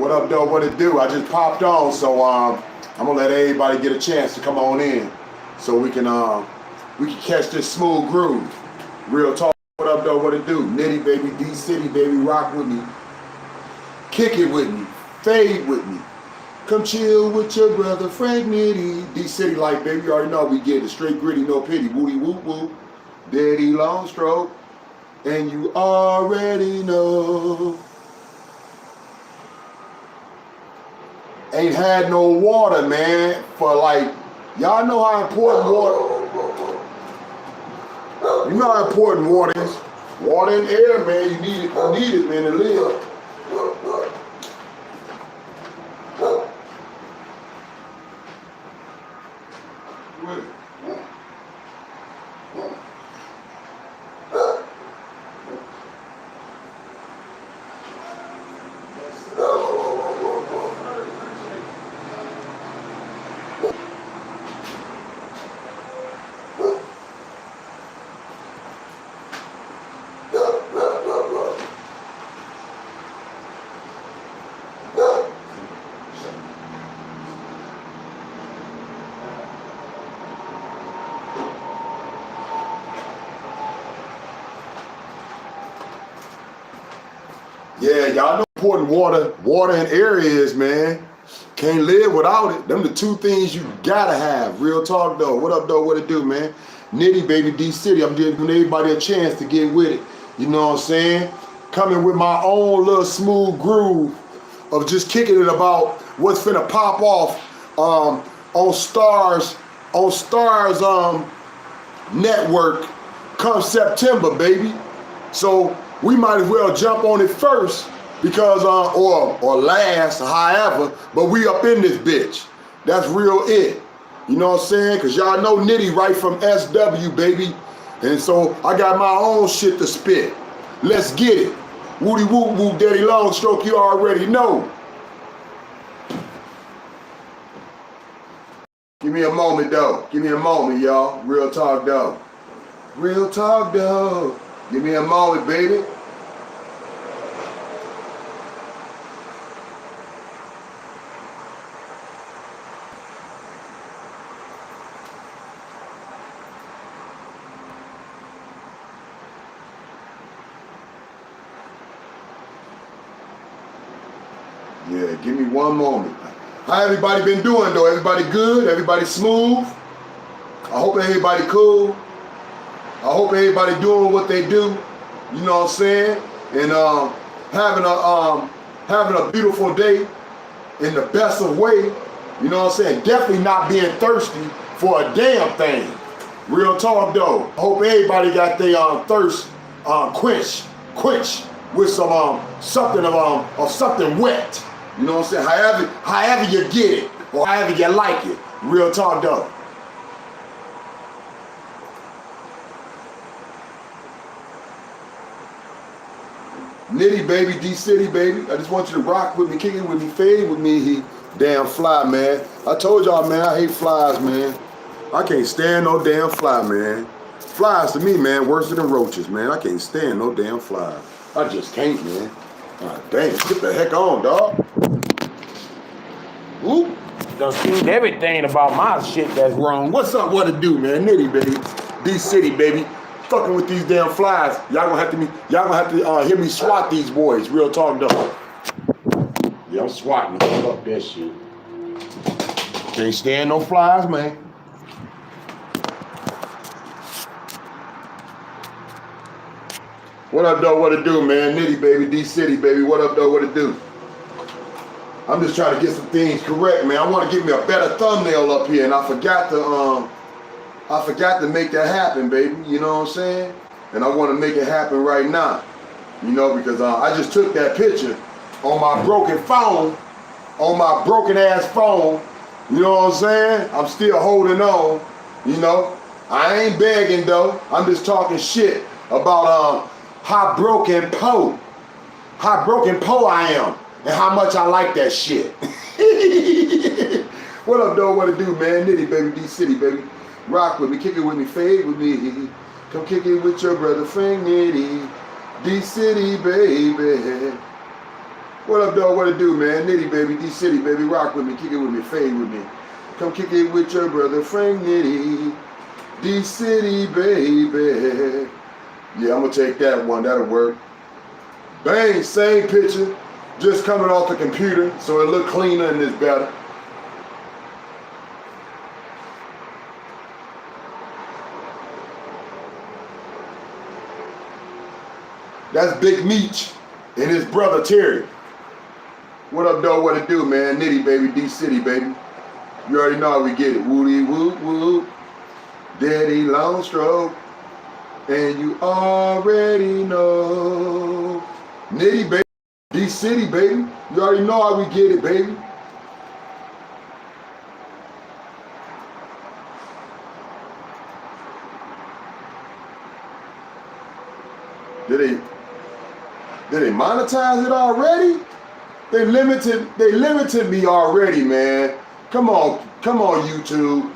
What up, though? What it do? I just popped on, so I'm gonna let everybody get a chance to come on in, so we can catch this smooth groove. Real talk. What up, though? What it do? Nitty, baby, D City, baby, rock with me, kick it with me, fade with me. Come chill with your brother Frank Nitty. D City like, baby, you already know we get it. Straight gritty, no pity. Woody whoop whoop. Daddy long stroke. And you already know. Ain't had no water, man, for like, y'all know how important water. You know how important water is. Water and air, man. You need it, man, to live. Yeah, y'all know important water and air is, man. Can't live without it. Them the two things you gotta have. Real talk, though. What up, though? What it do, man? Nitty, baby, D City. I'm giving everybody a chance to get with it. You know what I'm saying? Coming with my own little smooth groove of just kicking it about what's finna pop off on Stars network come September, baby. So we might as well jump on it first because, or last, however, but we up in this bitch. That's real it. You know what I'm saying? Because y'all know Nitty right from SW, baby. And so I got my own shit to spit. Let's get it. Woody whoop whoop, daddy long stroke, you already know. Give me a moment, though. Give me a moment, y'all. Real talk, though. Real talk, though. Give me a moment, baby. Yeah, give me one moment. How everybody been doing, though? Everybody good? Everybody smooth? I hope everybody cool. I hope everybody doing what they do. You know what I'm saying? And having a beautiful day in the best of way. You know what I'm saying? Definitely not being thirsty for a damn thing. Real talk, though. I hope everybody got their thirst quenched with some something of something wet. You know what I'm saying? However you get it, or however you like it. Real talk, though. Nitty, baby, D City, baby. I just want you to rock with me, kick it with me, fade with me. Damn fly, man. I told y'all, man, I hate flies, man. I can't stand no damn fly, man. Flies to me, man, worse than roaches, man. I can't stand no damn flies. I just can't, man. God damn, get the heck on, dog. Oop. Done seen everything about my shit that's wrong. What's up, what it do, man? Nitty, baby. D City, baby. Fucking with these damn flies. Y'all gonna have to hear me swat these boys. Real talk, though. Yeah, I'm swatting. Fuck that shit. Can't stand no flies, man. What up, though? What it do, man? Nitty, baby. D City, baby. What up, though? What it do? I'm just trying to get some things correct, man. I want to get me a better thumbnail up here, and I forgot to make that happen, baby. You know what I'm saying? And I want to make it happen right now. You know, because I just took that picture on my broken phone, on my broken ass phone. You know what I'm saying? I'm still holding on. You know, I ain't begging though. I'm just talking shit about how broken po I am, and how much I like that shit. What up, though? What it do, man? Nitty, baby, D City, baby. Rock with me, kick it with me, fade with me. Come kick it with your brother Frank Nitty. D City, baby. What up, dog? What it do, man? Nitty, baby, D-City, baby, rock with me, kick it with me, fade with me. Come kick it with your brother, Frank Nitty. D-City, baby. Yeah, I'm gonna take that one, that'll work. Bang, same picture, just coming off the computer, so it look cleaner and it's better. That's Big Meech and his brother Terry. What up, dog? What it do, man? Nitty, baby, D-City, baby. You already know how we get it. Woody, whoop, whoop. Daddy, long stroke. And you already know. Nitty, baby, D-City, baby. You already know how we get it, baby. Did they monetize it already? They limited me already, man. Come on, YouTube.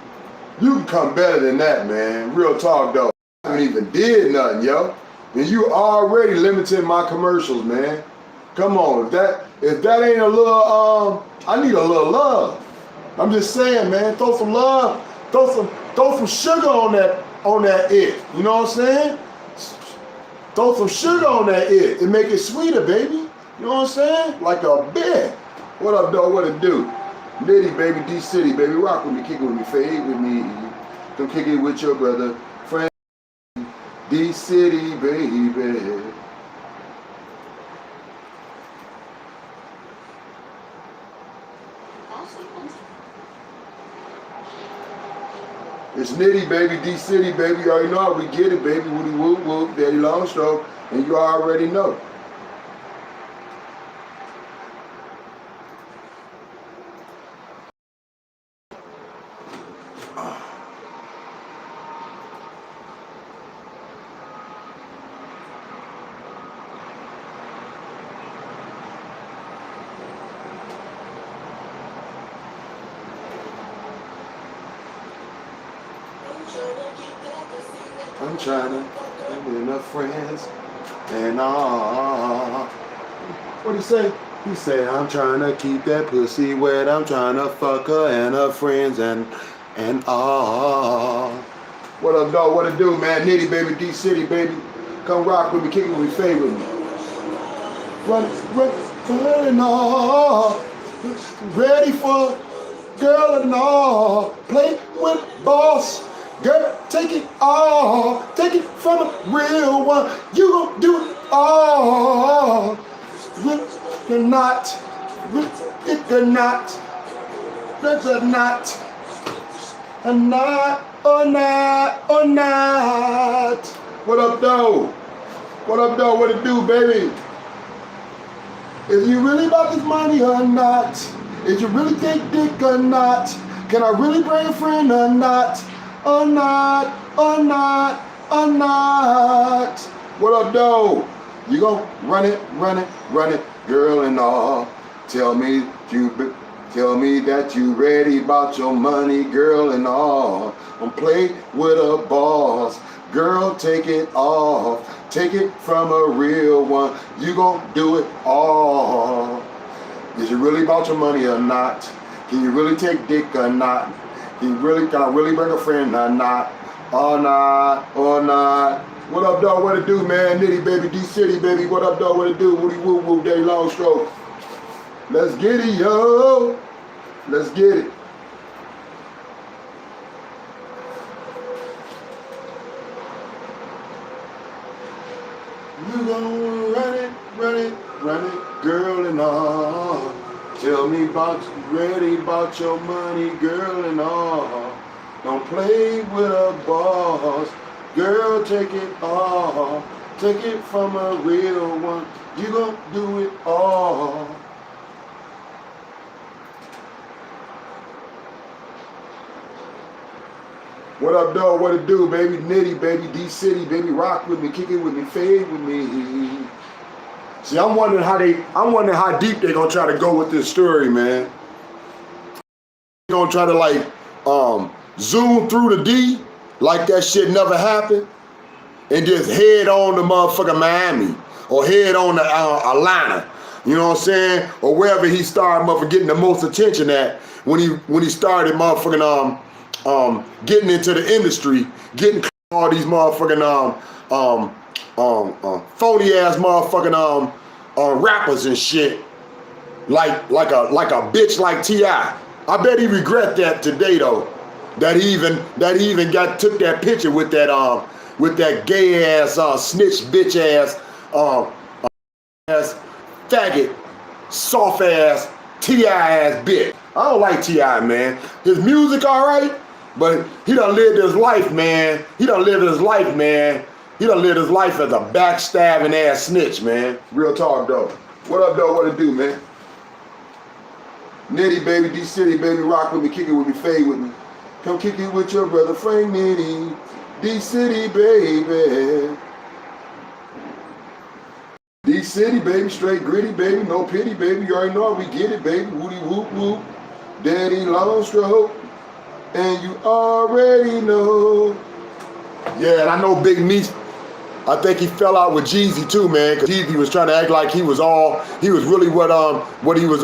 You can come better than that, man. Real talk, though. I haven't even did nothing, yo. And you already limited my commercials, man. Come on, if that ain't a little, I need a little love. I'm just saying, man. Throw some love, throw some sugar on that it. You know what I'm saying? Throw some sugar on that it and make it sweeter, baby. You know what I'm saying? Like a bit. What up, dog? What it do? Nitty, baby, D-City, baby. Rock with me, kick it with me, fade with me. Come kick it with your brother, friend. D-City, baby. It's Nitty, baby, D-City, baby. You already know how we get it, baby. Woody, whoop, whoop, daddy, long stroke. And you already know. I'm trying to have enough friends and all. What he say? He say, I'm trying to keep that pussy wet. I'm trying to fuck her and her friends and all. What up, dog? What it do, man? Nitty, baby, D-City, baby. Come rock with me, kick it with me, fade with me. Run and all. Ready for girl and all. Play with boss. Girl, take it all. Take it from a real one. You gon' do it all. You're not. If you're not. That's a not. A not. Or not. Or not. What up, though? What up, though? What it do, baby? Is you really about this money or not? Is you really take dick or not? Can I really bring a friend or not? Or not, or not, or not. What up, though? You gon' run it, girl and all. Tell me that you ready about your money, girl and all. Don't play with a boss, girl. Take it off. Take it from a real one. You gon' do it all. Is you really about your money or not? Can you really take dick or not? Can I really bring a friend or not? Or not, or not. What up, dog? What it do, man? Nitty, baby, D-City, baby. What up, dog? What it do? Woody, woo, woo, day, long stroke. Let's get it, yo. Let's get it. You gon' run it, girl and all. Tell me about you ready about your money, girl and all. Don't play with a boss, girl. Take it all. Take it from a real one. You gon' do it all. What up, dog? What it do, baby? Nitty, baby, D-City, baby. Rock with me, kick it with me, fade with me. See, I'm wondering how deep they gonna try to go with this story, man. They gonna try to like zoom through the D like that shit never happened, and just head on to motherfucking Miami or head on to Atlanta you know what I'm saying, or wherever he started motherfucking getting the most attention at when he started motherfucking getting into the industry, getting all these motherfucking phony ass motherfucking rappers and shit like a bitch like T.I. I bet he regret that today though. That he even took that picture with that gay ass snitch bitch ass faggot soft ass T.I. ass bitch. I don't like T.I., man. His music alright, but he done lived his life, man. He done lived his life as a backstabbing ass snitch, man. Real talk though. What up though? What it do, man? Nitty baby, D-City baby, rock with me, kick it with me, fade with me. Come kick it with your brother Frank Nitty, D-City baby. D-City baby, straight gritty baby, no pity baby, you already know we get it baby, woody whoop whoop, daddy long stroke, and you already know. Yeah, and I know Big Meech, I think he fell out with Jeezy too, man, because Jeezy was trying to act like he was really what he was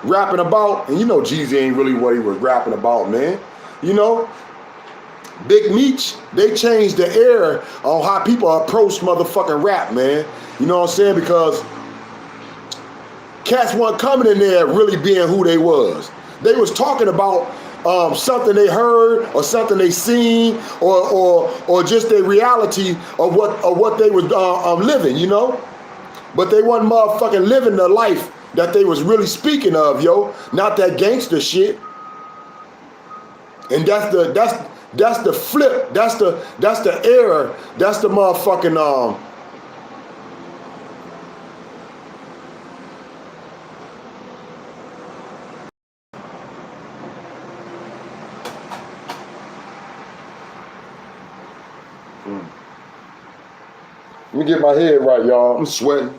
rapping about, and you know Jeezy ain't really what he was rapping about, man. You know, Big Meech, they changed the era on how people approach motherfucking rap, man. You know what I'm saying? Because cats weren't coming in there really being who they was. They was talking about something they heard or something they seen or just their reality of what they was living, you know? But they wasn't motherfucking living the life that they was really speaking of, yo. Not that gangster shit. And that's the flip. That's the error. That's the motherfucking Let me get my head right, y'all. I'm sweating.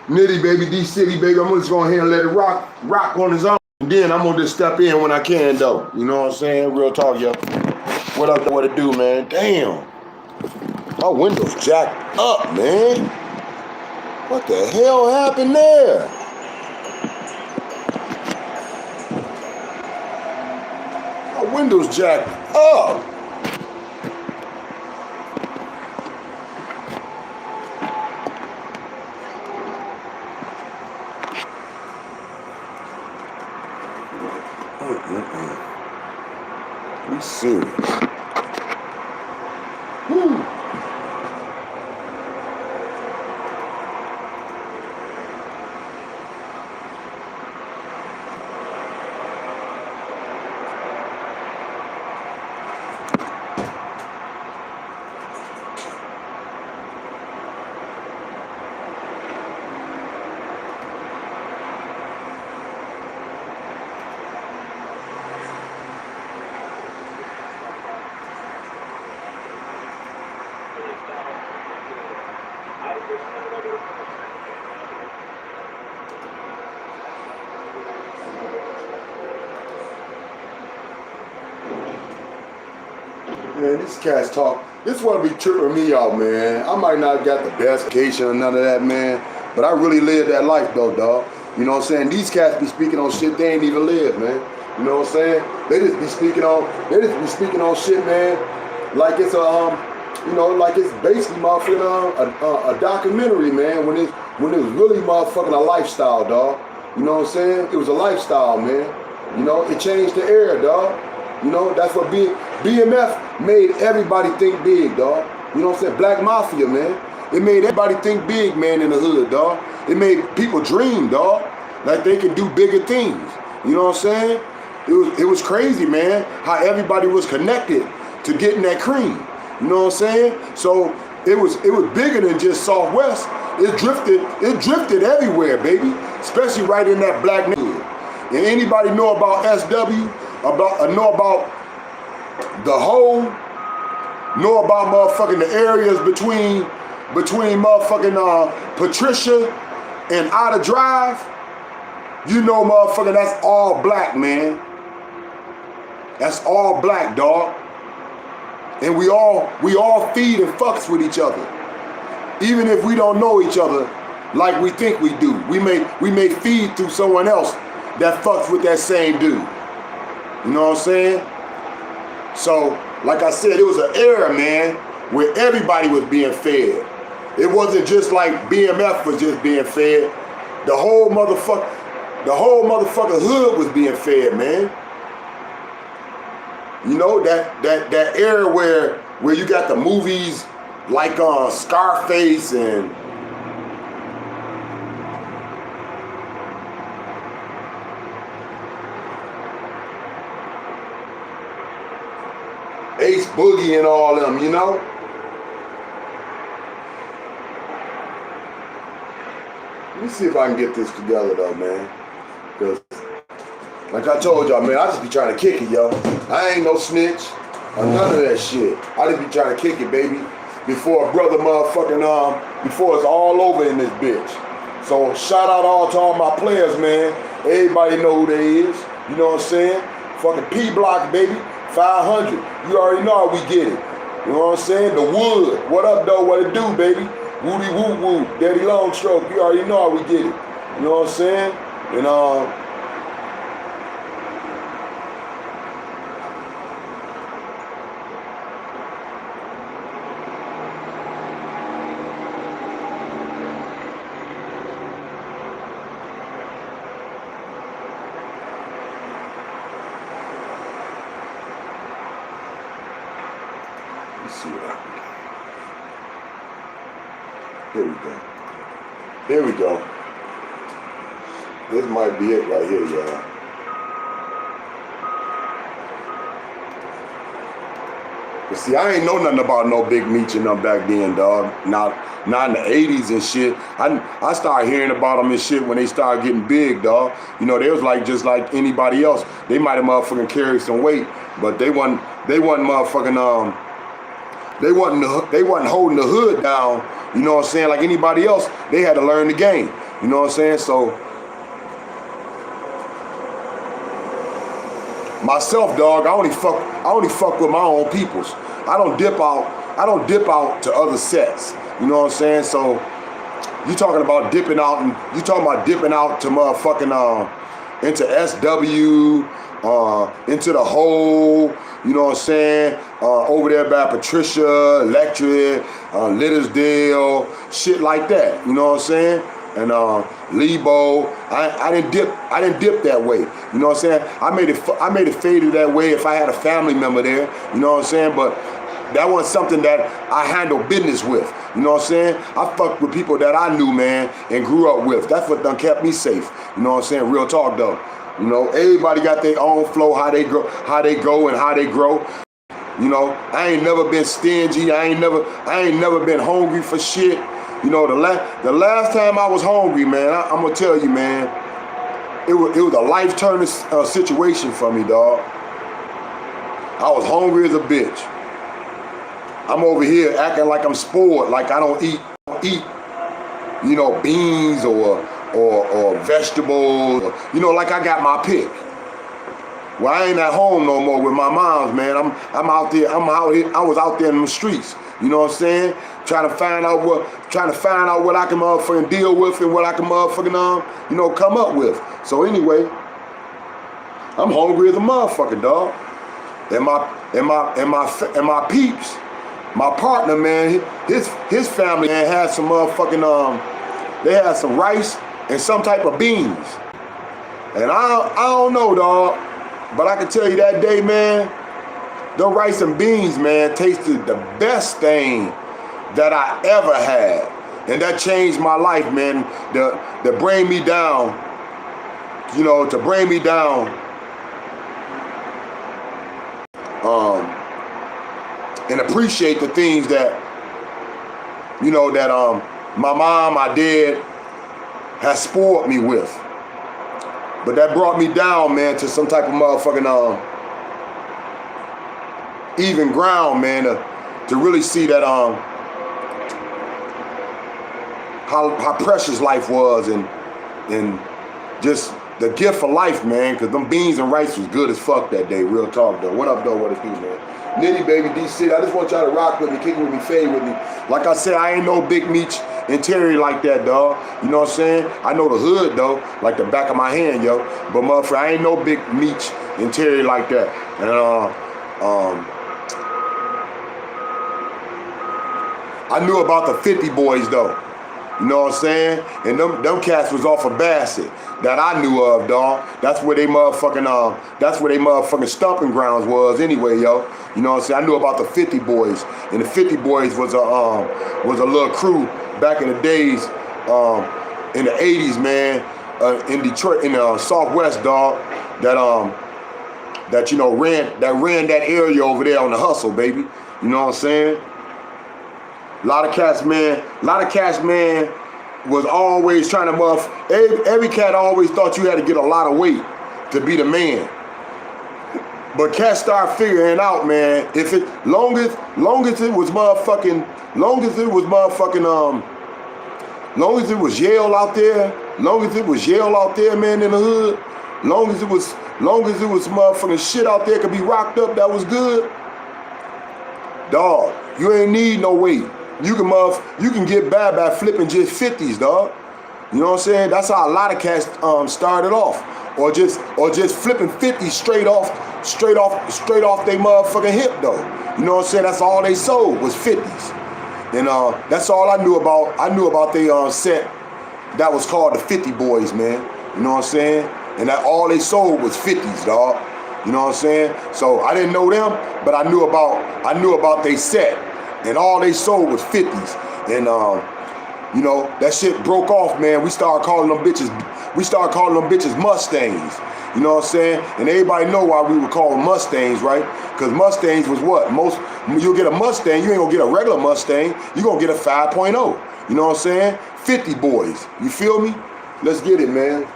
Nitty baby, D-City baby, I'm just going ahead and let it rock on his own. And then I'm gonna just step in when I can though. You know what I'm saying? Real talk, yo. What up, what it do, man? Damn. My window's jacked up, man. What the hell happened there? My window's jacked up. Be serious. Woo. Man, these cats talk. This what be tripping me out, man. I might not got the best vacation or none of that, man. But I really lived that life though, dog. You know what I'm saying? These cats be speaking on shit they ain't even lived, man. You know what I'm saying? They just be speaking on shit, man. Like it's like it's basically motherfucking a documentary, man. When it was really motherfucking a lifestyle, dog. You know what I'm saying? It was a lifestyle, man. You know, it changed the era, dog. You know, that's what BMF made everybody think big, dog. You know what I'm saying? Black Mafia, man. It made everybody think big, man, in the hood, dog. It made people dream, dog. Like they could do bigger things. You know what I'm saying? It was crazy, man, how everybody was connected to getting that cream. You know what I'm saying? So it was bigger than just Southwest. It drifted everywhere, baby. Especially right in that black neighborhood. And anybody know about SW, know about the whole, know about motherfucking the areas between motherfucking Patricia and Outer Drive, you know motherfucking that's all black, man. That's all black, dog. And we all feed and fucks with each other. Even if we don't know each other like we think we do. We may feed through someone else that fucks with that same dude. You know what I'm saying? So, like I said, it was an era, man, where everybody was being fed. It wasn't just like BMF was just being fed. The whole motherfucker hood was being fed, man. You know, that era where you got the movies like Scarface and Ace Boogie and all them, you know? Let me see if I can get this together though, man. Because, like I told y'all, man, I just be trying to kick it, yo. I ain't no snitch or none of that shit. I just be trying to kick it, baby. Before a brother motherfucking, before it's all over in this bitch. So shout out all to all my players, man. Everybody know who they is. You know what I'm saying? Fucking P Block, baby. 500. You already know how we get it. You know what I'm saying? The Wood. What up, though? What it do, baby? Woody woo woo. Daddy Long Stroke. You already know how we get it. You know what I'm saying? And let's see what I can get. Here we go. This might be it right here, y'all. But see, I ain't know nothing about no Big Meech and them back then, dog. Not in the 80s and shit. I started hearing about them and shit when they started getting big, dog. You know, they was like just like anybody else. They might have motherfucking carried some weight, but they wasn't motherfucking they wasn't holding the hood down, you know what I'm saying, like anybody else. They had to learn the game, you know what I'm saying? So myself, dog, I only fuck with my own peoples. I don't dip out to other sets, you know what I'm saying? So you talking about dipping out, and you talking about dipping out to motherfucking into SW, into the hole, you know what I'm saying? Over there by Patricia, Electric, Littersdale, shit like that. You know what I'm saying? And Lebo, I didn't dip that way. You know what I'm saying? I made it faded that way if I had a family member there. You know what I'm saying? But that wasn't something that I handled business with. You know what I'm saying? I fucked with people that I knew, man, and grew up with. That's what done kept me safe. You know what I'm saying? Real talk though. You know, everybody got their own flow, how they go and how they grow. You know, I ain't never been stingy. I ain't never been hungry for shit. You know, the last time I was hungry, man, I'm gonna tell you, man, it was a life-turning situation for me, dog. I was hungry as a bitch. I'm over here acting like I'm spoiled, like I don't eat, you know, beans or vegetables, you know, like I got my pick. Well, I ain't at home no more with my moms, man. I'm out here. I was out there in the streets. You know what I'm saying? Trying to find out what I can motherfucking deal with and what I can motherfucking you know, come up with. So anyway, I'm hungry as a motherfucker, dog. And my peeps, my partner, man, his family, man, had some motherfucking they had some rice and some type of beans. And I don't know, dog, but I can tell you that day, man, the rice and beans, man, tasted the best thing that I ever had. And that changed my life, man, to bring me down, you know, to bring me down and appreciate the things that, you know, that my mom, my dad has spoiled me with. But that brought me down, man, to some type of motherfucking even ground, man, to really see that how precious life was and just the gift of life, man, because them beans and rice was good as fuck that day. Real talk, though. What up, though? What it do, man? Nitty, baby, D-City. I just want y'all to rock with me, kick with me, fade with me. Like I said, I ain't no Big Meech and Terry like that, dog. You know what I'm saying? I know the hood, though, like the back of my hand, yo. But, motherfucker, I ain't no Big Meech and Terry like that. And, I knew about the 50 boys, though. You know what I'm saying? And them cats was off of Bassett that I knew of, dog. That's where they motherfucking stomping grounds was anyway, yo. You know what I'm saying? I knew about the 50 boys. And the 50 boys was a little crew back in the days, in the 80s, man, in Detroit, in the Southwest, dog, that you know ran that area over there on the hustle, baby. You know what I'm saying? A lot of cats, man, was always trying to every cat always thought you had to get a lot of weight to be the man. But cats start figuring out, man, if it long as it was Yale out there, man, in the hood, long as it was motherfucking shit out there could be rocked up that was good, dog, you ain't need no weight. You can get by flipping just 50s, dog. You know what I'm saying? That's how a lot of cats started off, or just flipping 50s straight off they motherfucking hip, though. You know what I'm saying? That's all they sold was 50s, and that's all I knew about. I knew about they set that was called the 50 Boys, man. You know what I'm saying? And that all they sold was 50s, dog. You know what I'm saying? So I didn't know them, but I knew about they set. And all they sold was 50s. And, you know, that shit broke off, man. We started calling them bitches Mustangs. You know what I'm saying? And everybody know why we would call them Mustangs, right? Because Mustangs was what? You'll get a Mustang, you ain't gonna get a regular Mustang, you're gonna get a 5.0. You know what I'm saying? 50 boys. You feel me? Let's get it, man.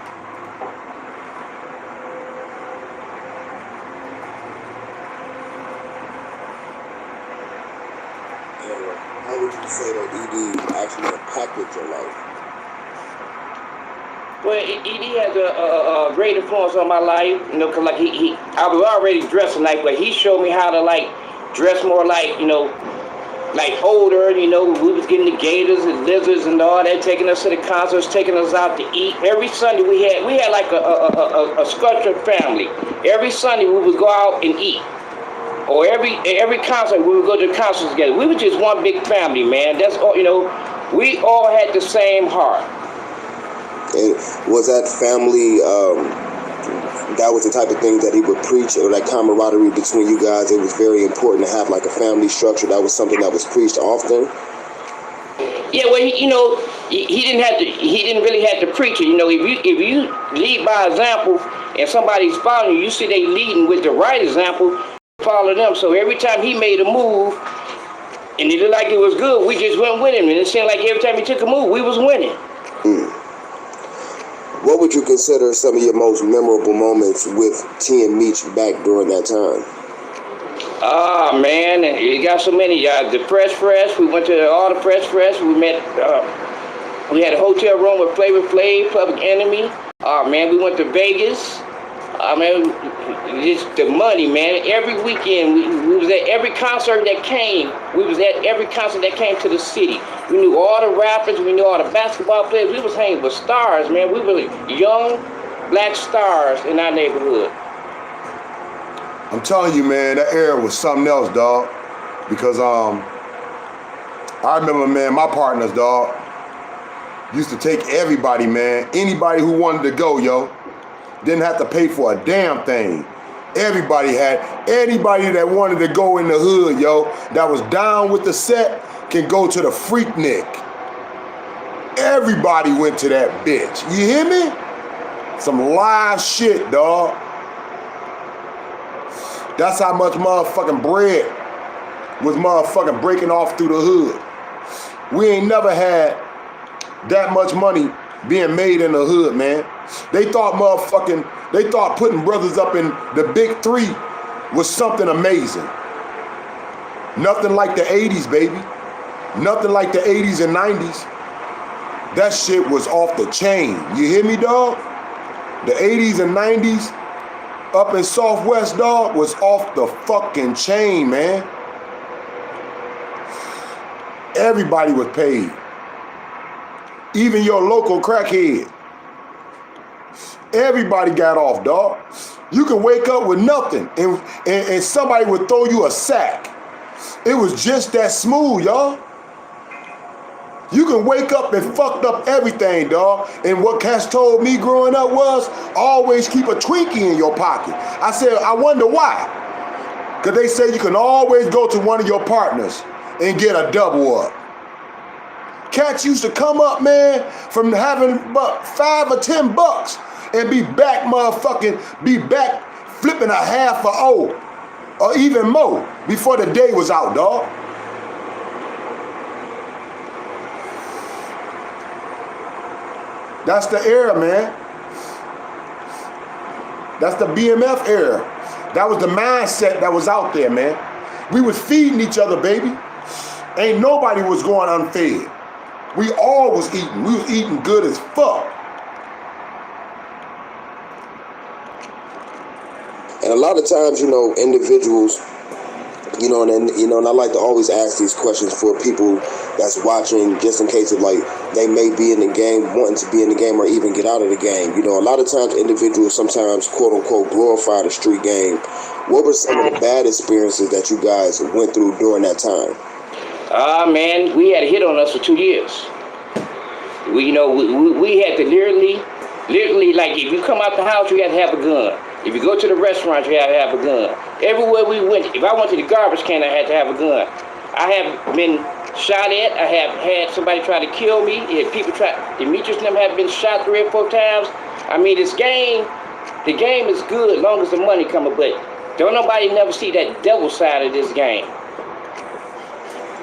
How would you say that ED actually impacted your life? Well, ED has a great influence on my life, you know, cause like I was already dressing like, but he showed me how to like dress more like, you know, like older, you know, we was getting the gators and lizards and all that, taking us to the concerts, taking us out to eat. Every Sunday we had like a structured family. Every Sunday we would go out and eat. Or every concert, we would go to the concerts together. We were just one big family, man. That's all, you know, we all had the same heart. And was that family, that was the type of thing that he would preach, or that camaraderie between you guys? It was very important to have like a family structure. That was something that was preached often? Yeah, well, you know, he didn't really have to preach it. You know, if you lead by example and somebody's following you, you see they leading with the right example, follow them. So every time he made a move and it looked like it was good, we just went with him. And it seemed like every time he took a move, we was winning. What would you consider some of your most memorable moments with T and Meech back during that time? Ah, man, you got so many. The Fresh, we went to all the Fresh. We met, we had a hotel room with Flavor Flav, Public Enemy. Man, we went to Vegas. Man, just the money, man. Every weekend, we was at every concert that came. We was at every concert that came to the city. We knew all the rappers. We knew all the basketball players. We was hanging with stars, man. We were young black stars in our neighborhood. I'm telling you, man, that era was something else, dog. Because I remember, man, my partners, dog, used to take everybody, man. Anybody who wanted to go, yo. Didn't have to pay for a damn thing. Anybody that wanted to go in the hood, yo, that was down with the set, can go to the Freaknik. Everybody went to that bitch. You hear me? Some live shit, dog. That's how much motherfucking bread was motherfucking breaking off through the hood. We ain't never had that much money being made in the hood, man. They thought putting brothers up in the big three was something amazing. Nothing like the 80s, baby. Nothing like the 80s and 90s. That shit was off the chain. You hear me, dog? The 80s and 90s up in Southwest, dog, was off the fucking chain, man. Everybody was paid. Even your local crackhead. Everybody got off, dog. You can wake up with nothing and somebody would throw you a sack. It was just that smooth, y'all. You can wake up and fucked up everything, dog. And what Cass told me growing up was, always keep a Twinkie in your pocket. I said, I wonder why. Because they say you can always go to one of your partners and get a double up. Cats used to come up, man, from having about $5 or $10 and be back flipping a half a O or even more before the day was out, dog. That's the era, man. That's the BMF era. That was the mindset that was out there, man. We was feeding each other, baby. Ain't nobody was going unfed. We all was eating. We was eating good as fuck. And a lot of times, individuals, and I like to always ask these questions for people that's watching, just in case of like they may be in the game, wanting to be in the game or even get out of the game. A lot of times individuals sometimes quote unquote glorify the street game. What were some of the bad experiences that you guys went through during that time? Man, we had a hit on us for 2 years. We had to literally, like, if you come out the house, you have to have a gun. If you go to the restaurant, you have to have a gun. Everywhere we went, if I went to the garbage can, I had to have a gun. I have been shot at. I have had somebody try to kill me. Demetrius and them have been shot 3 or 4 times. I mean, the game is good as long as the money coming, but don't nobody never see that devil side of this game.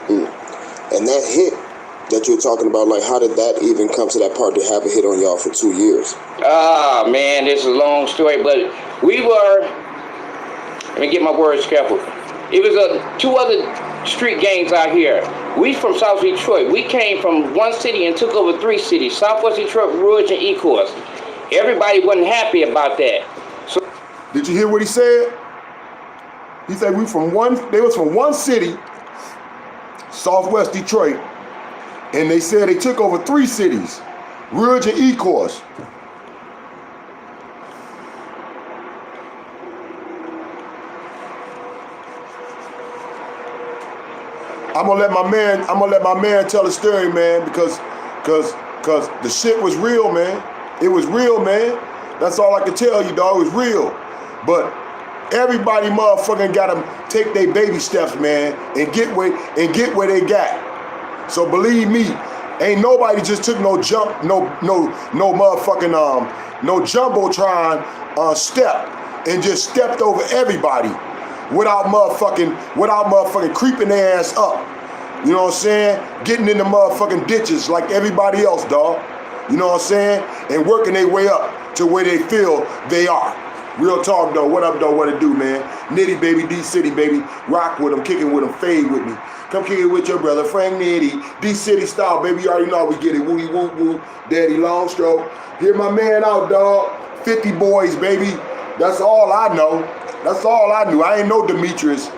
And that hit that you're talking about, like, how did that even come to that part to have a hit on y'all for 2 years? Man, this is a long story, but we were, let me get my words careful. It was 2 other street gangs out here. We from South Detroit. We came from one city and took over 3 cities, Southwest Detroit, Rouge, and Ecorse. Everybody wasn't happy about that. So, did you hear what he said? He said they was from one city, Southwest Detroit, and they said they took over 3 cities, Rouge and Ecorse. I'm gonna let my man tell the story, man, because the shit was real, man. It was real, man. That's all I can tell you, dog. It was real. But everybody motherfucking gotta take their baby steps, man, and get where they got. So believe me, ain't nobody just took no motherfucking no jumbotron step and just stepped over everybody without motherfucking creeping their ass up. You know what I'm saying? Getting in the motherfucking ditches like everybody else, dog. You know what I'm saying? And working their way up to where they feel they are. Real talk, though. What up, though? What it do, man? Nitty, baby, D-City, baby. Rock with them, kicking with them, fade with me. Come kick it with your brother, Frank Nitty. D-City style, baby. You already know how we get it. Woody woo woo. Daddy long stroke. Hear my man out, dog. 50 boys, baby. That's all I know. That's all I knew. I ain't know Demetrius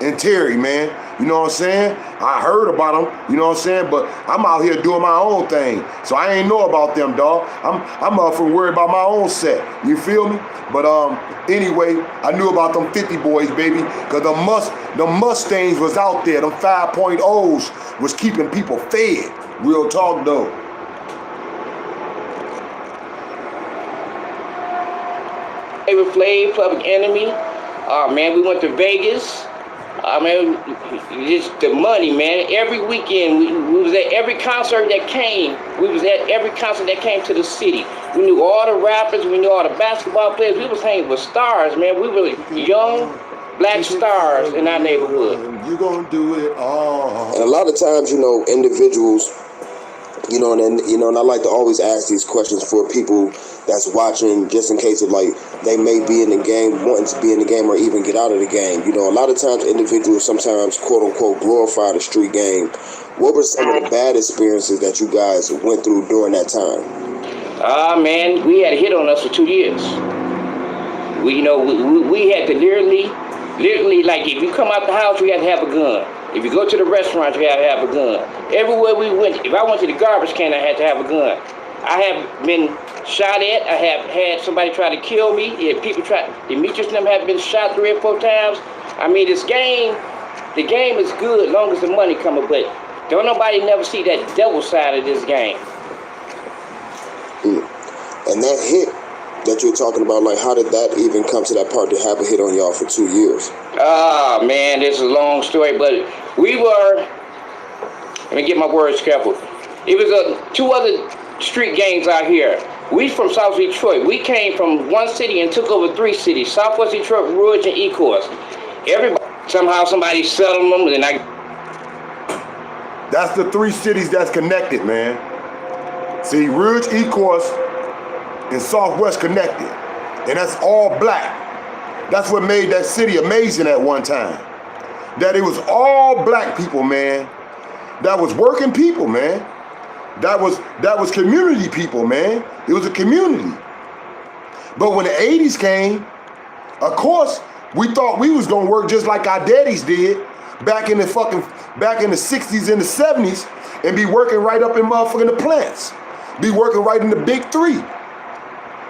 and Terry, man. You know what I'm saying? I heard about them, you know what I'm saying? But I'm out here doing my own thing. So I ain't know about them, dog. I'm up for worried about my own set. You feel me? But anyway, I knew about them 50 boys, baby, because the Mustangs was out there. Them 5.0s was keeping people fed. Real talk, though. Favorite Flav, Public Enemy. Man, we went to Vegas. Man, just the money, man. Every weekend, we was at every concert that came. We was at every concert that came to the city. We knew all the rappers. We knew all the basketball players. We was hanging with stars, man. We were young black stars in our neighborhood. You gonna do it all. And a lot of times, individuals You know, and then, you know, and I like to always ask these questions for people that's watching, just in case of like they may be in the game, wanting to be in the game, or even get out of the game. You know, a lot of times individuals sometimes quote unquote glorify the street game. What were some of the bad experiences that you guys went through during that time? Man, we had a hit on us for 2 years. We had to literally, like, if you come out the house, you have to have a gun. If you go to the restaurant, you have to have a gun. Everywhere we went, if I went to the garbage can, I had to have a gun. I have been shot at. I have had somebody try to kill me. If people Demetrius and them have been shot 3 or 4 times. I mean, the game is good as long as the money coming, but don't nobody never see that devil side of this game. And that hit that you're talking about, like, how did that even come to that part to have a hit on y'all for 2 years? Ah, man, this is a long story, but we were, let me get my words careful. It was 2 other street gangs out here. We from South Detroit. We came from 1 city and took over 3 cities, Southwest Detroit, Rouge, and Ecorse. Somehow somebody settled them, and That's the 3 cities that's connected, man. See, Rouge, Ecorse, and Southwest connected. And that's all black. That's what made that city amazing at one time. That it was all black people, man. That was working people, man. That was community people, man. It was a community. But when the 80s came, of course, we thought we was gonna work just like our daddies did back in the 60s and the 70s, and be working right up in motherfucking the plants. Be working right in the big 3.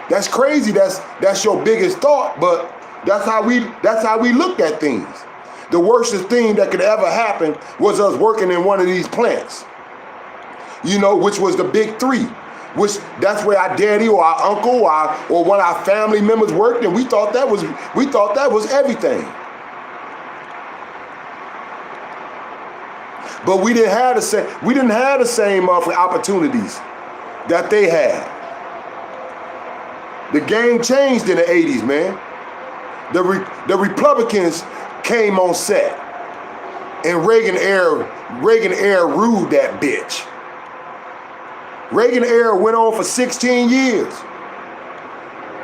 That's crazy. That's your biggest thought, but that's how we looked at things. The worstest thing that could ever happen was us working in one of these plants. You know, which was the big 3. Which that's where our daddy or our uncle or one of our family members worked, and we thought that was everything. But we didn't have the same opportunities that they had. The game changed in the 80s, man. The Republicans came on set, and Reagan era ruled that bitch. Reagan era went on for 16 years.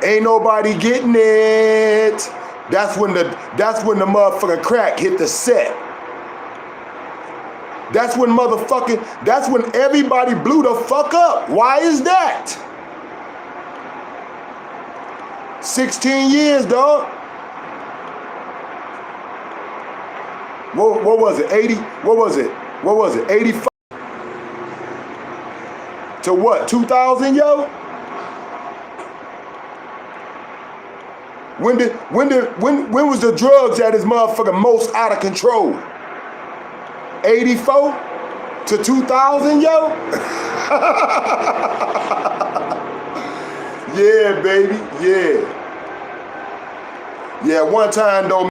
Ain't nobody getting it. That's when the motherfucking crack hit the set. That's when everybody blew the fuck up. Why is that? 16 years, dog. What was it? 80? What was it? 85 to what? 2000, yo? When was the drugs at its motherfucking most out of control? 84 to 2000, yo? Yeah, baby, yeah. Yeah, one time though,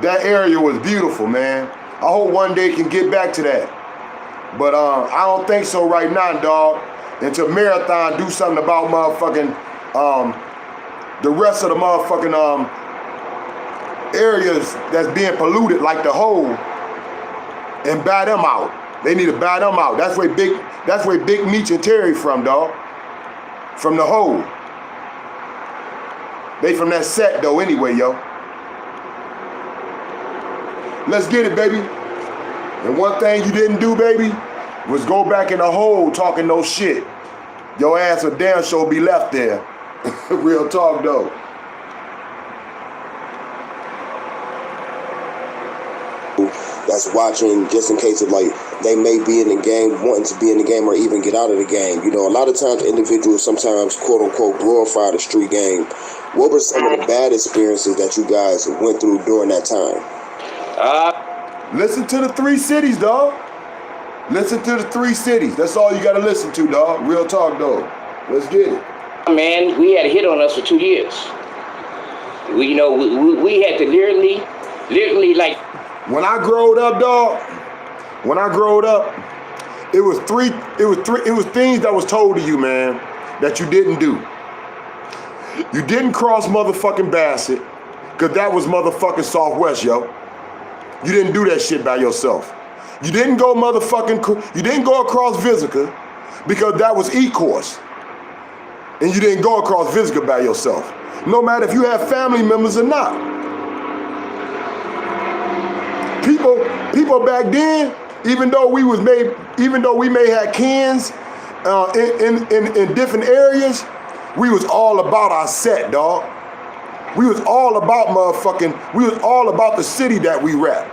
that area was beautiful, man. I hope one day can get back to that. But I don't think so right now, dog. Until Marathon do something about motherfucking the rest of the motherfucking areas that's being polluted, like the hole, and buy them out. They need to buy them out. That's where Big Meech and Terry from, dog. From the hole. They from that set though anyway, yo. Let's get it, baby. And one thing you didn't do, baby, was go back in the hole talking no shit. Your ass would damn sure be left there. Real talk though. That's watching, just in case of like they may be in the game, wanting to be in the game, or even get out of the game. You know, a lot of times individuals sometimes quote unquote glorify the street game. What were some of the bad experiences that you guys went through during that time? Listen to the 3 cities, dog. Listen to the 3 cities. That's all you gotta listen to, dog. Real talk, dog. Let's get it. Man, we had a hit on us for 2 years. We had to literally like. When I growed up, dog. It was things that was told to you, man, that you didn't do. You didn't cross motherfucking Bassett, cause that was motherfucking Southwest, yo. You didn't do that shit by yourself. You didn't go across Visger, because that was E-course. And you didn't go across Visger by yourself. No matter if you have family members or not. People back then, even though we may have kins in different areas, we was all about our set, dog. We was all about we was all about the city that we rap.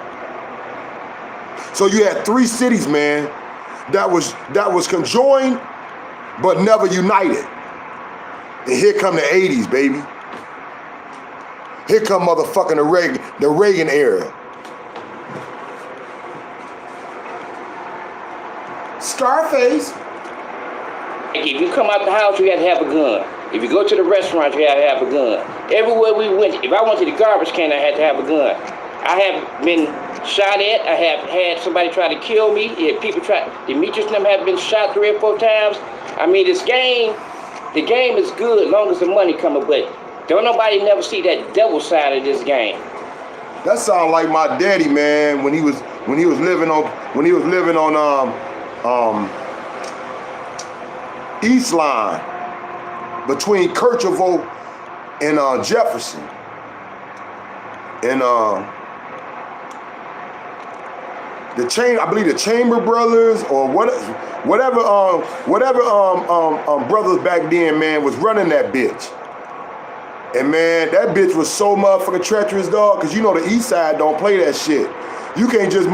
So you had 3 cities, man, that was conjoined, but never united. And here come the 80s, baby. Here come motherfucking the Reagan era. Scarface. If you come out the house, you have to have a gun. If you go to the restaurant, you have to have a gun. Everywhere we went, if I went to the garbage can, I had to have a gun. I have been shot at. I have had somebody try to kill me. People Demetrius and them have been shot 3 or 4 times. I mean, the game is good as long as the money coming, but don't nobody never see that devil side of this game. That sound like my daddy, man, when he was living on East Line between Kirchhoff and Jefferson. And I believe the Chamber Brothers or whatever brothers back then, man, was running that bitch. And man, that bitch was so motherfucking treacherous, dog, because you know the East Side don't play that shit. You can't just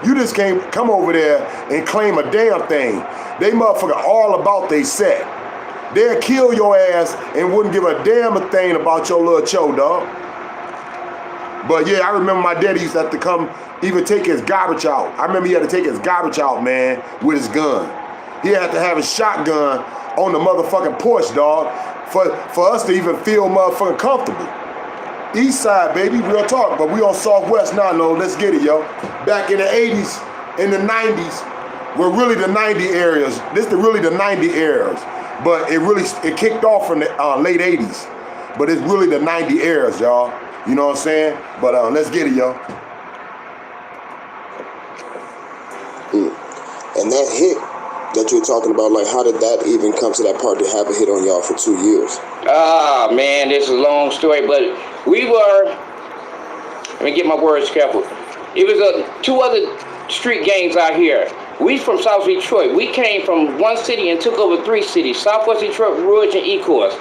you just can't come over there and claim a damn thing. They motherfucker all about they set. They'll kill your ass and wouldn't give a damn a thing about your little cho, dog. But yeah, I remember my daddy used to have to come even take his garbage out. I remember he had to take his garbage out, man, with his gun. He had to have his shotgun on the motherfucking porch, dog, for us to even feel motherfucking comfortable. East Side, baby, real talk, but we on Southwest now, no, let's get it, yo. Back in the 80s, in the 90s, were really the 90 areas. This is really the 90 eras, but it kicked off from the late 80s. But it's really the 90 eras, y'all. You know what I'm saying? But let's get it, yo. And that hit that you're talking about, like, how did that even come to that part to have a hit on y'all for 2 years? Ah, man, this is a long story, but we were, let me get my words careful. It was 2 other street gangs out here. We from South Detroit. We came from 1 city and took over 3 cities, Southwest Detroit, Rouge, and E-course.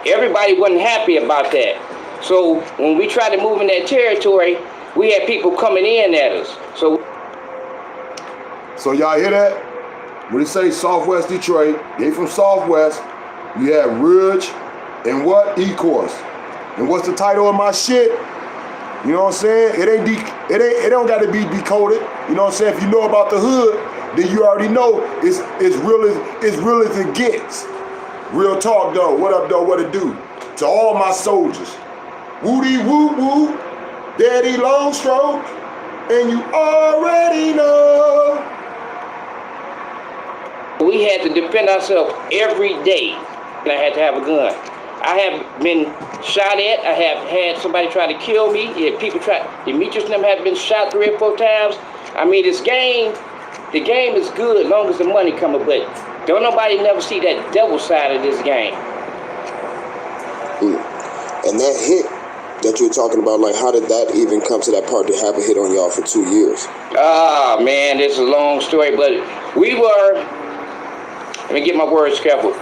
Everybody wasn't happy about that. So when we tried to move in that territory, we had people coming in at us. So y'all hear that? When they say Southwest Detroit, they from Southwest. You have Rouge and what? E-course. And what's the title of my shit? You know what I'm saying? It don't got to be decoded. You know what I'm saying? If you know about the hood, then you already know it's real as it gets. Real talk though. What up though? What it do? To all my soldiers. Woody woo woo, Daddy long stroke, and you already know. We had to defend ourselves every day, and I had to have a gun. I have been shot at. I have had somebody try to kill me. Demetrius and them have been shot 3 or 4 times. I mean, the game is good as long as the money coming, but don't nobody never see that devil side of this game. And that hit that you're talking about, like, how did that even come to that part to have a hit on y'all for 2 years? Ah, man, this is a long story, but we were, let me get my words careful.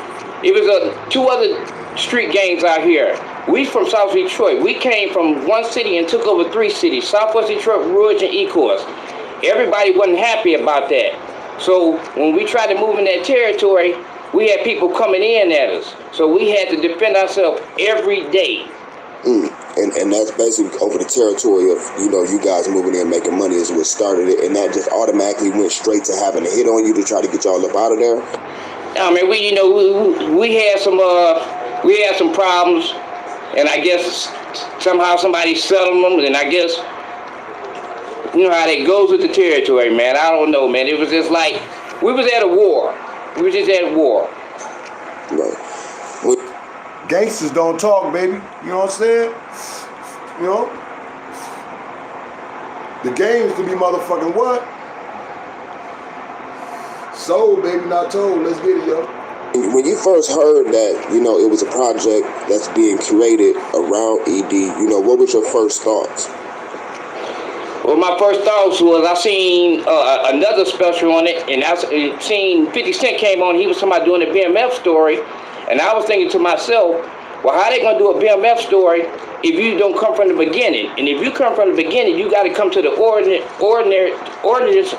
It was 2 other street gangs out here. We from South Detroit. We came from 1 city and took over 3 cities, Southwest Detroit, Rouge, and E-course. Everybody wasn't happy about that. So when we tried to move in that territory, we had people coming in at us. So we had to defend ourselves every day. And that's basically over the territory of, you know, you guys moving in making money is what started it, and that just automatically went straight to having a hit on you to try to get y'all up out of there. I mean, we had some problems, and I guess somehow somebody settled them, and I guess you know how that goes with the territory, man. I don't know, man. It was just like we was at a war. We were just at war. Right. Gangsters don't talk, baby. You know what I'm saying? You know? The game is to be motherfucking what? Sold, baby, not told. Let's get it, yo. When you first heard that, it was a project that's being curated around ED, what was your first thoughts? Well, my first thoughts was I seen another special on it, and I seen 50 Cent came on. He was talking about doing a BMF story, and I was thinking to myself, well, how they gonna do a BMF story if you don't come from the beginning? And if you come from the beginning, you got to come to the ordinance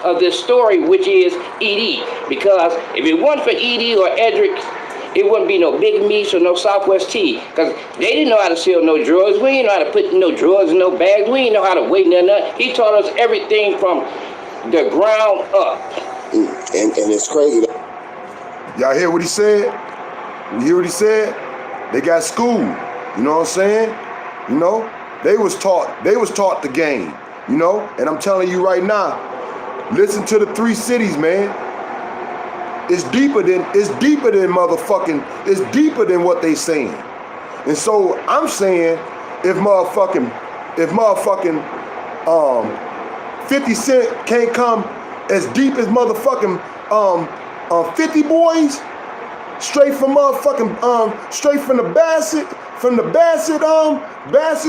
of this story, which is ED. Because if it wasn't for ED or Edric, it wouldn't be no Big Meats or no Southwest Tea. Because they didn't know how to sell no drugs. We didn't know how to put no drugs in no bags. We didn't know how to weigh nothing. He taught us everything from the ground up. And it's crazy. Y'all hear what he said? You hear what he said? They got schooled. You know what I'm saying? They was taught the game, and I'm telling you right now, listen to the 3 cities, man. It's deeper than motherfucking, it's deeper than what they saying. And so I'm saying if motherfucking 50 Cent can't come as deep as motherfucking 50 Boys, straight from the Bassett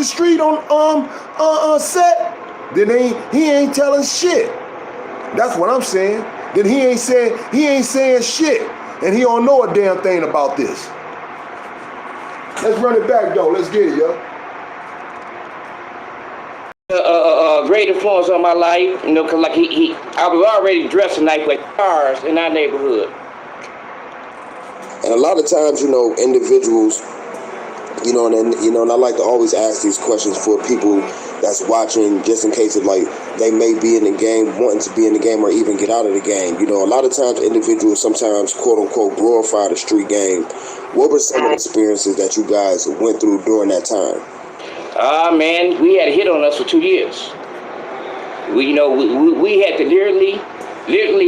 Street on set, then he ain't telling shit. That's what I'm saying. Then he ain't saying shit, and he don't know a damn thing about this. Let's run it back though. Let's get it, yo. Great influence on my life, cause like I was already dressing like cars in our neighborhood. And a lot of times, individuals, and I like to always ask these questions for people that's watching, just in case of they may be in the game, wanting to be in the game or even get out of the game. A lot of times individuals sometimes quote unquote glorify the street game. What were some of the experiences that you guys went through during that time? Man, we had a hit on us for 2 years. We had to literally,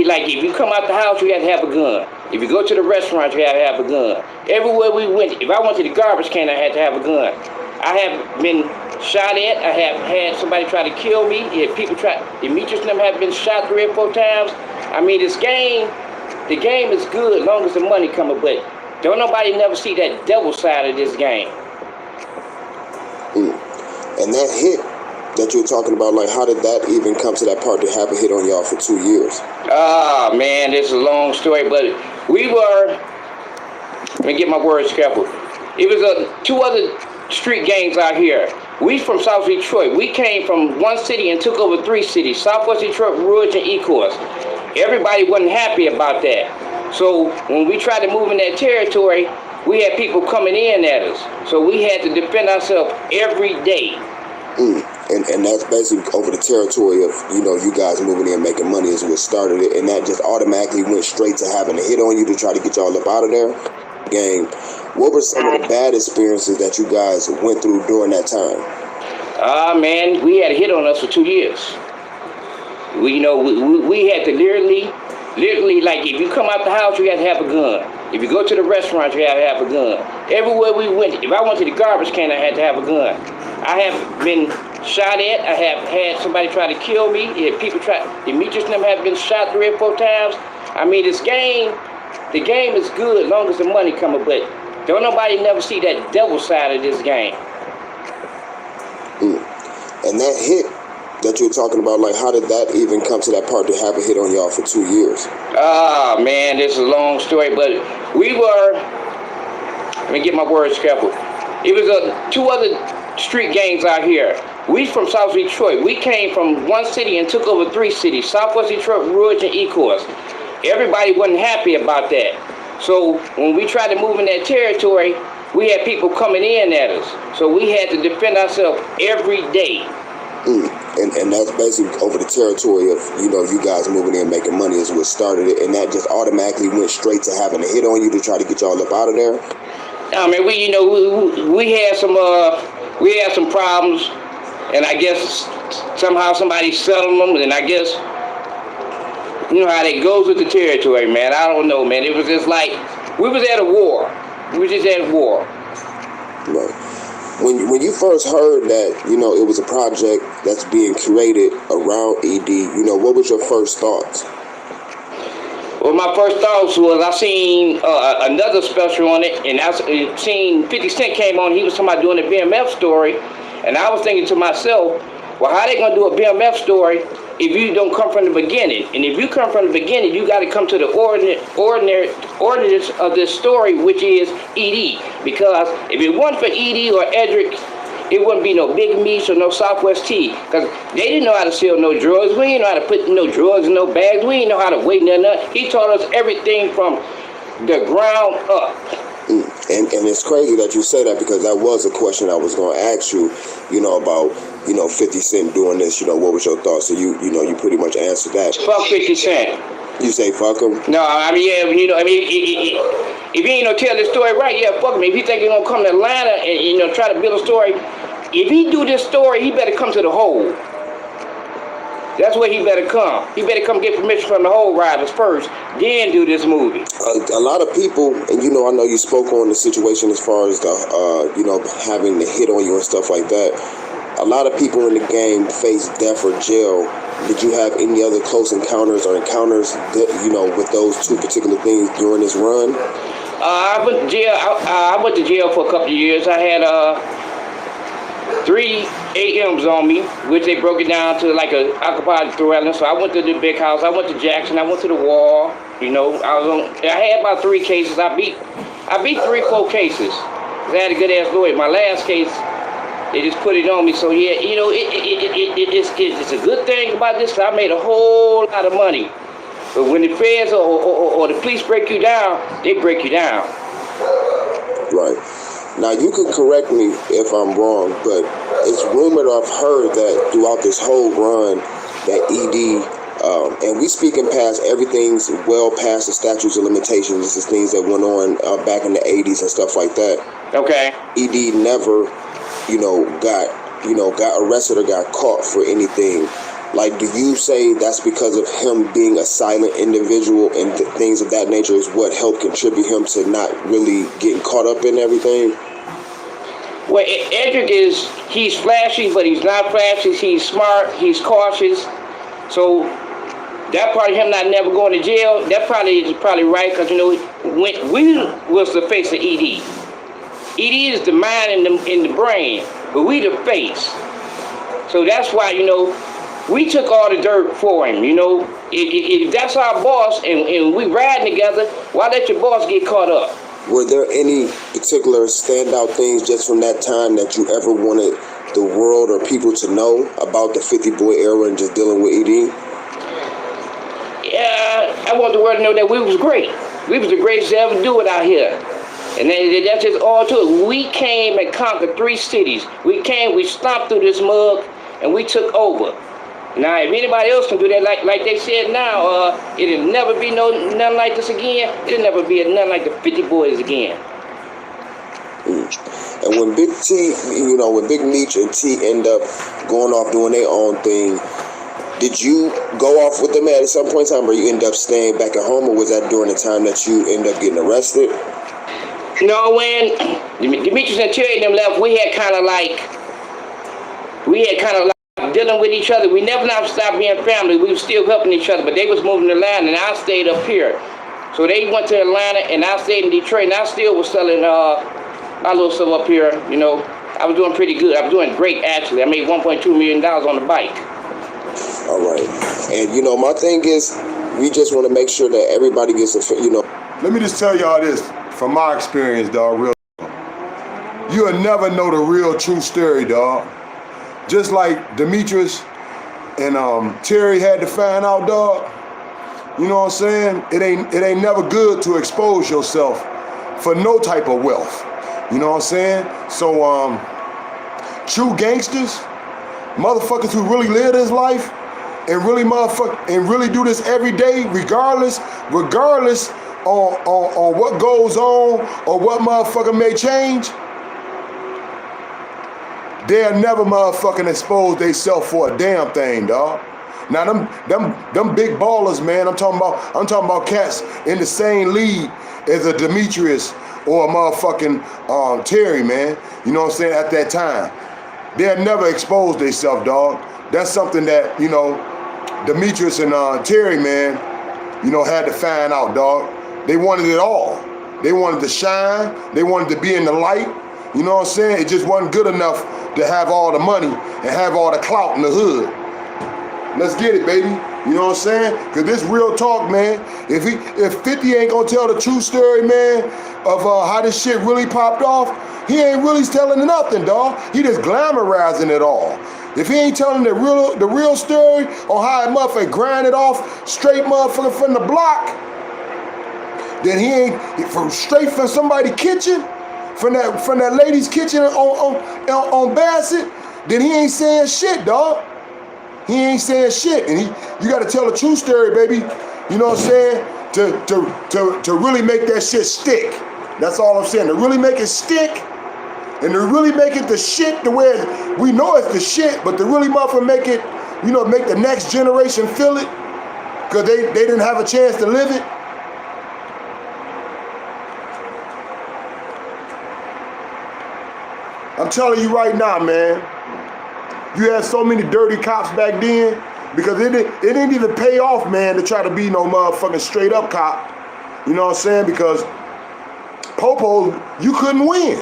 like, if you come out the house, you had to have a gun. If you go to the restaurant, you had to have a gun. Everywhere we went, if I went to the garbage can, I had to have a gun. I have been shot at. I have had somebody try to kill me. Demetrius and them have been shot 3 or 4 times. I mean, the game is good as long as the money coming, but don't nobody never see that devil side of this game. And that hit that you were talking about, how did that even come to that part to have a hit on y'all for 2 years? Man, this is a long story, but we were, let me get my words careful. It was 2 other street gangs out here. We from South Detroit. We came from 1 city and took over 3 cities, Southwest Detroit, Rouge, and Ecorse. Everybody wasn't happy about that. So when we tried to move in that territory, we had people coming in at us. So we had to defend ourselves every day. And that's basically over the territory of, you guys moving in making money is what started it. And that just automatically went straight to having a hit on you to try to get y'all up out of there. Game. What were some of the bad experiences that you guys went through during that time? Man, we had a hit on us for 2 years. We had to literally, like, if you come out the house, you had to have a gun. If you go to the restaurant, you had to have a gun. Everywhere we went, if I went to the garbage can, I had to have a gun. I have been shot at. I have had somebody try to kill me. Demetrius and them have been shot 3 or 4 times. I mean, the game is good as long as the money coming, but don't nobody never see that devil side of this game. And that hit that you were talking about, how did that even come to that part to have a hit on y'all for 2 years? Man, this is a long story, but we were, let me get my words careful. It was 2 other street gangs out here. We from South Detroit. We came from 1 city and took over 3 cities, Southwest Detroit, Rouge, and Ecorse. Everybody wasn't happy about that. So when we tried to move in that territory, we had people coming in at us. So we had to defend ourselves every day. And that's basically over the territory of, you guys moving in making money is what started it. And that just automatically went straight to having a hit on you to try to get y'all up out of there. I mean, we had some problems, and I guess somehow somebody settled them, and I guess, how that goes with the territory, man. I don't know, man. It was just like, we was at a war. We were just at war. Right. When you first heard that, it was a project that's being curated around ED, what was your first thoughts? Well, Well, my first thoughts was I seen another special on it, and I seen 50 Cent came on. He was talking about doing a BMF story, and I was thinking to myself, well, how they gonna do a BMF story if you don't come from the beginning? And if you come from the beginning, you got to come to the ordinance of this story, which is ED. Because if it wasn't for ED or Edric, it wouldn't be no Big Meats or no Southwest Tea. Because they didn't know how to sell no drugs. We didn't know how to put no drugs in no bags. We didn't know how to weigh nothing. He taught us everything from the ground up. And it's crazy that you say that, because that was a question I was going to ask you, about, 50 Cent doing this, what was your thoughts? So you pretty much answered that. Fuck 50 Cent. You say fuck him? No, I mean, yeah, if he ain't gonna tell the story right, yeah, fuck him. If he think he's gonna come to Atlanta and, try to build a story, if he do this story, he better come to the Hole. That's where he better come. He better come get permission from the Hole riders first, then do this movie. A lot of people, and I know you spoke on the situation as far as the, having the hit on you and stuff like that. A lot of people in the game face death or jail. Did you have any other close encounters that, with those two particular things during this run? I went to jail. I went to jail for a couple of years. I had 3 AMs on me, which they broke it down to like a occupied dwelling. So I went to the big house. I went to Jackson. I went to the Wall. I had about 3 cases. I beat 3-4 cases. I had a good ass lawyer. My last case, they just put it on me. So yeah, it's a good thing about this. I made a whole lot of money. But when the feds or the police break you down, they break you down. Right. Now, you can correct me if I'm wrong, but it's rumored, I've heard that throughout this whole run that ED, and we speaking past everything's well past the statutes of limitations. This is things that went on back in the 80s and stuff like that. Okay. ED never, got arrested or got caught for anything. Like, do you say that's because of him being a silent individual and things of that nature is what helped contribute him to not really getting caught up in everything? Well, Edric he's flashy, but he's not flashy. He's smart, he's cautious. So that part of him not never going to jail, that is probably right, because, when we was the face of ED. ED is the mind and the brain, but we the face. So that's why, we took all the dirt for him, If that's our boss and we riding together, why let your boss get caught up? Were there any particular standout things just from that time that you ever wanted the world or people to know about the 50 Boy era and just dealing with ED? Yeah, I want the world to know that we was great. We was the greatest to ever do it out here. And that's just all to it. We came and conquered 3 cities. We stomped through this mug and we took over. Now, if anybody else can do that, like they said now, it'll never be nothing like this again. It'll never be nothing like the 50 Boys again. And when Big T, when Big Meech and T end up going off doing their own thing, did you go off with them at some point in time, or you end up staying back at home, or was that during the time that you end up getting arrested? When Demetrius and Terry and them left, we had kind of like dealing with each other. We never stopped being family. We were still helping each other, but they was moving to Atlanta, and I stayed up here. So they went to Atlanta, and I stayed in Detroit, and I still was selling my little stuff up here. I was doing pretty good. I was doing great, actually. I made $1.2 million on the bike. All right. And, my thing is, we just want to make sure that everybody gets Let me just tell y'all this from my experience, dog. You'll never know the real true story, dog. Just like Demetrius and Terry had to find out, dog. You know what I'm saying? It ain't never good to expose yourself for no type of wealth. You know what I'm saying? So true gangsters, motherfuckers who really live this life and really do this every day, regardless on what goes on or what motherfucker may change. They'll never motherfucking expose theyself for a damn thing, dog. Now them big ballers, man. I'm talking about cats in the same league as a Demetrius or a motherfucking Terry, man. You know what I'm saying? At that time, they'll never expose themselves, dog. That's something that Demetrius and Terry, man, had to find out, dog. They wanted it all. They wanted to shine. They wanted to be in the light. You know what I'm saying? It just wasn't good enough to have all the money and have all the clout in the hood. Let's get it, baby. You know what I'm saying? Because this real talk, man. If 50 ain't gonna tell the true story, man, of how this shit really popped off, he ain't really telling nothing, dog. He just glamorizing it all. If he ain't telling the real story on how that motherfucker grinded off straight motherfucker from the block, then he ain't straight from somebody's kitchen, from that lady's kitchen on Bassett, then he ain't saying shit, dog. He ain't saying shit, and you got to tell the true story, baby. You know what I'm saying? To really make that shit stick. That's all I'm saying. To really make it stick, and to really make it the shit the way we know it's the shit, but to really motherfucker make it, make the next generation feel it, because they didn't have a chance to live it. I'm telling you right now, man. You had so many dirty cops back then because it didn't even pay off, man, to try to be no motherfucking straight up cop. You know what I'm saying? Because Popo, you couldn't win.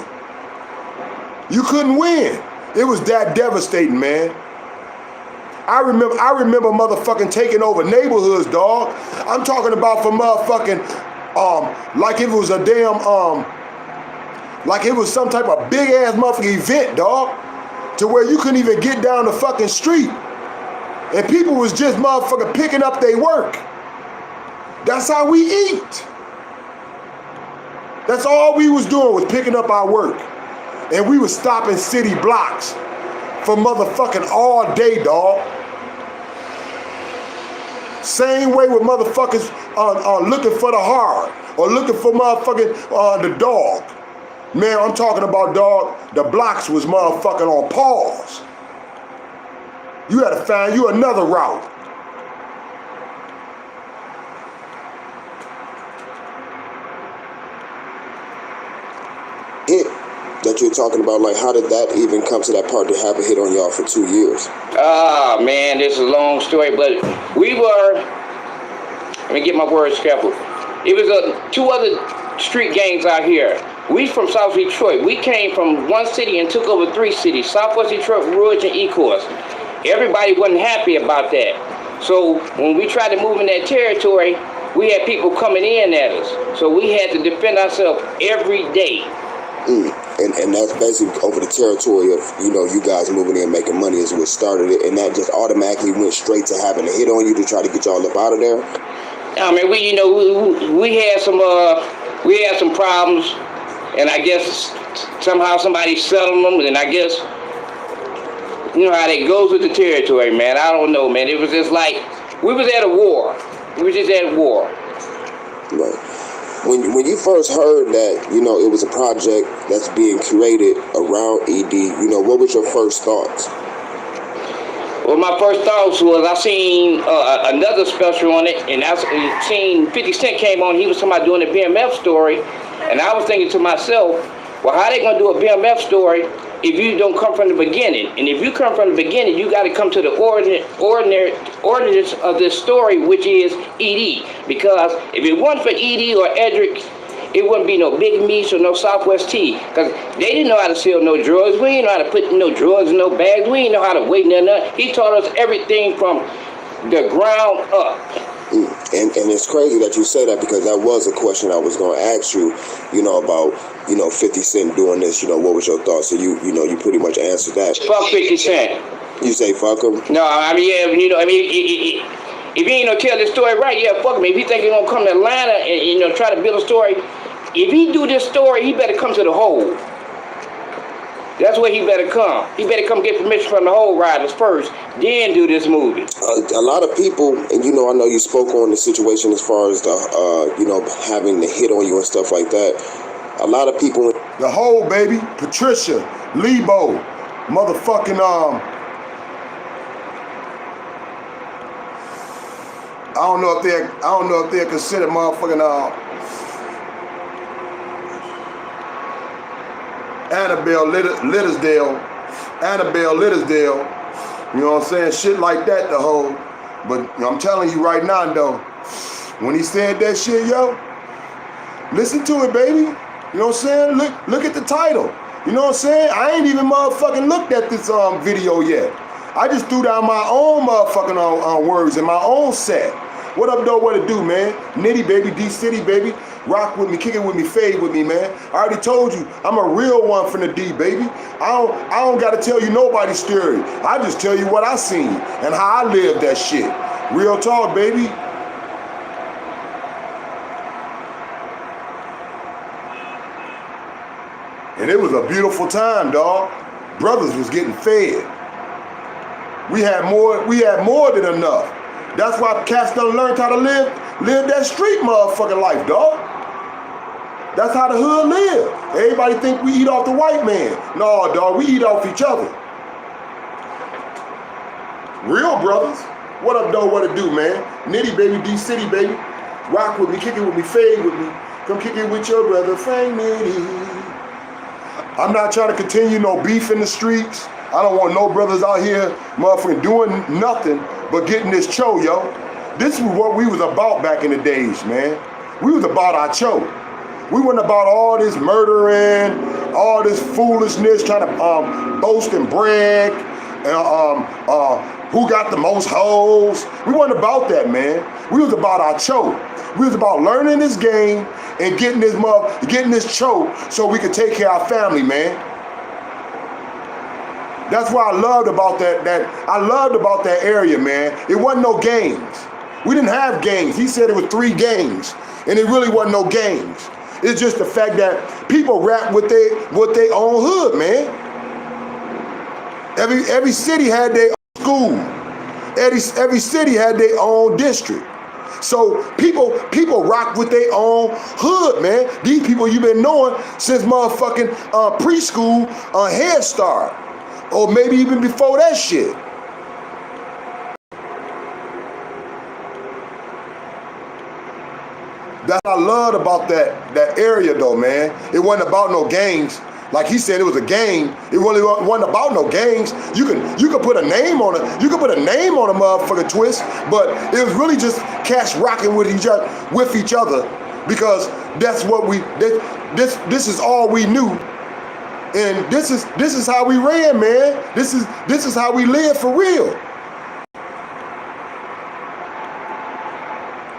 You couldn't win. It was that devastating, man. I remember motherfucking taking over neighborhoods, dog. I'm talking about for motherfucking like it was a damn like it was some type of big ass motherfucking event, dog. To where you couldn't even get down the fucking street. And people was just motherfucking picking up their work. That's how we eat. That's all we was doing was picking up our work. And we was stopping city blocks for motherfucking all day, dog. Same way with motherfuckers looking for the hard or looking for motherfucking the dog. Man, I'm talking about, dog, the blocks was motherfucking on pause. You had to find you another route. Hit that you're talking about, like, how did that even come to that part to have a hit on y'all for 2 years? Man, this is a long story, but we were, let me get my words careful. It was two other street gangs out here. We from South Detroit. We came from one city and took over 3 cities, Southwest Detroit, Rouge, and Ecorse. Everybody wasn't happy about that. So when we tried to move in that territory, we had people coming in at us. So we had to defend ourselves every day. And that's basically over the territory of, you guys moving in making money is what started it, and that just automatically went straight to having a hit on you to try to get y'all up out of there? I mean, we had some problems. And I guess somehow somebody settled them, and I guess, you know how that goes with the territory, man. I don't know, man. It was just like, we was at a war. We were just at war. Right. When you first heard that, it was a project that's being created around ED, what was your first thoughts? Well, my first thoughts was I seen another special on it, and I seen 50 Cent came on. He was talking about doing a BMF story. And I was thinking to myself, well, how they gonna do a BMF story if you don't come from the beginning? And if you come from the beginning, you got to come to the ordinance of this story, which is ED. Because if it wasn't for ED or Edric, it wouldn't be no Big Meats or no Southwest Tea. Because they didn't know how to sell no drugs. We didn't know how to put no drugs in no bags. We didn't know how to weigh nothing. He taught us everything from the ground up. And it's crazy that you say that, because that was a question I was going to ask you, about, 50 Cent doing this, what was your thoughts? So you pretty much answered that. Fuck 50 Cent. You say fuck him? No, I mean, yeah, if he ain't gonna tell this story right, yeah, fuck him. If he think he's gonna come to Atlanta and, try to build a story, if he do this story, he better come to the Hole. That's where he better come. He better come get permission from the Hole riders first, then do this movie. A lot of people, and I know you spoke on the situation as far as the, having the hit on you and stuff like that. A lot of people. The Hole, baby. Patricia, Lebo, motherfucking I don't know if they're considered motherfucking Annabelle Littersdale, you know what I'm saying? Shit like that, the Whole. But I'm telling you right now, though, When he said that shit, yo, listen to it, baby. You know what I'm saying? Look at the title. You know what I'm saying? I ain't even motherfucking looked at this video yet. I just threw down my own motherfucking words in my own set. What up, though? What it do, man? Nitty, baby. D-City, baby. Rock with me, kick it with me, fade with me, man. I already told you, I'm a real one from the D, baby. I don't got to tell you nobody's story. I just tell you what I seen and how I lived that shit. Real talk, baby. And it was a beautiful time, dog. Brothers was getting fed. We had more than enough. That's why cats done learned how to live that street motherfucking life, dog. That's how the hood live. Everybody think we eat off the white man. No, dog, we eat off each other. Real brothers. What up, though? What it do, man? Nitty, baby, D-City, baby. Rock with me, kick it with me, fade with me. Come kick it with your brother, Frank Nitty. I'm not trying to continue no beef in the streets. I don't want no brothers out here motherfucking doing nothing but getting this cho, yo. This is what we was about back in the days, man. We was about our cho. We wasn't about all this murdering, all this foolishness, trying to boast and brag, who got the most hoes. We wasn't about that, man. We was about our cho. We was about learning this game and getting this cho so we could take care of our family, man. That's what I loved about that area, man. It wasn't no games. We didn't have games. He said it was 3 games, and it really wasn't no games. It's just the fact that people rap with their own hood, man. Every city had their own school. Every city had their own district. So people rock with their own hood, man. These people you've been knowing since motherfucking preschool, Head Start, or maybe even before that shit. That I loved about that area, though, man. It wasn't about no gangs. Like he said, it was a gang. It really wasn't about no gangs. You could put a name on it. You could put a name on a motherfucking twist, but it was really just cats rocking with each other, because that's what this is all we knew, and this is how we ran, man. This is how we live for real.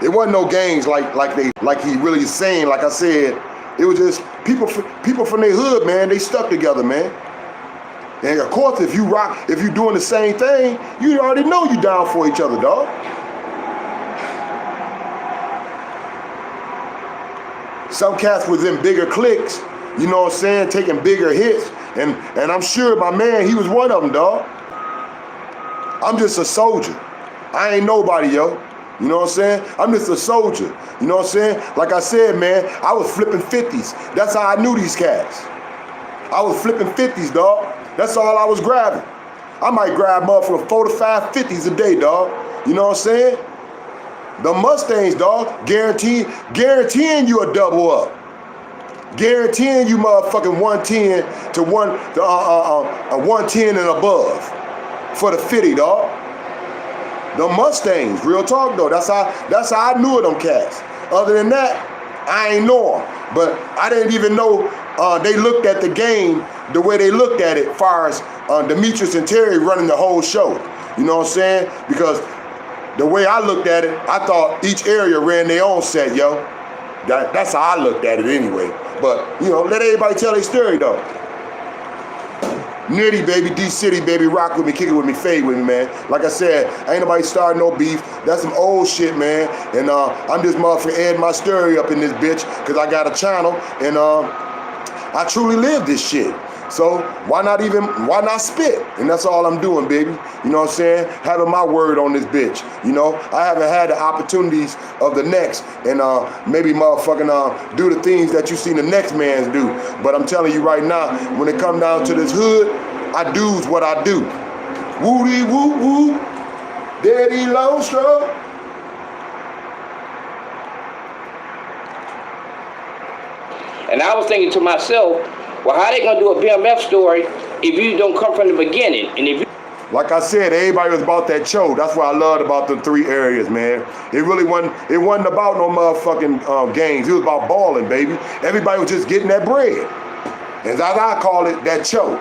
It wasn't no gangs like he really is saying. Like I said, it was just people from their hood, man. They stuck together, man. And of course, if you doing the same thing, you already know you down for each other, dog. Some cats was in bigger cliques, you know what I'm saying, taking bigger hits, and I'm sure my man, he was one of them, dog. I'm just a soldier. I ain't nobody, yo. You know what I'm saying? I'm just a soldier. You know what I'm saying? Like I said, man, I was flipping 50s. That's how I knew these cats. I was flipping 50s, dog. That's all I was grabbing. I might grab motherfucking 4 to 5 50s a day, dog. You know what I'm saying? The Mustangs, dog, guaranteeing you a double up. Guaranteeing you motherfucking 110 to 110 and above for the 50, dog. The Mustangs, real talk though. That's how I knew of them cats. Other than that, I ain't know them. But I didn't even know they looked at the game the way they looked at it, as far as Demetrius and Terry running the whole show. You know what I'm saying? Because the way I looked at it, I thought each area ran their own set, yo. That's how I looked at it anyway. But, you know, let everybody tell their story though. Nitty, baby, D-City, baby, rock with me, kick it with me, fade with me, man. Like I said, ain't nobody starting no beef. That's some old shit, man. And I'm just motherfucking adding my story up in this bitch, because I got a channel, and I truly live this shit. So why not spit? And that's all I'm doing, baby. You know what I'm saying? Having my word on this bitch. You know, I haven't had the opportunities of the next, and maybe motherfucking do the things that you seen the next man's do. But I'm telling you right now, when it come down to this hood, I do's what I do. Woody woo woo, Daddy Long Straw. And I was thinking to myself, well, how they gonna do a BMF story if you don't come from the beginning? And if you Like I said, everybody was about that show. That's what I loved about the 3 areas, man. It wasn't about no motherfucking games. It was about balling, baby. Everybody was just getting that bread. As I call it, that show.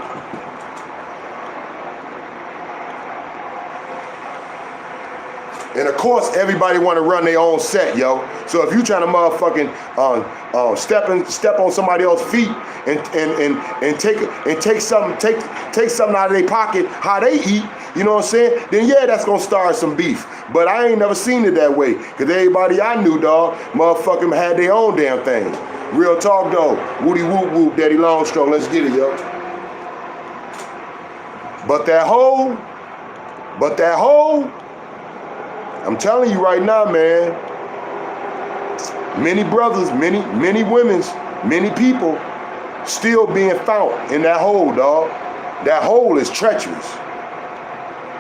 And of course, everybody want to run their own set, yo. So if you trying to motherfucking step on somebody else's feet and take something out of their pocket, how they eat, you know what I'm saying? Then yeah, that's gonna start some beef. But I ain't never seen it that way, cause everybody I knew, dog, motherfucking had their own damn thing. Real talk, though. Woody whoop whoop, Daddy Longstrong. Let's get it, yo. But that hole. I'm telling you right now, man, many brothers, many women, many people still being found in that hole, dog. That hole is treacherous.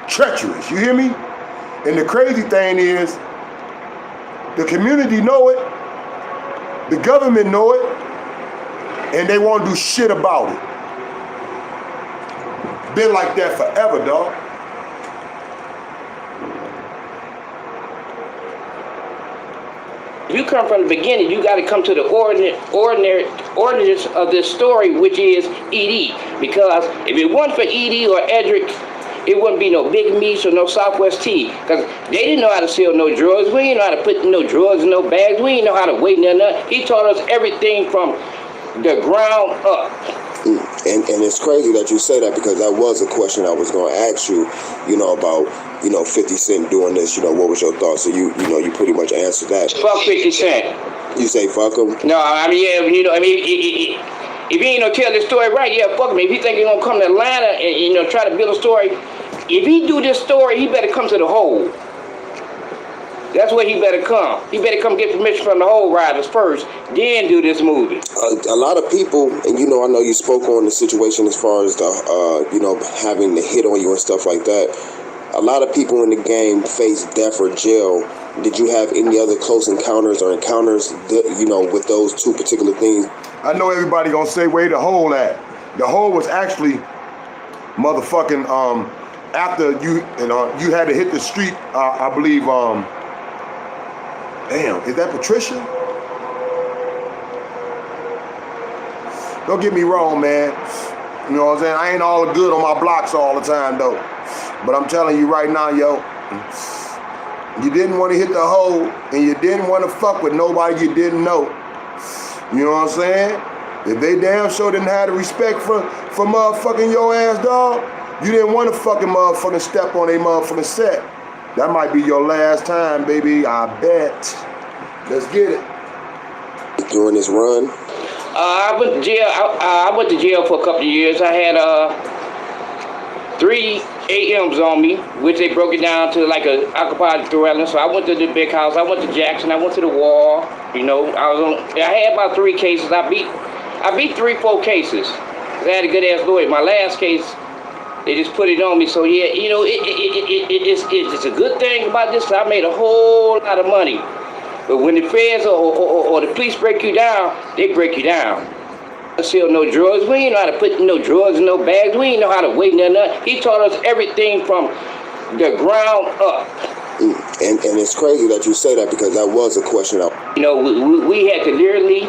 Treacherous, you hear me? And the crazy thing is, the community know it, the government know it, and they won't do shit about it. Been like that forever, dog. You come from the beginning, you got to come to the ordinance of this story, which is ED. Because if it wasn't for ED or Edric, it wouldn't be no Big Meats or no Southwest Tea. Because they didn't know how to sell no drugs. We didn't know how to put no drugs in no bags. We didn't know how to weigh nothing. He taught us everything from the ground up. And it's crazy that you say that, because that was a question I was going to ask you, about, 50 Cent doing this, what was your thoughts? So you pretty much answered that. Fuck 50 Cent. You say fuck him? No, I mean, yeah, if he ain't gonna tell this story right, yeah, fuck him. If he think he's gonna come to Atlanta and, try to build a story, if he do this story, he better come to the hole. That's where he better come. He better come get permission from the whole riders first, then do this movie. A lot of people, and I know you spoke on the situation as far as the, having the hit on you and stuff like that. A lot of people in the game face death or jail. Did you have any other close encounters with those 2 particular things? I know everybody gonna say, where the hole at? The hole was actually motherfucking, after you had to hit the street, I believe, damn, is that Patricia? Don't get me wrong, man. You know what I'm saying? I ain't all good on my blocks all the time, though. But I'm telling you right now, yo, you didn't want to hit the hole, and you didn't want to fuck with nobody you didn't know. You know what I'm saying? If they damn sure didn't have the respect for motherfucking your ass, dog, you didn't want to fucking motherfucking step on a motherfucking set. That might be your last time, baby. I bet. Let's get it. During this run? I went to jail. I went to jail for a couple of years. I had 3 AMs on me, which they broke it down to like a occupied dwelling. So I went to the big house. I went to Jackson. I went to the wall. I had about 3 cases. I beat 3-4 cases. I had a good ass lawyer. My last case, they just put it on me. So yeah, it's a good thing about this. I made a whole lot of money. But when the feds or the police break you down, they break you down. I sell no drugs. We ain't know how to put no drugs in no bags. We ain't know how to weigh nothing. He taught us everything from the ground up. And it's crazy that you say that, because that was a question. We had to literally,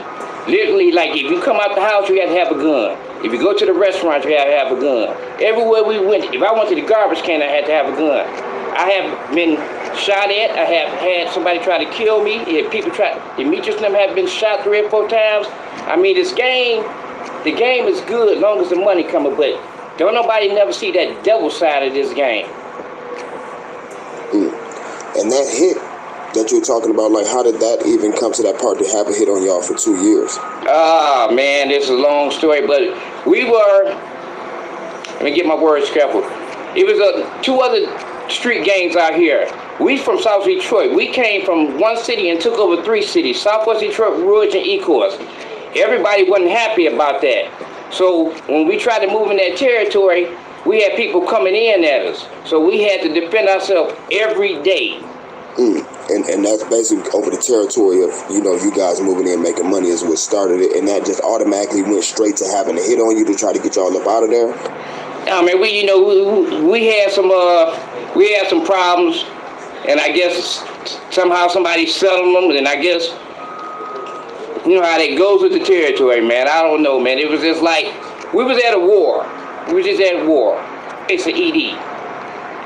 like, if you come out the house, you had to have a gun. If you go to the restaurant, you had to have a gun. Everywhere we went, if I went to the garbage can, I had to have a gun. I have been shot at. I have had somebody try to kill me. People Demetrius and them have been shot 3 or 4 times. I mean, the game is good as long as the money coming, but don't nobody never see that devil side of this game. And that hit that you're talking about, like, how did that even come to that part to have a hit on y'all for 2 years? Man, this is a long story, but we were, let me get my words careful. It was 2 other street gangs out here. We from South Detroit. We came from 1 city and took over 3 cities, Southwest Detroit, Rouge, and Ecorse. Everybody wasn't happy about that. So when we tried to move in that territory, we had people coming in at us. So we had to defend ourselves every day. And that's basically over the territory of, you guys moving in, making money is what started it. And that just automatically went straight to having a hit on you to try to get y'all up out of there? I mean, we had some problems, and I guess somehow somebody settled them, and I guess you know how that goes with the territory, man. I don't know, man. It was just like we was at a war. We was just at war. It's an ED.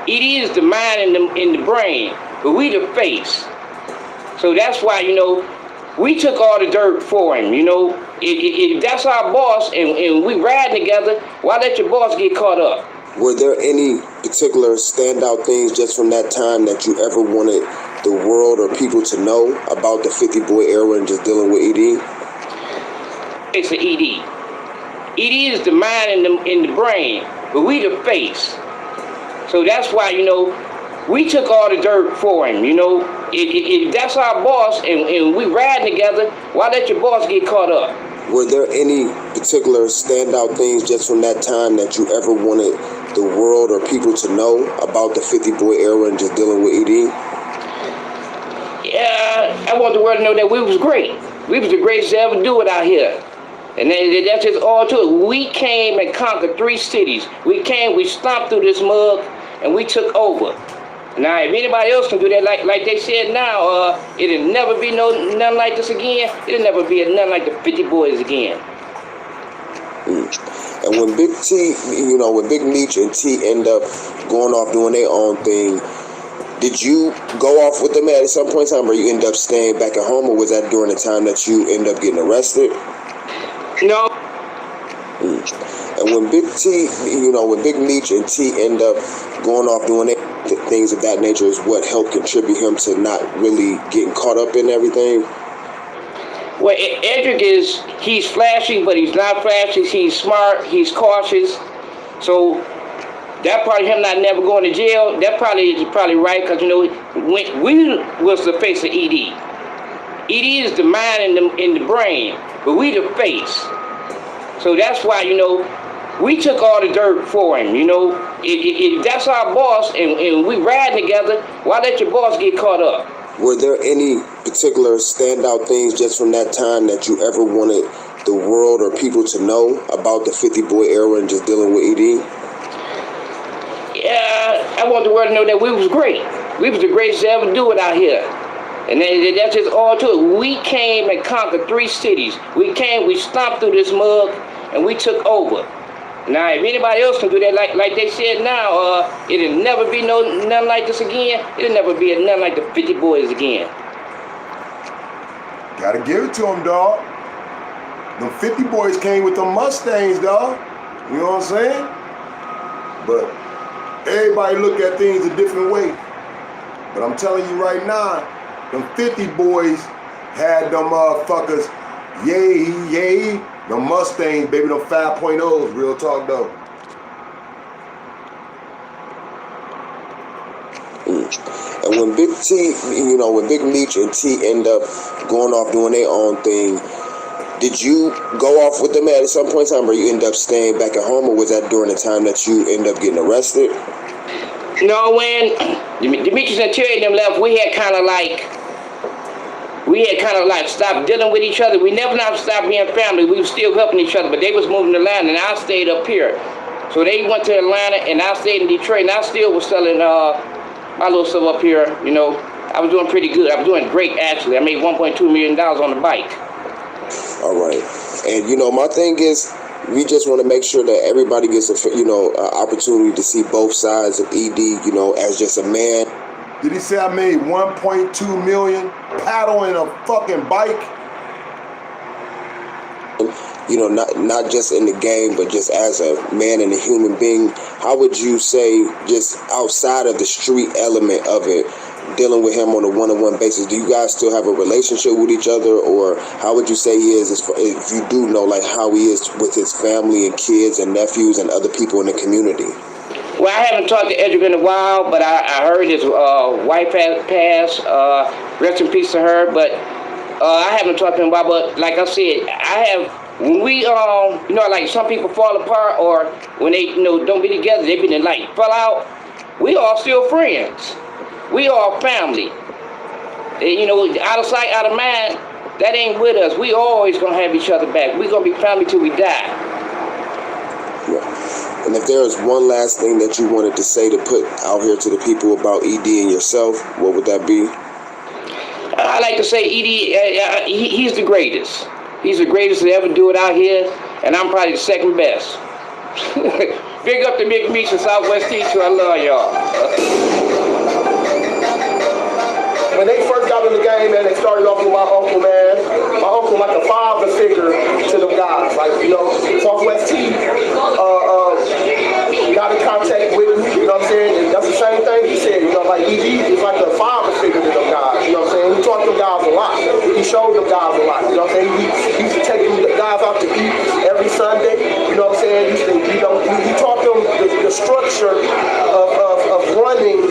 ED is the mind and the brain, but we the face. So that's why we took all the dirt for him. If that's our boss, and we ride together, why let your boss get caught up? Were there any particular standout things just from that time that you ever wanted the world or people to know about the 50 Boy era and just dealing with ED? It's an ED. ED is the mind and the brain, but we the face. So that's why, we took all the dirt for him. If that's our boss, and we ride together, why let your boss get caught up? Were there any particular standout things just from that time that you ever wanted the world or people to know about the 50 Boy era and just dealing with ED? Yeah, I want the world to know that we was great. We was the greatest to ever do it out here. And that's just all to it. We came and conquered 3 cities. We stomped through this mug, and we took over. Now, if anybody else can do that, like they said now, it'll never be nothing like this again. It'll never be nothing like the 50 Boys again. And when Big T, when Big Meech and T end up going off doing their own thing, did you go off with them at some point in time, or you end up staying back at home, or was that during the time that you end up getting arrested? No. And when Big T, when Big Meech and T end up going off doing their things of that nature, is what helped contribute him to not really getting caught up in everything? Well, Edric he's flashy, but he's not flashy. He's smart, he's cautious. So that probably him not never going to jail, that probably is right, because when we was the face of ED. ED is the mind and the brain, but we the face. So that's why, we took all the dirt for him. If that's our boss, and we ride together, why let your boss get caught up? Were there any particular standout things just from that time that you ever wanted the world or people to know about the 50 Boy era and just dealing with ED? Yeah, I want the world to know that we was great. We was the greatest to ever do it out here. And that's just all to it. We came and conquered 3 cities. We stomped through this mug, and we took over. Now, if anybody else can do that, like they said now, it'll never be nothing like this again. It'll never be nothing like the 50 Boys again. Gotta give it to them, dog. Them 50 Boys came with them Mustangs, dog. You know what I'm saying? But everybody look at things a different way. But I'm telling you right now, them 50 Boys had them motherfuckers, yay, them Mustangs, baby, them 5.0s, real talk though. And when Big T, when Big Meech and T end up going off doing their own thing, did you go off with them at some point in time, or you end up staying back at home, or was that during the time that you end up getting arrested? When Demetrius and Terry and them left, we had kind of like stopped dealing with each other. We never not stopped being family. We were still helping each other, but they was moving to Atlanta, and I stayed up here. So they went to Atlanta, and I stayed in Detroit, and I still was selling my little stuff up here. I was doing pretty good. I was doing great, actually. I made $1.2 million on the bike. All right. And, my thing is, we just want to make sure that everybody gets an opportunity to see both sides of ED, as just a man. Did he say I made 1.2 million paddling a fucking bike? Not just in the game, but just as a man and a human being. How would you say, just outside of the street element of it, dealing with him on a one-on-one basis, do you guys still have a relationship with each other, or how would you say he is, if you do know how he is with his family and kids and nephews and other people in the community? Well, I haven't talked to Edric in a while, but I heard his wife had passed. Rest in peace to her. But I haven't talked to him in a while. But like I said, when we like some people fall apart, or when they don't be together, they be fell out. We all still friends. We all family. Out of sight, out of mind. That ain't with us. We always gonna have each other back. We gonna be family till we die. Yeah. And if there is one last thing that you wanted to say to put out here to the people about ED and yourself, what would that be? I like to say ED, he's the greatest. He's the greatest to ever do it out here, and I'm probably the second best. Big up to Big Meech and Southwest Teacher. I love y'all. When they first got in the game, man, they started off with my uncle, man. My uncle like a father figure to them guys. Like, you know, Southwest T got in contact with him, you know what I'm saying? And that's the same thing he said, you know, like ED is like a father figure to them guys, you know what I'm saying? He taught them guys a lot. He showed them guys a lot, you know what I'm saying? He used to take them guys out to eat every Sunday, you know what I'm saying? He taught them the structure of running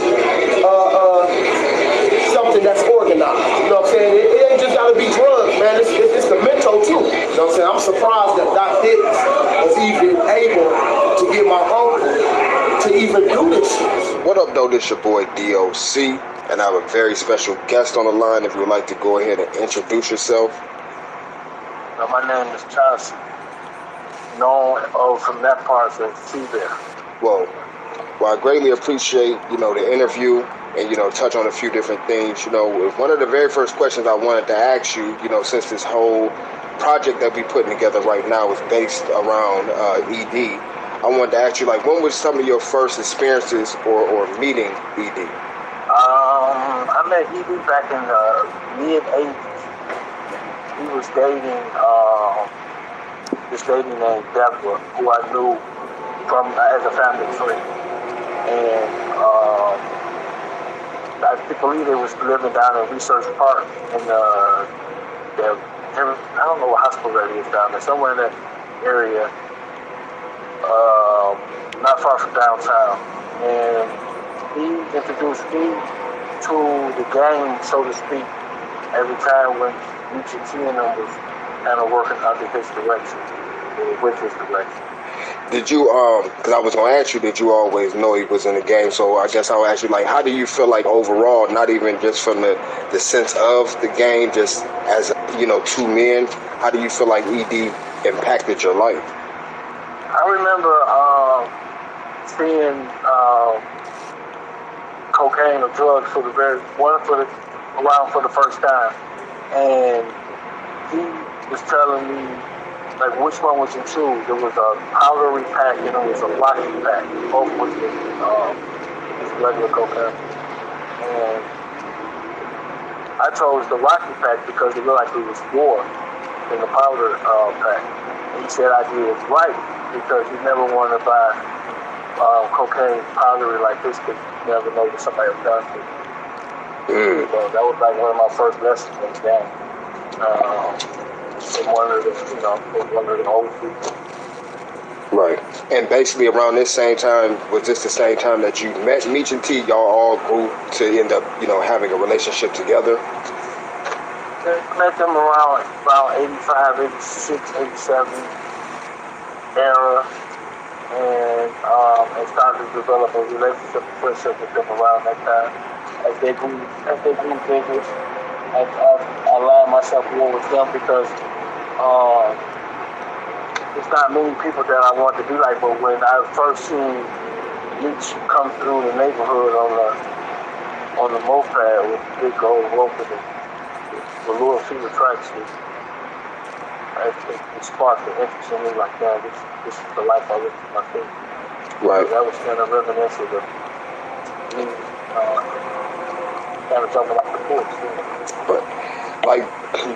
something that's organized. You know what I'm saying? It ain't just gotta be drugs, man. It's the mental too. You know what I'm saying? I'm surprised that Doc Hicks was even able to get my uncle to even do this shit. What up, though? This your boy DOC, and I have a very special guest on the line. If you would like to go ahead and introduce yourself. My name is Chauncey, known from that part as T-Bear. Well, I greatly appreciate, the interview and, touch on a few different things. One of the very first questions I wanted to ask you, since this whole project that we're putting together right now is based around ED, I wanted to ask you, when was some of your first experiences or meeting ED? I met ED back in the mid-'80s. He was dating this lady named Deborah, who I knew from as a family friend. And I believe they was living down in Research Park in I don't know what hospital that is down there, somewhere in that area, not far from downtown. And he introduced me to the game, so to speak, every time when Meech and T and them was kind of working under his direction, with his direction. Did you, because I was going to ask you, did you always know he was in the game? So I guess I'll ask you, how do you feel like overall, not even just from the sense of the game, just as, two men, how do you feel like ED impacted your life? I remember seeing cocaine or drugs around for the first time. And he was telling me, which one would you choose? There was a powdery pack and there was a wacky pack. Both was regular cocaine. And I chose the wacky pack because it looked like it was more than the powder pack. And he said I did right because you never want to buy cocaine powdery like this because you never know that somebody else done it. So that was one of my first lessons in the game. One of the old people. Right. And basically around this same time, was this the same time that you met Meech and T? Y'all all grew to end up, having a relationship together? I met them around 85, 86, 87 era. And started to develop a relationship and friendship with them around that time. As they grew bigger, I aligned myself more with them because there's not many people that I want to be like, but when I first seen Meech come through the neighborhood on the moped with the big gold rope and the little feeder tracksuit, it sparked the interest in me like, yeah, this is the life I live for my kids. Right. So that was kind of reminiscent of me kind of jumping off the porch. But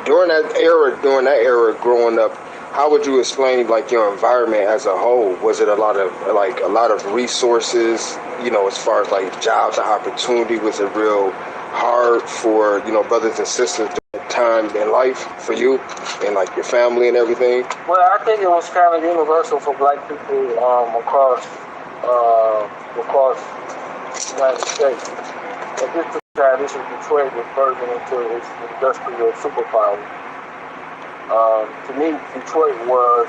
during that era growing up, how would you explain your environment as a whole? Was it a lot of resources, as far as jobs and opportunity? Was it real hard for, brothers and sisters during time in life for you and your family and everything? Well, I think it was kind of universal for black people across the United States. At this time, this is Detroit was merging into its industrial superpower. To me, Detroit was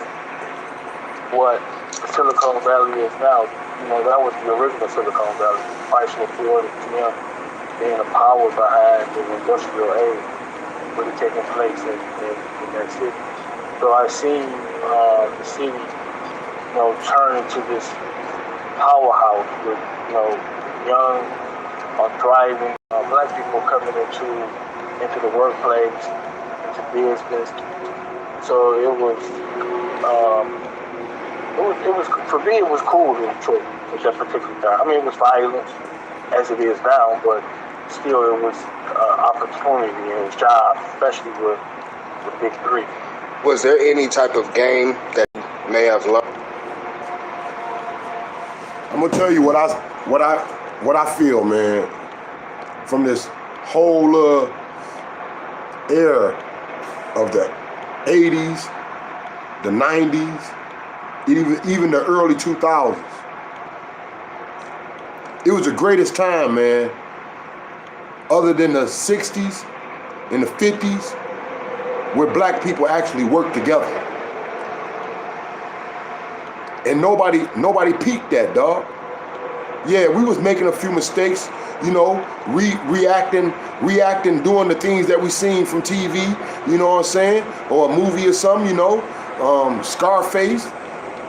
what Silicon Valley is now. That was the original Silicon Valley. Chrysler, Ford, and GM being the power behind the industrial age really taking place in that city. So I seen the city, turn into this powerhouse with, young or thriving black people coming into the workplace, into business. So it was for me. It was cool in Detroit at that particular time. I mean, it was violent as it is now, but still, it was opportunity and it was jobs, especially with the big three. Was there any type of game that you may have learned? I'm gonna tell you what I feel, man, from this whole era of the 80s, the 90s, even the early 2000s. It was the greatest time, man, other than the 60s and the 50s, where black people actually worked together. And nobody peaked that, dog. Yeah, we was making a few mistakes, reacting, doing the things that we seen from TV, you know what I'm saying? Or a movie or something, Scarface,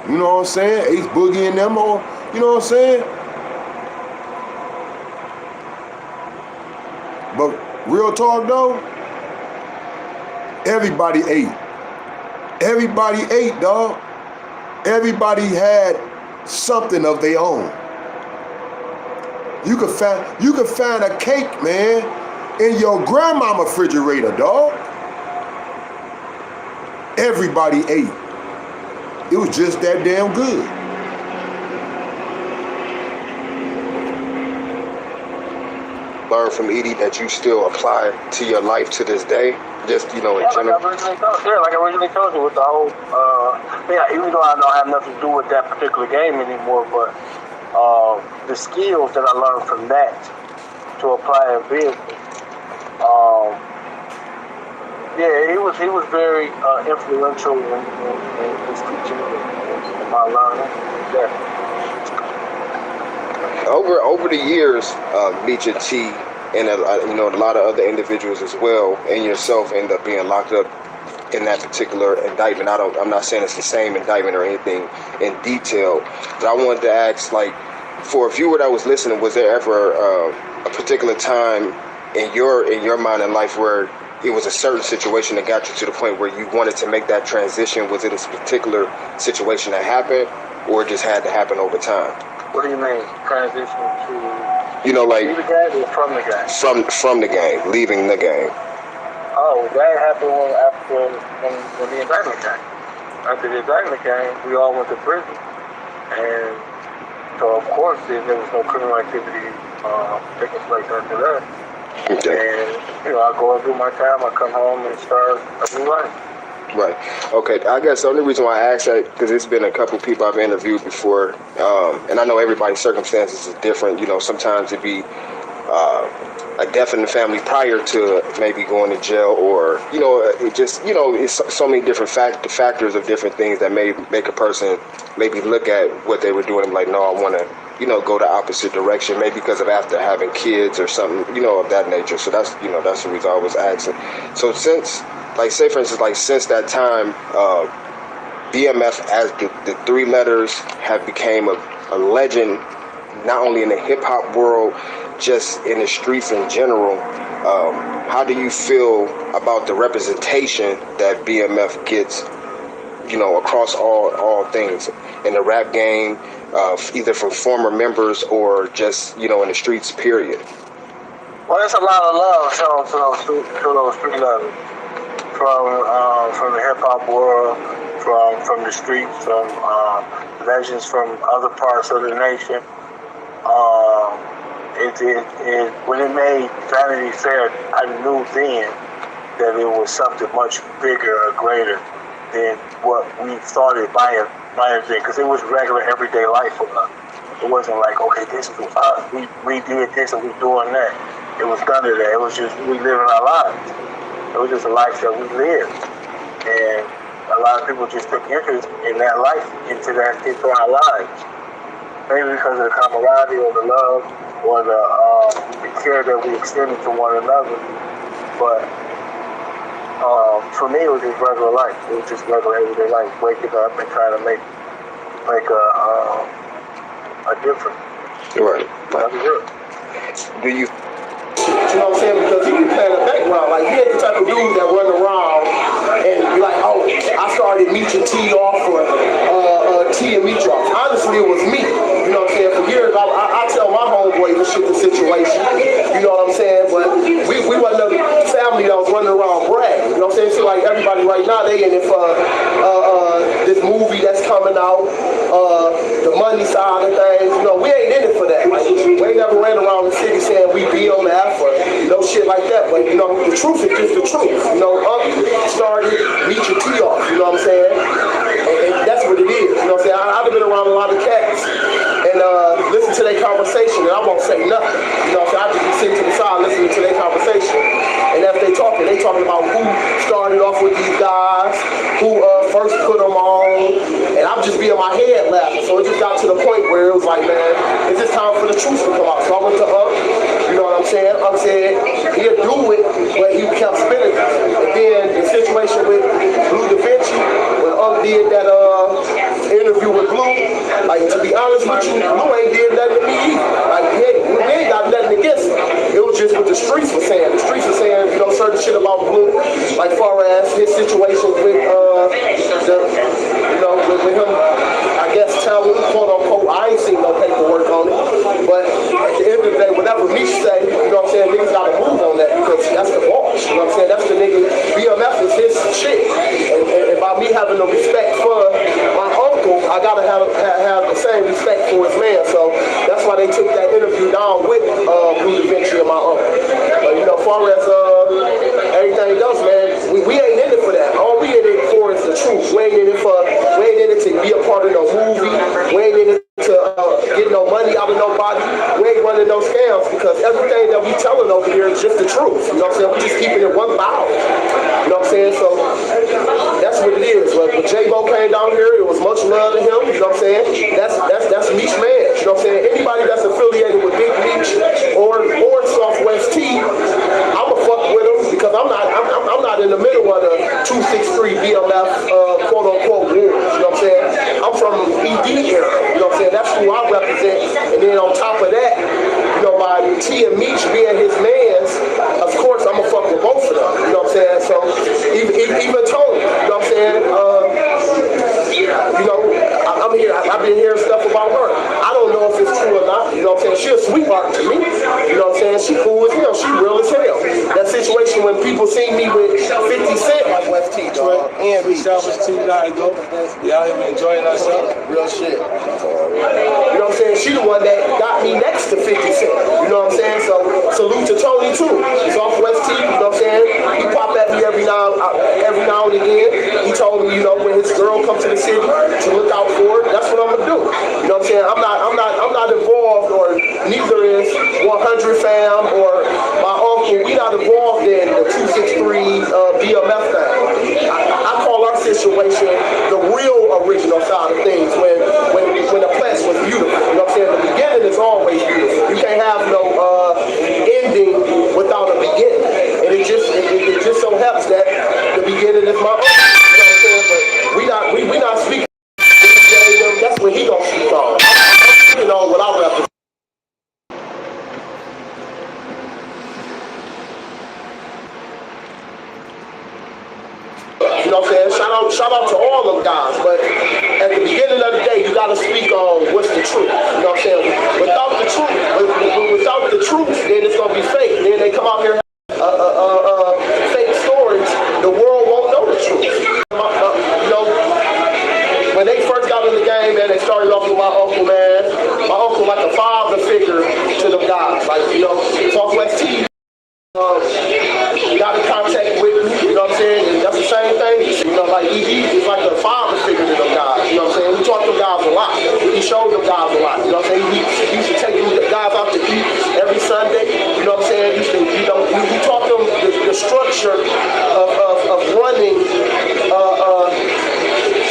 you know what I'm saying? Ace Boogie and them, or, you know what I'm saying? But real talk though, everybody ate. Everybody ate, dog. Everybody had something of their own. You could find a cake, man, in your grandmama refrigerator, dog. Everybody ate. It was just that damn good. Learn from Edie that you still apply to your life to this day? Just, in general? Like I originally told you with the whole, even though I don't have nothing to do with that particular game anymore, but the skills that I learned from that to apply in business, he was very influential in his teaching and my learning. Yeah. Over the years, Meech and T, and a lot of other individuals as well, and yourself end up being locked up in that particular indictment. I'm not saying it's the same indictment or anything in detail, but I wanted to ask, for a viewer that was listening, was there ever a particular time in your mind in life where it was a certain situation that got you to the point where you wanted to make that transition? Was it a particular situation that happened, or it just had to happen over time? What do you mean, transition to? Leave the game or from the game? From the game, leaving the game. Oh, that happened when the indictment came. After the indictment came, we all went to prison, and so of course there was no criminal activity taking place after that. Okay. And I go and do my time. I come home and start a new life. Right. Okay. I guess the only reason why I asked that, because it's been a couple people I've interviewed before, and I know everybody's circumstances is different. Sometimes it'd be a death in the family prior to maybe going to jail, or it just it's so many different factors of different things that may make a person maybe look at what they were doing and like, no, I want to go the opposite direction, maybe because of after having kids or something of that nature. So that's that's the reason I was asking. So since, say for instance, since that time, BMF as the three letters have became a legend, not only in the hip hop world, just in the streets in general. How do you feel about the representation that BMF gets, across all things in the rap game, either from former members or just, in the streets, period? Well, there's a lot of love shown to those three letters. From the hip hop world, from the streets, from legends from other parts of the nation. When it made Vanity Fair, I knew then that it was something much bigger or greater than what we thought it might have been, because it was regular everyday life for us. It wasn't like, okay, this is us. We did this and we doing that. It was none of that. It was just we living our lives. It was just a life that we lived, and a lot of people just took interest in that life into our lives. Maybe because of the camaraderie or the love or the care that we extended to one another. But for me, it was just regular life. It was just regular everyday life, waking up and trying to make a are different. Right. That's it. Do you? You know what I'm saying? Because he be playing the background. Like, he ain't the type of dude that run around and be like, oh, I started Meet Your T off or T and Meet Off. Honestly, it was me. You know what I'm saying? For years, I tell my homeboys this shit the situation. You know what I'm saying? But we wasn't a family that was running around bragging. You know what I'm saying? It seems like everybody right now, they in it for this movie that's coming out, the money side of things. You know, we ain't in it for that. Like, we ain't never ran around the city saying we BMF or no shit like that. But, you know, the truth is just the truth. You know, started Meet Your T Off. You know what I'm saying? And that's what it is. You know what I'm saying? I've been around a lot of cats and listen to their conversation, and I won't say nothing. You know what I'm saying? I just be sitting to the side listening to their conversation. And as they talking about who started off with these guys, who first put them on, and I'm just be in my head laughing. So it just got to the point where it was like, man, it's just time for the truth to come out. So I went to you know what I'm saying? Said he'll do it, but he kept spinning. And then the situation with Blue Da Vinci, when did that interview with Blue, like, to be honest with you, Blue ain't did nothing to me either. Like, we ain't got nothing against him. It was just what the streets were saying. The streets were saying, you know, certain shit about Blue, like far as his situation with with him, I guess, telling, quote unquote, I ain't seen no paperwork on it. But at the end of the day, whatever me say, you know what I'm saying, niggas gotta move on that because that's the boss. You know what I'm saying? That's the nigga. BMF is his shit. And by me having the respect for my uncle, I gotta have the same respect for his man. So that's why they took that interview down with Blue Da Vinci and my uncle. But, you know, as far as everything else, man, we ain't in it for that. All we in it for is the truth. We ain't in it to be a part of no movie. We ain't in it to get no money out of nobody. We ain't running no scams because everything that we telling over here is just the truth. You know what I'm saying? We just keeping it 1,000. You know what I'm saying? So that's what it is. But when J-Bo came down here, it was much love to him. You know what I'm saying? That's Meech man. You know what I'm saying? Anybody that's affiliated with Big Meech or Southwest T, I'ma fuck with them because I'm not in the middle of the 263 BMF quote unquote wars. You know what I'm saying? I'm from ED area. You know what I'm saying? That's who I represent. And then on top of that, you know, by T and Meech being his mans, of course I'ma fuck with both of them. You know what I'm saying? So even Tony, you know what I'm saying? You know, I'm here. I've been hearing stuff about her. I don't know if it's true or not. You know what I'm saying? She's a sweetheart to me. You know what I'm saying? She cool as hell. She real as hell. That situation when people see me with 50 Cent, like West T, dog. And we established 2 nights ago. Y'all have been enjoying ourselves. Real shit. You know what I'm saying? She the one that got me next to 50 Cent. You know what I'm saying? So salute to Tony too. Southwest T. You know what I'm saying? He pop at me every now and again. He told me, you know, when his girl comes to the city to look out for it. That's what I'm gonna do. You know what I'm saying? I'm not involved, or neither is 100 fam or my uncle. We not involved in the 263 BMF thing. I call our situation the real original side of things when the place was beautiful. You know what I'm saying? The beginning is always beautiful. You can't have no ending without a beginning. And it just so happens that the beginning is my own. You know what I'm saying? But we not speaking. That's what he gonna speak on. You know what I represent. You know what I'm saying? Shout out to all them guys, but at the beginning of the day, you gotta speak on what's the truth. You know what I'm saying? Without the truth, then it's gonna be fake. Then they come out here fake stories. The world won't know the truth. You know, when they first got in the game, man, they started off with my uncle, man. My uncle like a father figure to them guys. Like, you know, Southwest T. Got in contact with me, you know what I'm saying? And that's the same thing. You know, like ED is like a father figure to them guys. You know what I'm saying? We taught them guys a lot. He showed them guys a lot. You know what I'm saying? He used to take them guys out to eat every Sunday. You know what I'm saying? He taught them the structure of running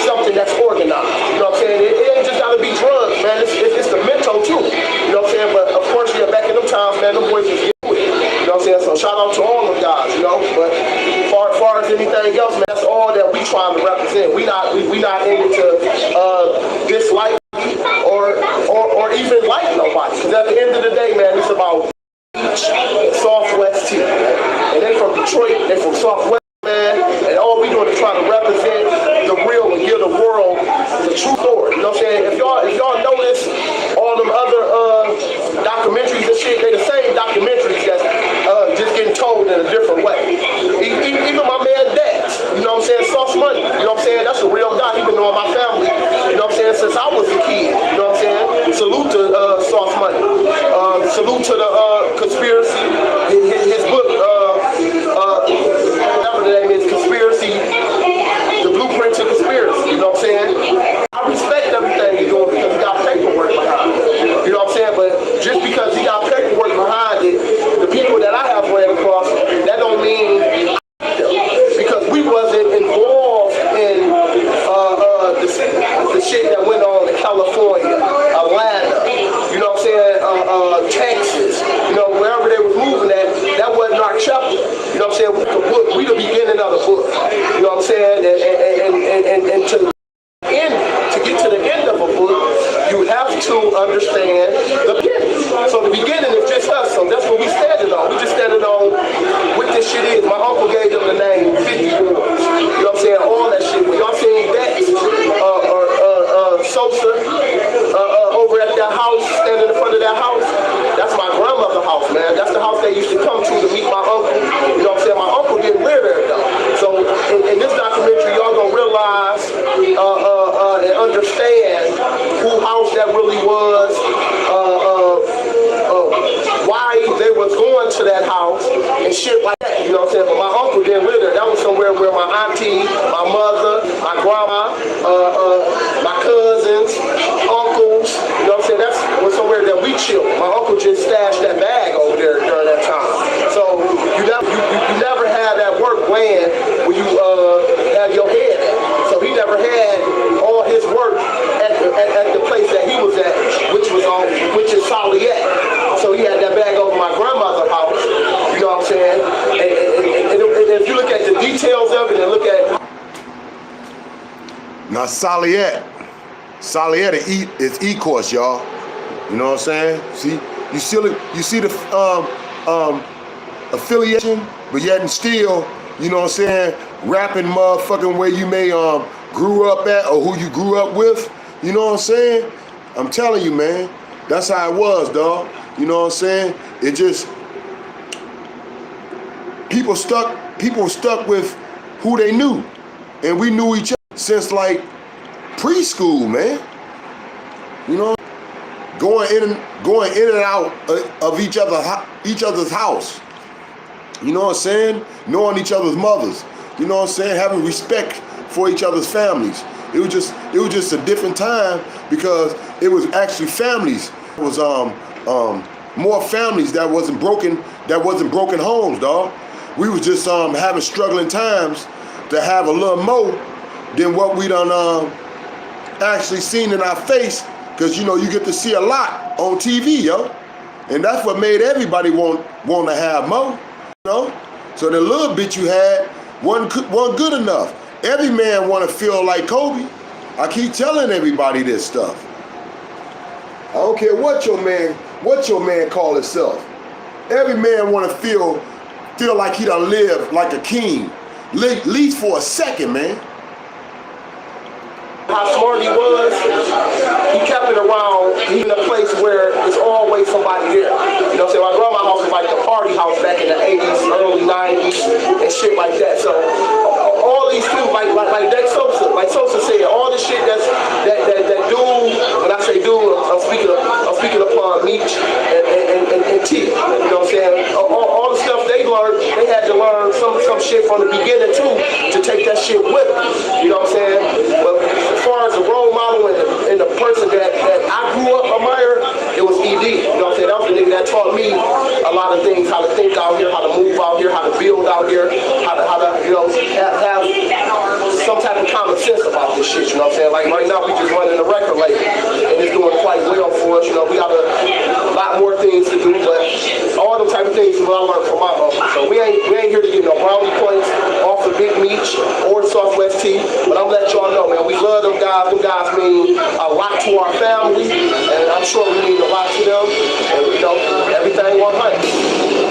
something that's organized. You know what I'm saying? It ain't just gotta be drugs, man. It's the mental too. You know what I'm saying? But of course, yeah, back in them times, man, them boys was getting with it. You know what I'm saying? So shout out to all them guys, you know. But as far as anything else, man, that's all that we trying to represent. We not able to dislike or even beginning of the book. You know what I'm saying? And to get to the end of a book, you have to understand the beginning. So the beginning is just us. So that's what we standing on. We just standing on what this shit is. My uncle gave them the name 50 Boys. You know what I'm saying? All that shit. When y'all seen that, Sosa over at that house, standing in front of that house, that's my grandmother's house, man. That's the house they used to come to meet my uncle. You know what I'm saying? My uncle didn't live there though. So in this documentary, y'all gonna realize and understand who house that really was, why they was going to that house and shit like that. You know what I'm saying? But my uncle didn't live there. That was somewhere where my auntie, my mother, my grandma, my cousins, uncles, you know what I'm saying? That was somewhere that we chilled. My uncle just stashed that bag over there during that time. So you never had that work land where you have your head at. So he never had all his work at the place that he was at, which is Soliet. So he had that bag over my grandmother's house. You know what I'm saying? And if you look at the details of it and look at now Soliet is E-course, y'all. You know what I'm saying? See, you see the affiliation, but yet and still, you know what I'm saying, rapping motherfucking where you may grew up at or who you grew up with. You know what I'm saying? I'm telling you, man, that's how it was, dog. You know what I'm saying? It just people stuck with who they knew, and we knew each other since like preschool, man. You know, going in and out of each other's house. You know what I'm saying? Knowing each other's mothers. You know what I'm saying? Having respect for each other's families. It was just a different time because it was actually families. It was more families that wasn't broken homes, dog. We was just having struggling times to have a little more than what we done actually seen in our face, because you know you get to see a lot on TV, yo, and that's what made everybody want to have more, you know. So the little bit you had wasn't good enough. Every man want to feel like Kobe. I keep telling everybody this stuff. I don't care what your man call himself. Every man want to feel like he done lived like a king, at least for a second, man. How smart he was, he kept it around, even a place where there's always somebody there. You know what I'm saying? My grandma's house was like the party house back in the 80s, early 90s, and shit like that. So all these people, like Sosa said, all the shit that dude, when I say dude, I'm speaking upon Meech and T. You know what I'm saying? All the stuff they learned, they had to learn some shit from the beginning too, to take that shit with them. You know what I'm saying? But as far as the role model and the person that I grew up admiring, it was ED. You know what I'm saying? That was the nigga that taught me a lot of things, how to think out here, how to move out here, how to build out here, how to you know, have some type of common sense about this shit. You know what I'm saying? Like right now, we just running a record label, and it's doing quite well for us. You know, we got a lot more things to do, but all them type of things is what I learned from my uncle. So we ain't here to get no brownie points off the Big Meech or Southwest Tea, but I'm letting y'all know, man, we love them guys. Them guys mean a lot to our family, and I'm sure we mean a lot to them. And you know, everything 100.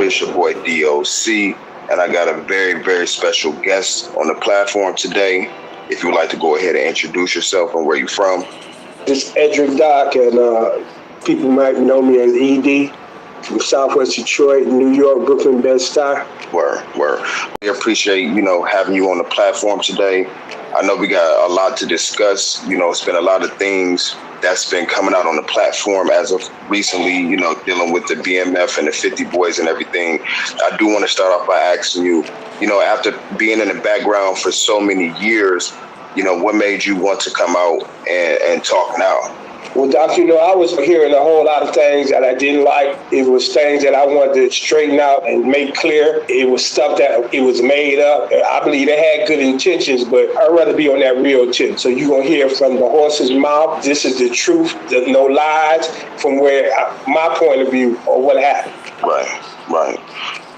It's your boy DOC, and I got a very, very special guest on the platform today. If you would like to go ahead and introduce yourself and where you're from. This is Edric Doc, and people might know me as ED from Southwest Detroit, New York, Brooklyn, Bed-Stuy. Word. We appreciate, having you on the platform today. I know we got a lot to discuss. It's been a lot of things that's been coming out on the platform as of recently, dealing with the BMF and the 50 Boys and everything. I do want to start off by asking you, after being in the background for so many years, what made you want to come out and talk now? Well, Doc, I was hearing a whole lot of things that I didn't like. It was things that I wanted to straighten out and make clear. It was stuff that it was made up. I believe they had good intentions, but I'd rather be on that real tip. So you're going to hear from the horse's mouth. This is the truth, no lies, from where my point of view or what happened. Right.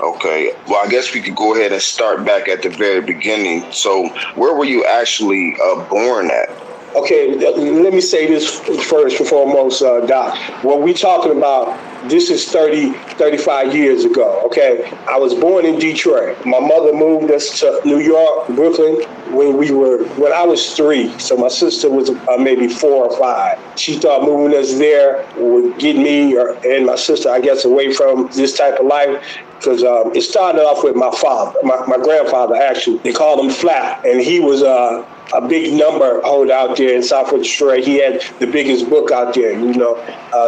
Okay. Well, I guess we could go ahead and start back at the very beginning. So where were you actually born at? Okay, let me say this first and foremost, Doc. What we talking about, this is 35 years ago, okay? I was born in Detroit. My mother moved us to New York, Brooklyn, when I was 3. So my sister was maybe 4 or 5. She thought moving us there would get me and my sister, I guess, away from this type of life. Because it started off with my father, my grandfather, actually. They called him Flat, and he was a big number holder out there in Southwest Detroit. He had the biggest book out there,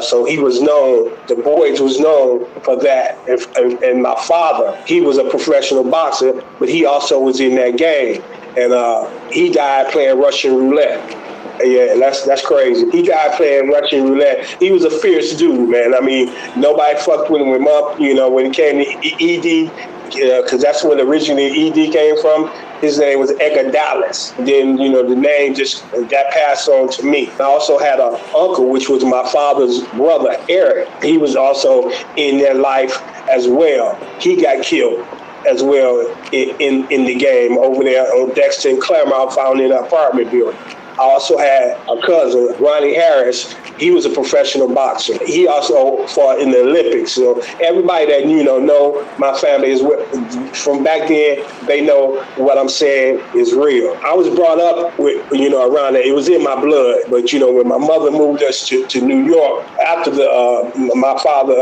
so he was known, the boys was known for that. And my father, he was a professional boxer, but he also was in that game. And he died playing Russian roulette. Yeah, that's crazy. He died playing Russian roulette. He was a fierce dude, man. I mean, nobody fucked with him up, when it came to ED, because that's where originally ED came from. His name was Edgar Dallas. Then, the name that passed on to me. I also had an uncle, which was my father's brother, Eric. He was also in their life as well. He got killed as well in the game over there on Dexter and Claremont, found in an apartment building. I also had a cousin, Ronnie Harris. He was a professional boxer. He also fought in the Olympics. So everybody that know my family is from back then. They know what I'm saying is real. I was brought up with around that. It was in my blood. But when my mother moved us to New York after my father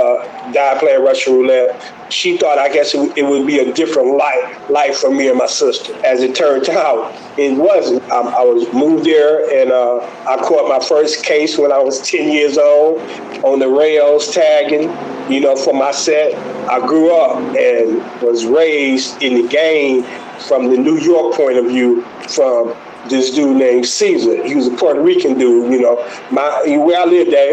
died playing Russian roulette, she thought, I guess, it would be a different life for me and my sister. As it turned out, it wasn't. I was moved there, and I caught my first case when I was 10 years old on the rails tagging, for my set. I grew up and was raised in the game from the New York point of view, from this dude named Caesar. He was a Puerto Rican dude, where I lived at,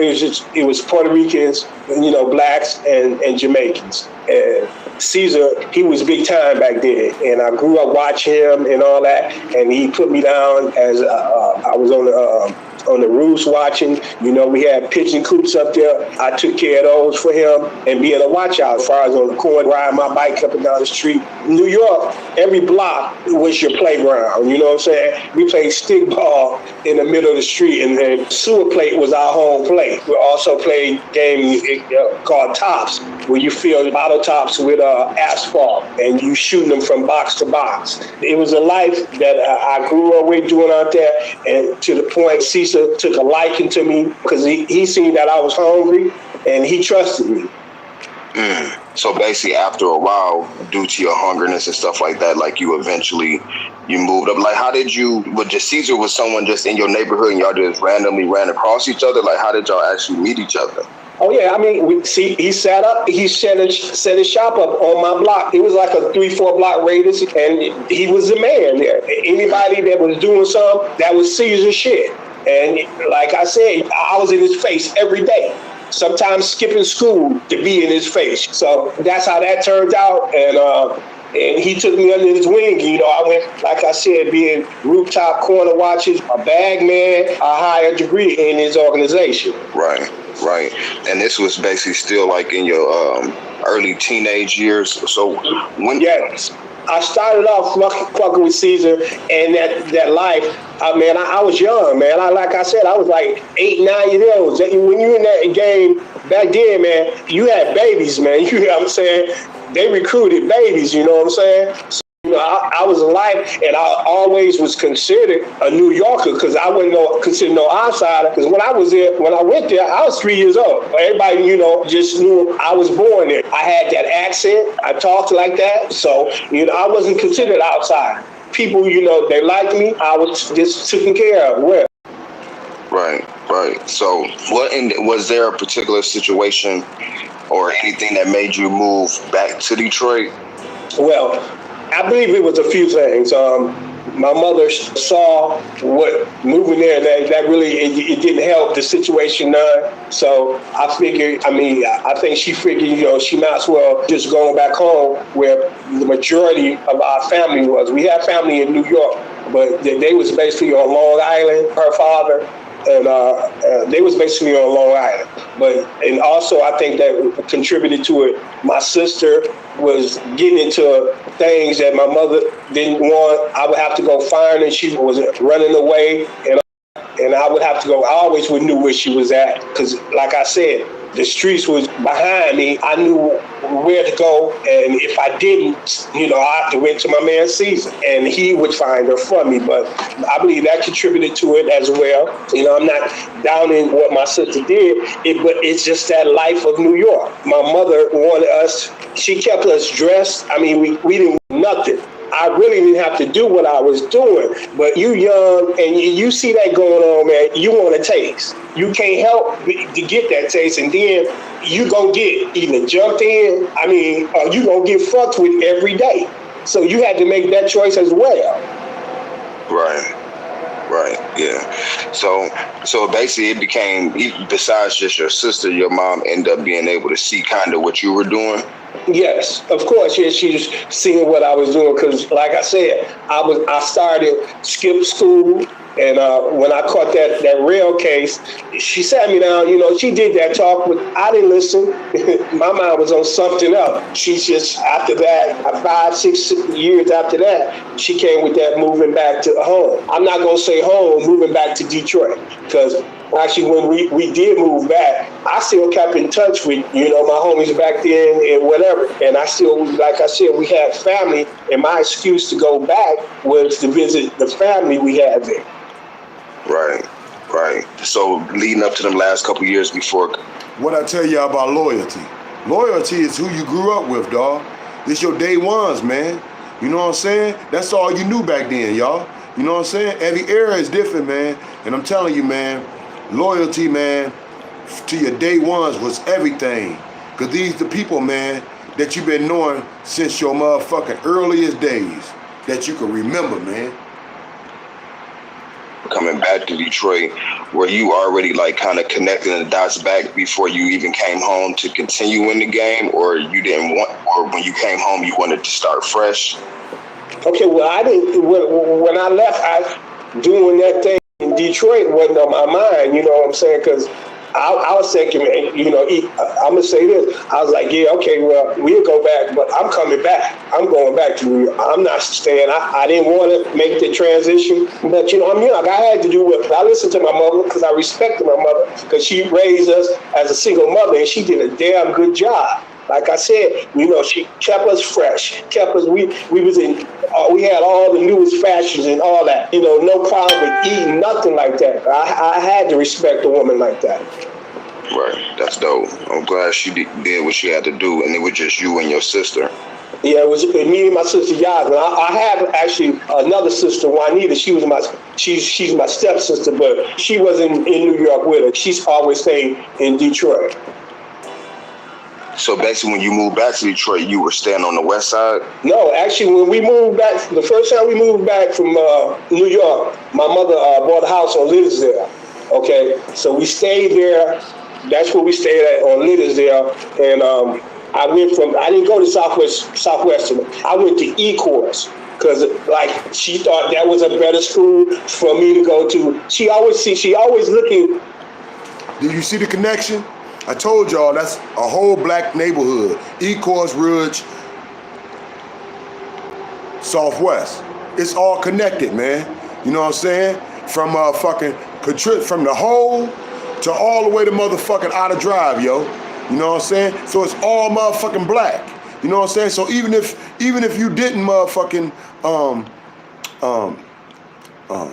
it was Puerto Ricans, blacks and Jamaicans. And Caesar, he was big time back then, and I grew up watching him and all that, and he put me down as I was on the roofs watching. We had pigeon coops up there. I took care of those for him and being a watch out as far as on the corner, riding my bike up and down the street. New York, every block was your playground, you know what I'm saying? We played stick ball in the middle of the street, and then sewer plate was our home plate. We also played a game called Tops, where you fill bottle tops with asphalt, and you shooting them from box to box. It was a life that I grew up with doing out there, and to the point Cecil took a liking to me because he seen that I was hungry, and he trusted me. So basically, after a while, due to your hungerness and stuff like that, like you moved up. Like, how did you? Was just Caesar was someone just in your neighborhood, and y'all just randomly ran across each other? Like, how did y'all actually meet each other? Oh yeah, I mean, he set his shop up on my block. It was like a 3-4 block radius, and he was the man there. Anybody that was doing something, that was Caesar shit. And like I said, I was in his face every day. Sometimes skipping school to be in his face. So that's how that turned out. And he took me under his wing. I went, like I said, being rooftop corner watches, a bag man, a higher degree in his organization. Right. And this was basically still like in your early teenage years. So when? Yes. I started off fucking with Caesar and that life. I was young, man. Like I said, I was like 8, 9 years old. When you in that game back then, man, you had babies, man. You know what I'm saying? They recruited babies, you know what I'm saying? So, I was alive, and I always was considered a New Yorker because I wasn't considered no outsider. Because when I went there, I was 3 years old. Everybody, just knew I was born there. I had that accent. I talked like that. So, I wasn't considered outside. People, they liked me. I was just taken care of. Well. Right. So was there a particular situation or anything that made you move back to Detroit? Well, I believe it was a few things. my mother saw what moving there, that really, it didn't help the situation none. So I figured, I think she figured, she might as well just go back home where the majority of our family was. We had family in New York, but they was basically on Long Island, her father, and they was basically on Long Island. And also I think that contributed to it. My sister was getting into things that my mother didn't want. I would have to go find her. She was running away, and I would have to go. I always knew where she was at, because like I said, the streets was behind me. I knew where to go, and if I didn't, I had to wait till my man Caesar, and he would find her for me. But I believe that contributed to it as well. I'm not downing what my sister did, but it's just that life of New York. My mother wanted us, she kept us dressed. We didn't do nothing. I really didn't have to do what I was doing, but you young and you see that going on, man, you want a taste. You can't help to get that taste, and then you gonna get either jumped in, or you gonna get fucked with every day. So you had to make that choice as well. Right, yeah. So basically it became, besides just your sister, your mom ended up being able to see kind of what you were doing? Yes, of course. Yeah, she was seeing what I was doing, because like I said, I started skip school. And when I caught that rail case, she sat me down, she did that talk, but I didn't listen. My mind was on something else. She just, after that, 5-6 years after that, she came with that moving back to home. I'm not going to say home, moving back to Detroit, because actually when we did move back, I still kept in touch with, my homies back then and whatever. And I still, like I said, we had family, and my excuse to go back was to visit the family we had there. Right. So leading up to them last couple years before. What I tell y'all about loyalty. Loyalty is who you grew up with, dawg. This your day ones, man. You know what I'm saying? That's all you knew back then, y'all. You know what I'm saying? Every era is different, man. And I'm telling you, man, loyalty, man, to your day ones was everything. Because these the people, man, that you've been knowing since your motherfucking earliest days that you can remember, man. Coming back to Detroit, were you already kind of connecting the dots back before you even came home to continue in the game, or you didn't want, or when you came home you wanted to start fresh? Okay, well, I didn't. When I left, doing that thing in Detroit wasn't on my mind. You know what I'm saying? Because I was thinking, I'm gonna say this. I was like, yeah, okay, well, we'll go back, but I'm coming back. I'm going back to New York. I'm not staying. I didn't want to make the transition, but I'm young. I had to do what I listened to my mother, because I respected my mother, because she raised us as a single mother, and she did a damn good job. Like I said, she kept us fresh, kept us. We was in. We had all the newest fashions and all that. No problem with eating, nothing like that. I had to respect a woman like that. Right, that's dope. I'm glad she did what she had to do, and it was just you and your sister. Yeah, it was me and my sister Yasmin. I have actually another sister, Juanita. She's my stepsister, but she wasn't in New York with her. She's always stayed in Detroit. So basically, when you moved back to Detroit, you were staying on the west side? No, actually, when we moved back, the first time we moved back from New York, my mother bought a house on Riverside. Okay, so we stayed there. That's where we stayed at, on Riverside, and I didn't go to Southwestern. I went to E-Course, because she thought that was a better school for me to go to. She always looking. Did you see the connection? I told y'all that's a whole black neighborhood. E-Course, Ridge, Southwest. It's all connected, man. You know what I'm saying? From from the hole to all the way to motherfucking Outer Drive, yo. You know what I'm saying? So it's all motherfucking black. You know what I'm saying? So even if you didn't motherfucking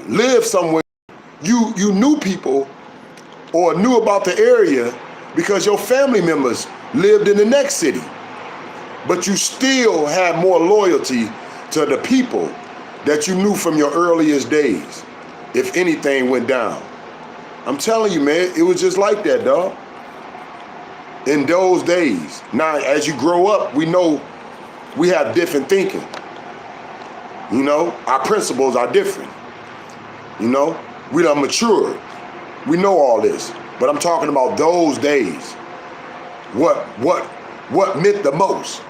live somewhere, you knew people or knew about the area because your family members lived in the next city. But you still had more loyalty to the people that you knew from your earliest days, if anything went down. I'm telling you, man, it was just like that, dog. In those days. Now, as you grow up, we know we have different thinking. You know, our principles are different. You know, we done matured. We know all this. But I'm talking about those days. What meant the most?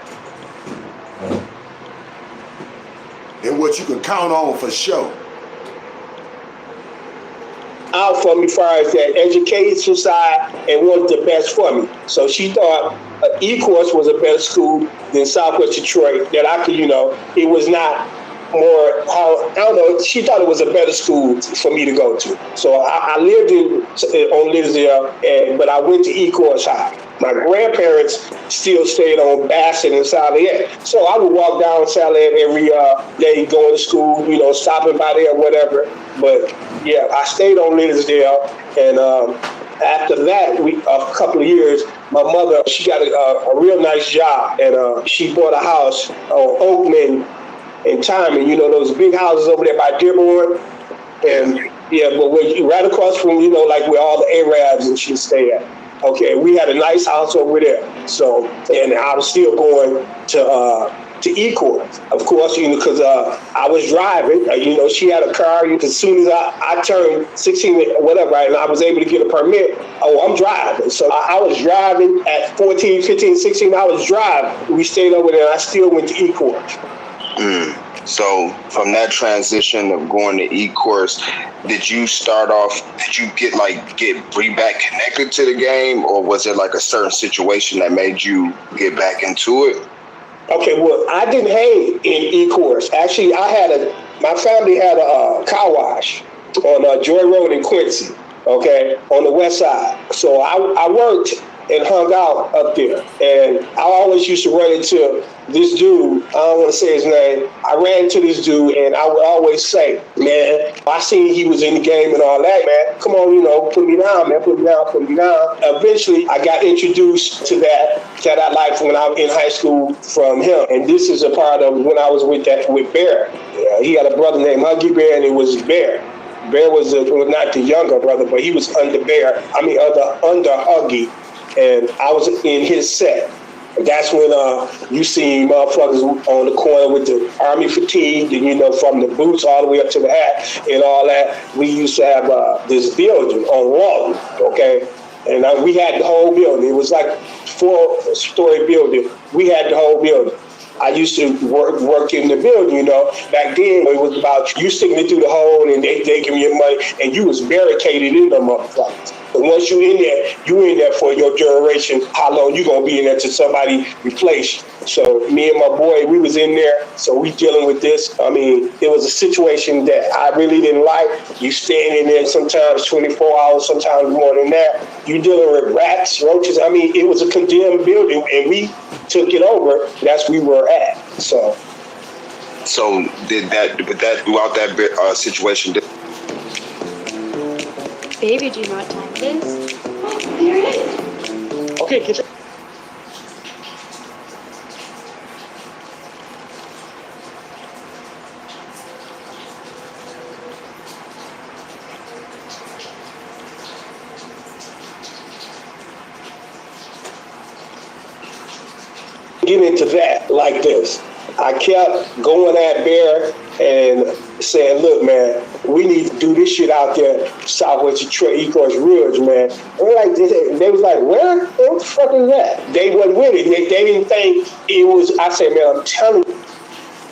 And what you can count on for sure. Out for me as far as that education side and wanted the best for me. So she thought E-Course was a better school than Southwest Detroit, that I could, you know, it was not more, I don't know, she thought it was a better school for me to go to. So I lived on Lisdale, but I went to E-Course High. My grandparents still stayed on Bassett and Salliette. So I would walk down Salliette every day going to school, you know, stopping by there, whatever. But yeah, I stayed on Lisdale. And after that, a couple of years, my mother, she got a real nice job. And she bought a house on Oakman and Timing, you know, those big houses over there by Dearborn. And yeah, but right across from, you know, like where all the Arabs and shit stay at. Okay, we had a nice house over there. So, and I was still going to E-Course, of course, you know, because I was driving. You know, she had a car. As soon as I turned 16, whatever, and I was able to get a permit, I'm driving. So I was driving at 14, 15, 16. I was driving. We stayed over there, and I still went to E-Course. So from that transition of going to E-Course, did you get back connected to the game, or was it like a certain situation that made you get back into it? Okay, well, I didn't hang in E-Course. Actually, my family had a car wash on Joy Road in Quincy, okay, on the west side. So I worked and hung out up there. And I always used to run into this dude, I don't want to say his name. I ran into this dude and I would always say, man, I seen he was in the game and all that, man. Come on, you know, put me down, man, put me down. Eventually, I got introduced to that life when I was in high school from him. And this is a part of when I was with Bear. He had a brother named Huggy Bear, and it was Bear. Bear was not the younger brother, but he was under Huggy. And I was in his set. That's when you see motherfuckers on the corner with the army fatigue, and, you know, from the boots all the way up to the hat and all that. We used to have this building on Walton, okay? And we had the whole building. It was like 4-story building. We had the whole building. I used to work in the building, you know. Back then, it was about you sticking it through the hole and they give you your money, and you was barricaded in them motherfuckers. But once you in there for your generation. How long you gonna be in there till somebody replace you? So me and my boy, we was in there, so we dealing with this. I mean, it was a situation that I really didn't like. You standing there sometimes 24 hours, sometimes more than that. You dealing with rats, roaches. I mean, it was a condemned building, and we took it over. That's where we were at. So throughout that situation. Baby, do you know what time it is? Oh, there it is. Okay, get get into that like this. I kept going at Bear and saying, look, man, we need to do this shit out there, Southwest Detroit, E-Course Ridge, man. And they was like, where? What the fuck is that? They wasn't with it. They didn't think it was, I said, man, I'm telling you.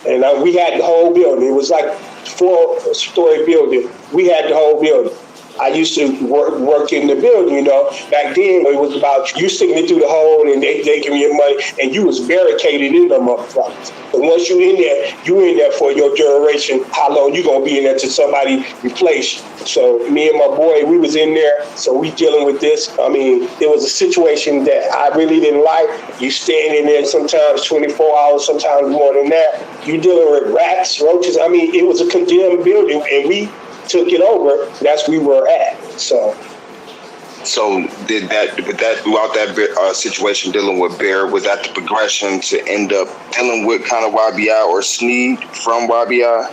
And we had the whole building. It was like 4-story building. We had the whole building. I used to work in the building, you know. Back then, it was about you sticking it through the hole and they giving you your money, and you was barricaded in them motherfuckers. But once you in there for your generation. How long you gonna be in there till somebody replace you? So me and my boy, we was in there, so we dealing with this. I mean, it was a situation that I really didn't like. You standing there sometimes 24 hours, sometimes more than that. You dealing with rats, roaches. I mean, it was a condemned building, and we took it over. That's where we were at. So throughout that situation dealing with Bear, was that the progression to end up dealing with kind of YBI or Sneed from YBI?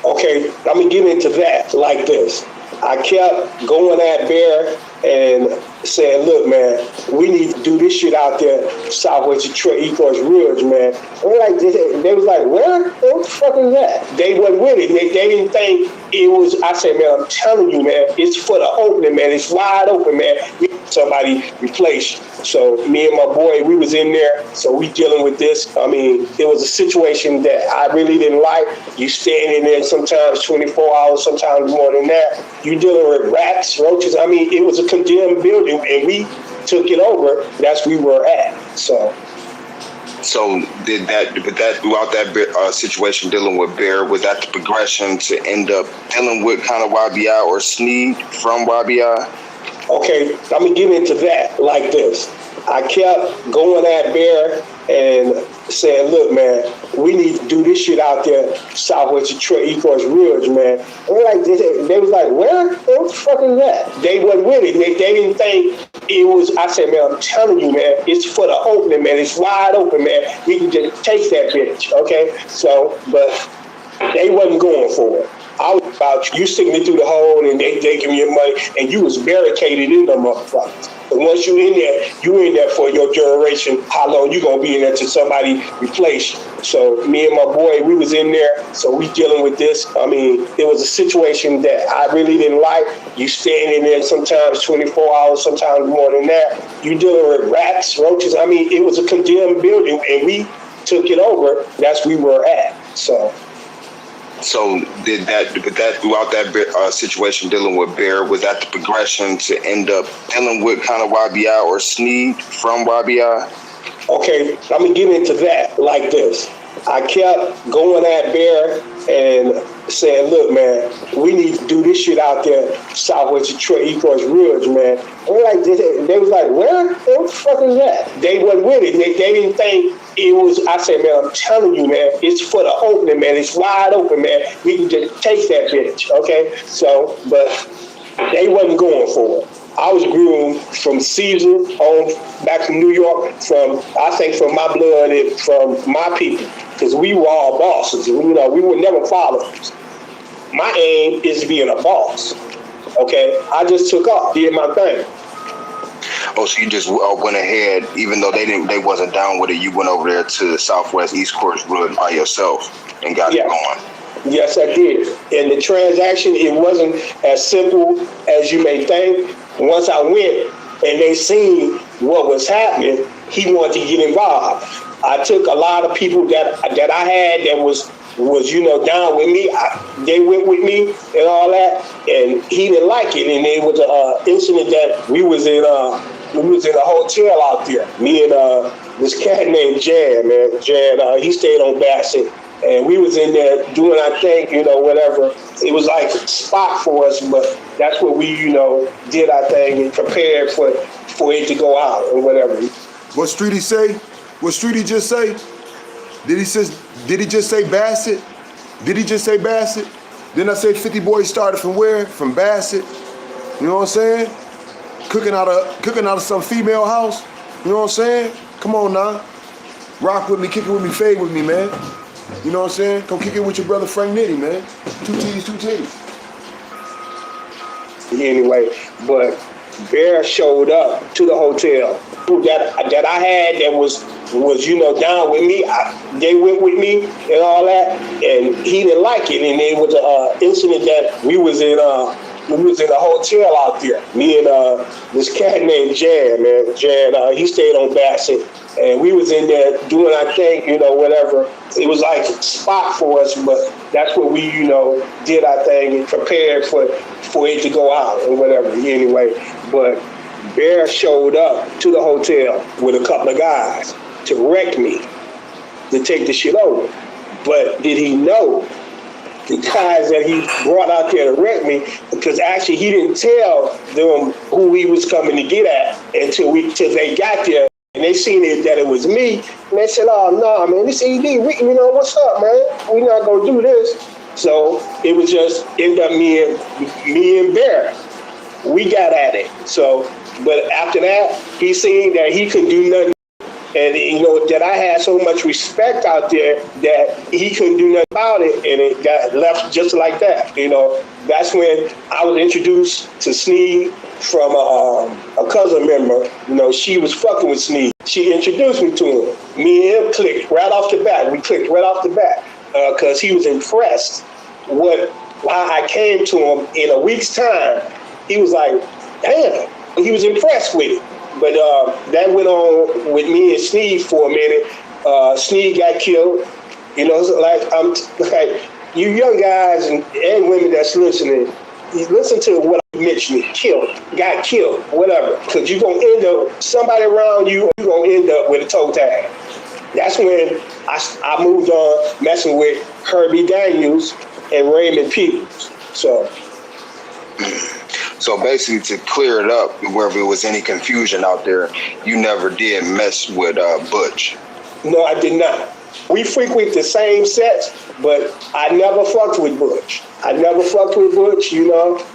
Okay, let me get into that like this. I kept going at Bear and saying, look, man, we need to do this shit out there, Southwest Detroit, Ecorse Ridge, man. And they was like, where? What the fuck is that? They wasn't with it. They didn't think it was, I said, man, I'm telling you, man, it's for the opening, man. It's wide open, man. Somebody replaced. So me and my boy, we was in there, so we dealing with this. I mean, it was a situation that I really didn't like. You standing there sometimes 24 hours, sometimes more than that. You dealing with rats, roaches. I mean, it was a condemned building, and we took it over. That's where we were at. So did that, but that throughout that situation dealing with Bear, was that the progression to end up dealing with kind of YBI or Sneed from YBI? Okay, let me get into that like this. I kept going at Bear and saying, look, man, we need to do this shit out there, Southwest Detroit, Ecorse Ridge, man. And they was like, where? What the fuck is that? They wasn't with it. They didn't think it was, I said, man, I'm telling you, man, it's for the opening, man. It's wide open, man. We can just take that bitch, okay? So, but they wasn't going for it. I was about you sticking it through the hole and they giving you money and you was barricaded in them motherfuckers. But once you in there for your generation. How long you gonna be in there till somebody replace you? So me and my boy, we was in there, so we dealing with this. I mean, it was a situation that I really didn't like. You standing there sometimes 24 hours, sometimes more than that. You dealing with rats, roaches. I mean, it was a condemned building and we took it over. That's where we were at. So did that, but that throughout that situation dealing with Bear, was that the progression to end up dealing with kind of YBI or Sneed from YBI? Okay, let me get into that like this. I kept going at Bear and saying, look, man, we need to do this shit out there, Southwest Detroit, Ecorse Ridge, man. And they was like, where? What the fuck is that? They wasn't with it. They didn't think it was, I said, man, I'm telling you, man, it's for the opening, man. It's wide open, man. We can just take that bitch, okay? So, but they wasn't going for it. I was groomed from Caesar on back to New York, from my blood and from my people, because we were all bosses. We were never followers. My aim is being a boss. Okay, I just took off, did my thing. Oh, so you just went ahead, even though they wasn't down with it. You went over there to the Southwest Ecorse Ridge by yourself and got it going. Yes, I did. And the transaction, it wasn't as simple as you may think. Once I went and they seen what was happening, he wanted to get involved. I took a lot of people that I had that was down with me. They went with me and all that, and he didn't like it. And there was an incident that we was in a hotel out there. Me and this cat named Jan, man. Jan, he stayed on Bassett. And we was in there doing our thing, whatever. It was like a spot for us, but that's what we, did our thing and prepared for it to go out or whatever. What street he say? What street he just say? Did he just say Bassett? Did he just say Bassett? Didn't I say 50 Boys started from where? From Bassett. You know what I'm saying? Cooking out of some female house. You know what I'm saying? Come on now. Rock with me, kick it with me, fade with me, man. You know what I'm saying? Come kick it with your brother Frank Nitty, man. Two titties. Anyway, but Bear showed up to the hotel. That I had that was down with me. They went with me and all that, and he didn't like it. And there was an incident that we was in a hotel out there. Me and this cat named Jan, man. Jan, he stayed on Bassett. And we was in there doing our thing, whatever. It was like a spot for us, but that's what we, did our thing and prepared for it to go out or whatever. Anyway, but Bear showed up to the hotel with a couple of guys to wreck me, to take the shit over. But did he know the guys that he brought out there to wreck me? Because actually he didn't tell them who he was coming to get at until they got there. And they seen that it was me, and they said, oh, no, man, this ED, what's up, man? We're not going to do this. So it was just, ended up me and Bear. We got at it. So, but after that, he seen that he couldn't do nothing. And, you know, that I had so much respect out there that he couldn't do nothing about it, and it got left just like that. You know, that's when I was introduced to Sneed from a cousin member. You know, she was fucking with Sneed. She introduced me to him. Me and him clicked right off the bat. We clicked right off the bat because he was impressed with how I came to him in a week's time. He was like, damn, he was impressed with it. But that went on with me and Sneed for a minute. Sneed got killed. You know, like I'm like you young guys and women that's listening, you listen to what I mentioned, got killed, whatever. Because you're gonna end up somebody around you, you're gonna end up with a toe tag. That's when I moved on messing with Herbie Daniels and Raymond Peters. So basically, to clear it up, wherever there was any confusion out there, you never did mess with Butch. No, I did not. We frequent the same sets, but I never fucked with Butch. You know.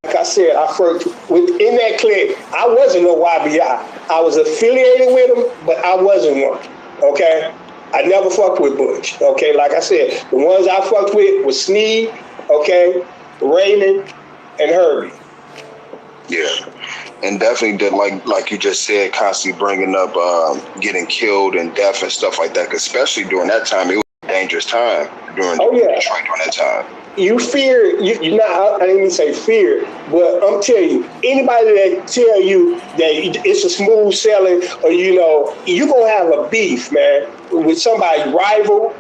Like I said, I fucked within that clique. I wasn't no YBI. I was affiliated with him, but I wasn't one. Okay. I never fucked with Butch. Okay. Like I said, the ones I fucked with was Sneed, okay, Raymond, and Herbie. Yeah, and definitely did like you just said, constantly bringing up getting killed and death and stuff like that. 'Cause especially during that time, it was a dangerous time during Detroit during that time. You fear, you're not, I didn't even say fear, but I'm telling you, anybody that tell you that it's a smooth sailing, or, you know, you're going to have a beef, man, with somebody, rival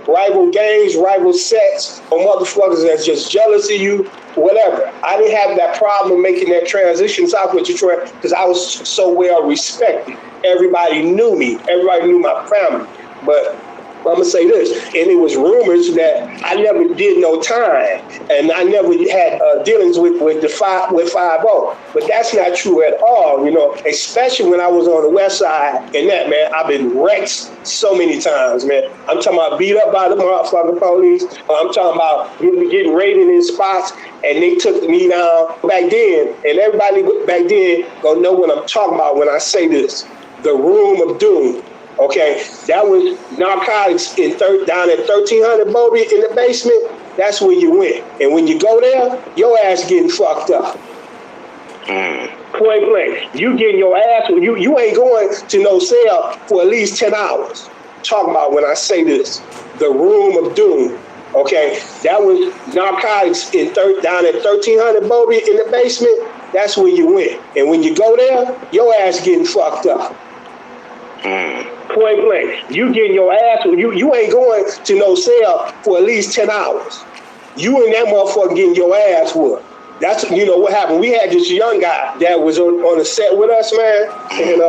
gangs, rival sets, or motherfuckers that's just jealous of you, whatever. I didn't have that problem making that transition south with Detroit because I was so well respected. Everybody knew me. Everybody knew my family. But I'm gonna say this, and it was rumors that I never did no time, and I never had dealings with 5-0. But that's not true at all, you know. Especially when I was on the West Side, and that, man, I've been wrecked so many times, man. I'm talking about beat up by the motherfucking police. I'm talking about getting raided in spots, and they took me down back then. And everybody back then gonna know what I'm talking about when I say this: the Room of Doom. Okay, that was narcotics down at 1300 Bobby in the basement. That's where you went. And when you go there, your ass getting fucked up. Point blank. You getting your ass, you ain't going to no cell for at least 10 hours. Talking about when I say this, the Room of Doom. Okay, that was narcotics down at 1300 Bobby in the basement. That's where you went. And when you go there, your ass getting fucked up. Point blank. You getting your ass, you ain't going to no cell for at least 10 hours. You and that motherfucker getting your ass whooped. That's, you know, what happened. We had this young guy that was on the set with us, man, and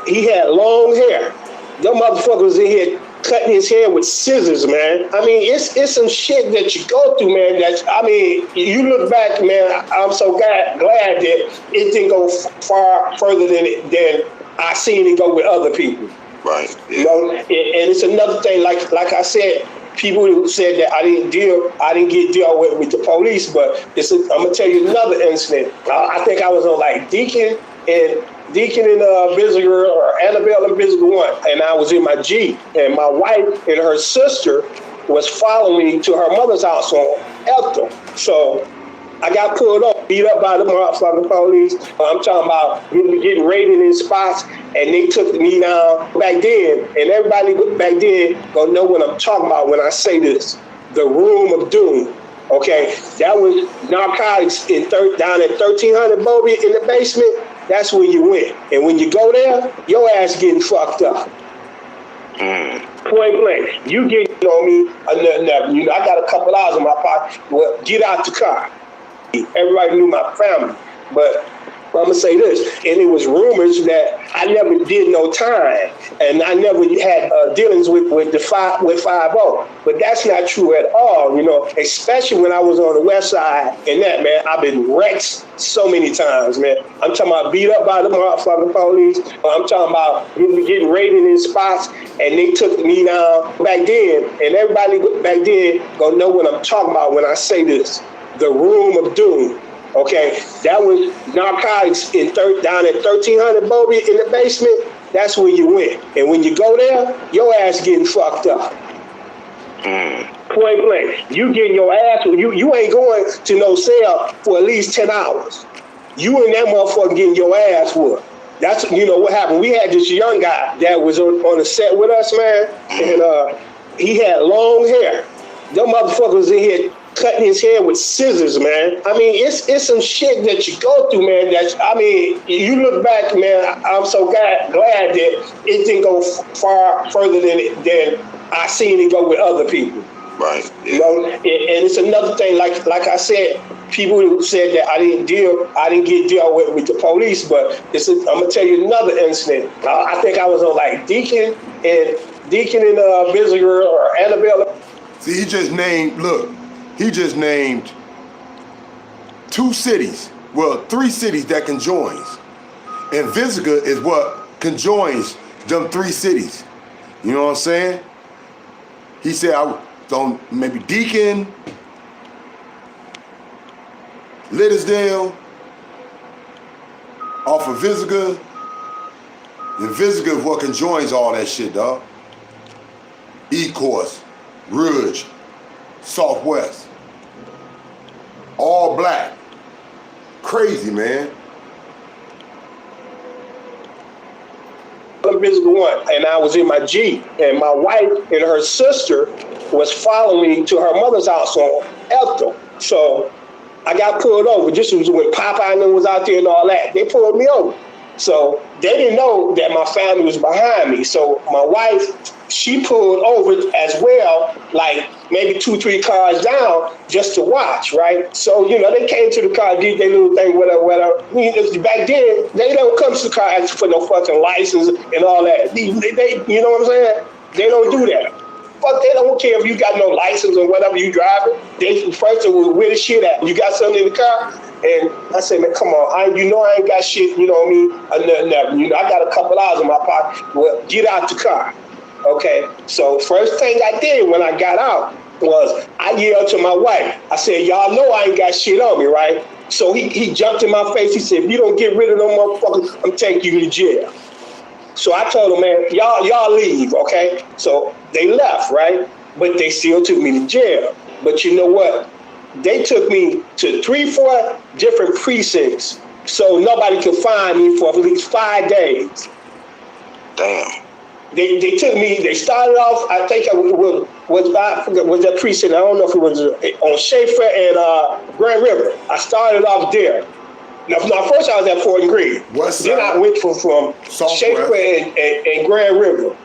he had long hair. Them motherfuckers in here cutting his hair with scissors, man. I mean, it's some shit that you go through, man. That, I mean, you look back, man, I'm so glad that it didn't go far further than I seen it go with other people. Right. Yeah. You know, and it's another thing, like I said, people who said that I didn't get dealt with the police, but I'm gonna tell you another incident. I think I was on like Deacon and Visger, or Annabelle and Visger 1, and I was in my Jeep, and my wife and her sister was following me to her mother's house on Elton. So I got pulled up, beat up by the motherfucking police. I'm talking about getting raided in spots, and they took me down back then. And everybody back then gonna know what I'm talking about when I say this: the Room of Doom. Okay, that was narcotics down at 1300 Bobby in the basement. That's where you went. And when you go there, your ass getting fucked up. Point blank. You getting on me, you know, I got a couple hours in my pocket. Well, get out the car. Everybody knew my family, but I'm gonna say this, and it was rumors that I never did no time, and I never had dealings with 5-0. But that's not true at all, you know. Especially when I was on the West Side, and that, man, I've been wrecked so many times, man. I'm talking about beat up by the motherfucking police. I'm talking about getting raided in spots, and they took me down back then. And everybody back then gonna know what I'm talking about when I say this: the Room of Doom. Okay, that was narcotics down at 1300 Bobby in the basement. that's where you win. And when you go there, your ass getting fucked up. Point blank. You getting your ass, you ain't going to no cell for at least 10 hours. You and that motherfucker getting your ass whooped. That's, what happened. We had this young guy that was on the set with us, man, and he had long hair. Them motherfuckers in here cutting his hair with scissors, man. I mean, it's some shit that you go through, man. You look back, man, I'm so glad that it didn't go far further than I seen it go with other people. Right. And it's another thing, like I said, people who said that I didn't get dealt with the police, but I'm gonna tell you another incident. I think I was on like Deacon and Visger or Annabelle. See, he just named 2 cities, well, 3 cities that conjoins. And Visger is what conjoins them 3 cities. You know what I'm saying? He said I was on maybe Deacon, Liddesdale, off of Visger. And Visger is what conjoins all that shit, dog. E-Course, Ridge, Southwest. All black. Crazy, man. Visger 1, and I was in my Jeep, and my wife and her sister was following me to her mother's house on Ethel. So I got pulled over. This was when Popeye and them was out there and all that. They pulled me over. So they didn't know that my family was behind me. So my wife, she pulled over as well, like maybe 2-3 cars down just to watch, right? So, they came to the car, did their little thing, whatever. Back then, they don't come to the car asking for no fucking license and all that. They, you know what I'm saying? They don't do that. Fuck, they don't care if you got no license or whatever you driving. They first will where the shit at. You got something in the car? And I said, man, come on, I ain't got shit, you know what I mean? Nothing. I got a couple hours in my pocket. Well, get out the car. Okay, so first thing I did when I got out was I yelled to my wife. I said, y'all know I ain't got shit on me, right? So he jumped in my face. He said, if you don't get rid of them motherfuckers, I'm taking you to jail. So I told him, man, y'all leave, okay? So they left, right? But they still took me to jail. But you know what? They took me to 3-4 different precincts so nobody could find me for at least 5 days. Damn. They took me, they started off, I think it was that precinct, I don't know if it was on Schaefer and Grand River. I started off there. Now, first I was at Fort Greene. Then I went from Schaefer and Grand River.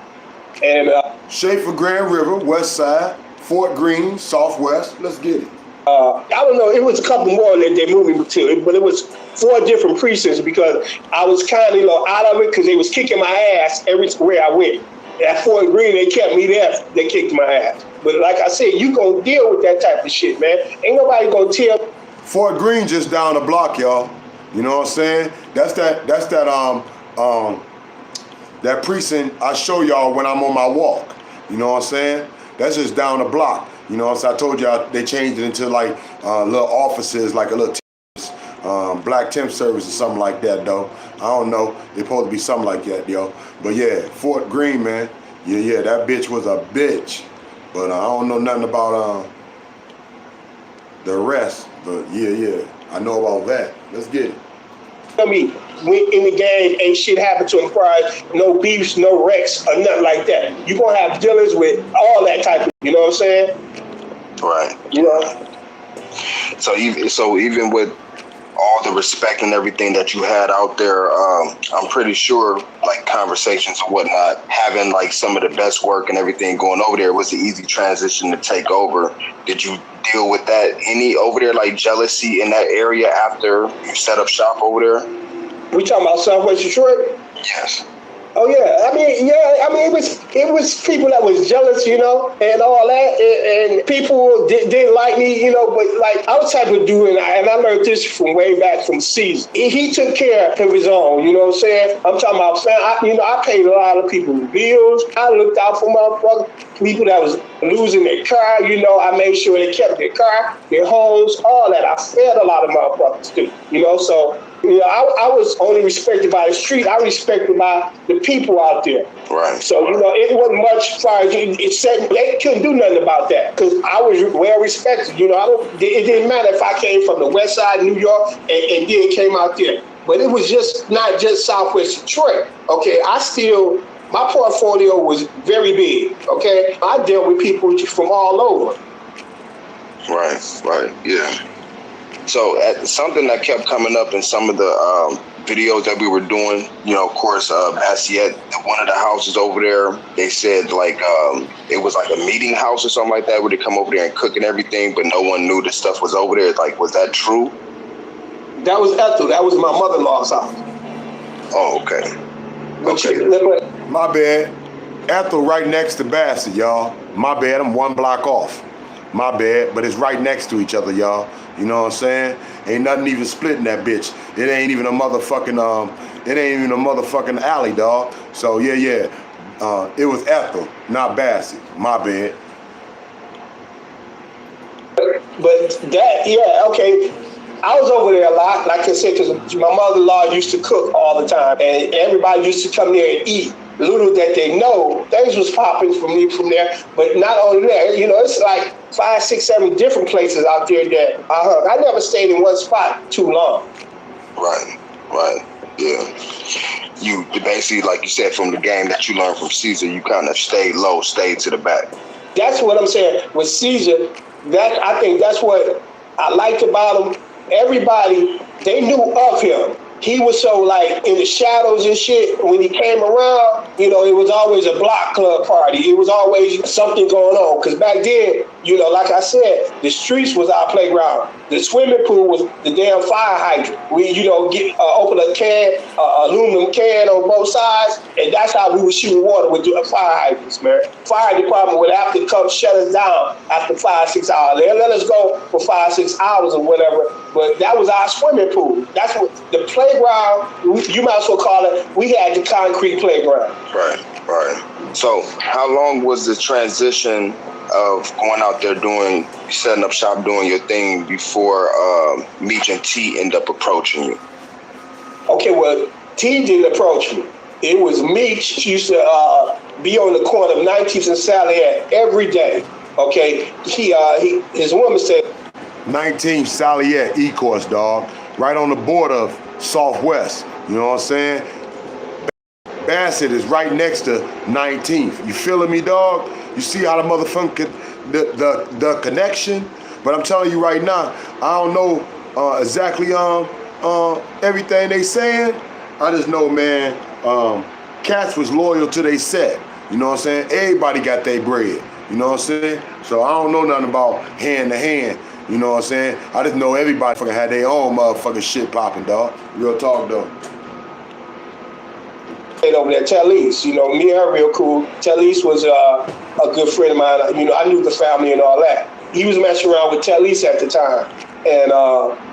And Schaefer, Grand River, West Side, Fort Greene, Southwest. Let's get it. I don't know, it was a couple more that they moved me to, but it was 4 different precincts because I was kind of out of it because they was kicking my ass everywhere I went. At Fort Greene, they kept me there. They kicked my ass. But like I said, you gonna deal with that type of shit, man. Ain't nobody gonna tell. Fort Greene just down the block, y'all. You know what I'm saying? That's that precinct I show y'all when I'm on my walk. You know what I'm saying? That's just down the block. You know, so I told y'all they changed it into like little offices, like a little black temp service or something like that, though. I don't know. It's supposed to be something like that, yo. But yeah, Fort Greene, man. Yeah, that bitch was a bitch. But I don't know nothing about the rest. But yeah, I know about that. Let's get it. I mean, in the game, ain't shit happen to him prior, no beefs, no wrecks, or nothing like that. You're going to have dealings with all that type of, you know what I'm saying? Right. You know? So even with all the respect and everything that you had out there, I'm pretty sure, like, conversations and whatnot, having, like, some of the best work and everything going over there was an easy transition to take over. Did you deal with that any over there, like jealousy in that area after you set up shop over there? We talking about Southwest Detroit? Yes. Oh yeah, I mean it was people that was jealous, you know, and all that, and people didn't like me, you know, but like I was type of dude, and I learned this from way back from Caesar. He took care of his own, you know what I'm saying? I'm talking about, I paid a lot of people's bills. I looked out for motherfuckers, people that was losing their car, you know, I made sure they kept their car, their homes, all that. I fed a lot of motherfuckers too, you know, so You know, I was only respected by the street. I respected by the people out there. Right. So, you know, it wasn't much as far as it said, they couldn't do nothing about that because I was well respected. You know, it didn't matter if I came from the west side of New York and then came out there. But it was just not just Southwest Detroit. Okay, my portfolio was very big. Okay, I dealt with people from all over. Right, yeah. So something that kept coming up in some of the videos that we were doing, you know, of course, Bassiett, one of the houses over there, they said like it was like a meeting house or something like that where they come over there and cook and everything, but no one knew the stuff was over there. Like, was that true? That was Ethel. That was my mother-in-law's house. Oh, okay. My bad. Ethel right next to Bassiett, y'all. My bad. I'm one block off. My bad. But it's right next to each other, y'all. You know what I'm saying? Ain't nothing even splitting that bitch. It ain't even a motherfucking alley, dog. So yeah. It was Ethel, not Bassiett. My bad. But that, yeah, okay. I was over there a lot, like I said, because my mother-in-law used to cook all the time, and everybody used to come there and eat. Little that they know, things was popping for me from there. But not only that, you know, it's like 5, 6, 7 different places out there that I hung. I never stayed in one spot too long. Right, yeah. You basically, like you said, from the game that you learned from Caesar, you kind of stayed low, stayed to the back. That's what I'm saying. With Caesar, I think that's what I liked about him. Everybody, they knew of him. He was so like in the shadows and shit. When he came around, you know, it was always a block club party. It was always something going on. Because back then, you know, like I said, the streets was our playground. The swimming pool was the damn fire hydrant. We, you know, open a can, aluminum can on both sides, and that's how we were shooting water with the fire hydrants, man. Fire department would have to come shut us down after 5, 6 hours. They let us go for 5, 6 hours or whatever, but that was our swimming pool. That's what the playground, you might as well call it, we had the concrete playground. Right. So how long was the transition of going out there setting up shop, doing your thing before Meech and T end up approaching you? Okay, well, T didn't approach me. It was Meech. She used to be on the corner of 19th and Saliette every day. Okay, his woman said 19th Saliette E-course, dog. Right on the border of Southwest. You know what I'm saying? Bassiett is right next to 19th. You feeling me, dog? You see how the motherfucker, the connection? But I'm telling you right now, I don't know exactly everything they saying. I just know, man, cats was loyal to they set. You know what I'm saying? Everybody got their bread. You know what I'm saying? So I don't know nothing about hand to hand. You know what I'm saying? I just know everybody fucking had their own motherfucking shit popping, dog. Real talk, though. Over there, Talise, you know, me and her real cool. Talise was a good friend of mine. You know, I knew the family and all that. He was messing around with Talise at the time. And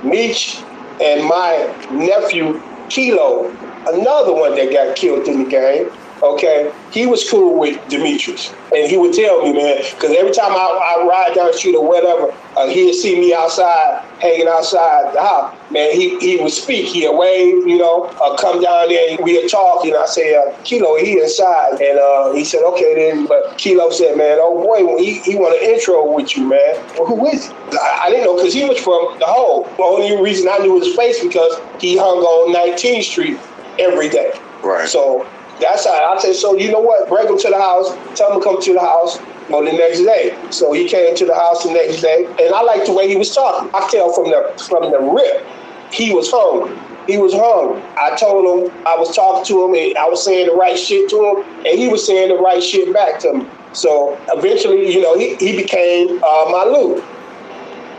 Meech and my nephew, Kilo, another one that got killed in the game, okay, he was cool with Demetrius. And he would tell me, man, because every time I ride down the street or whatever, he'd see me outside, hanging outside the house. Man, he would speak. He'd wave, you know, come down there and we'd talk. And I say, Kilo, he inside. And he said, okay then. But Kilo said, man, oh boy, he want an intro with you, man. Well, who is he? I didn't know because he was from the Hole. The only reason I knew his face because he hung on 19th Street every day. Right. So that's how I said, so you know what? Bring him to the house. Tell him to come to the house on the next day. So he came to the house the next day. And I liked the way he was talking. I tell from the rip, he was hungry. He was hungry. I told him, I was talking to him and I was saying the right shit to him. And he was saying the right shit back to me. So eventually, you know, he became my Lou.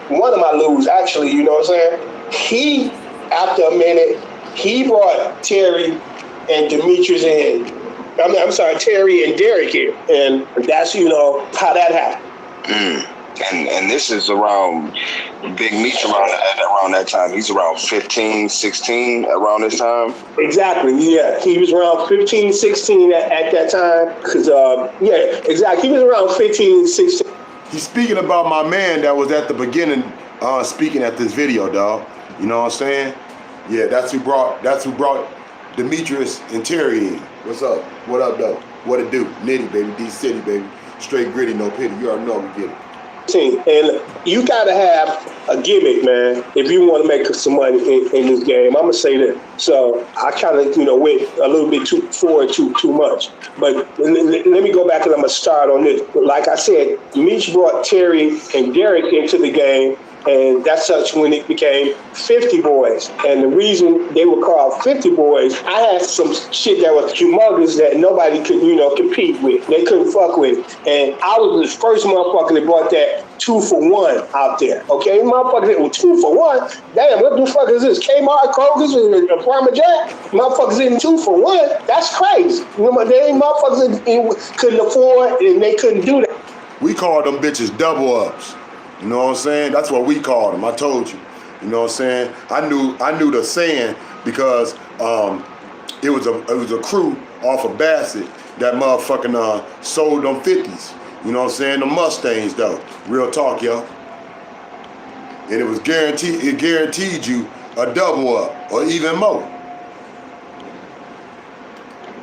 One of my Lou's, actually, you know what I'm saying? After a minute, he brought Terry and Demetrius in. I'm sorry, Terry and Derek here. And that's, you know, how that happened. And this is around Big Meech around that time. He's around 15, 16 around this time. Exactly, yeah. He was around 15, 16 at that time. Because, yeah, exactly. He was around 15, 16. He's speaking about my man that was at the beginning speaking at this video, dog. You know what I'm saying? Yeah, that's who brought Demetrius and Terry in. What's up? What up, though? What it do? Nitty, baby. D-City, baby. Straight gritty, no pity. You already know we get it. And you gotta have a gimmick, man, if you want to make some money in this game. I'm gonna say that. So I kind of, went a little bit too much. But let me go back and I'm gonna start on this. Like I said, Meech brought Terry and Derek into the game, and that's such when it became 50 Boys. And the reason they were called 50 Boys, I had some shit that was humongous that nobody could, compete with. They couldn't fuck with it. And I was the first motherfucker that brought that 2 for $1 out there. Okay, motherfuckers that were 2 for $1. Damn, what the fuck is this? Kmart, Kroger's, and Farmer Jack? Motherfuckers in 2 for $1. That's crazy. They ain't motherfuckers that couldn't afford and they couldn't do that. We called them bitches double ups. You know what I'm saying? That's what we called them. I told you. You know what I'm saying? I knew the saying because it was a crew off of Bassett that motherfucking sold them 50s. You know what I'm saying? The Mustangs though. Real talk, yo. And it guaranteed you a double up or even more.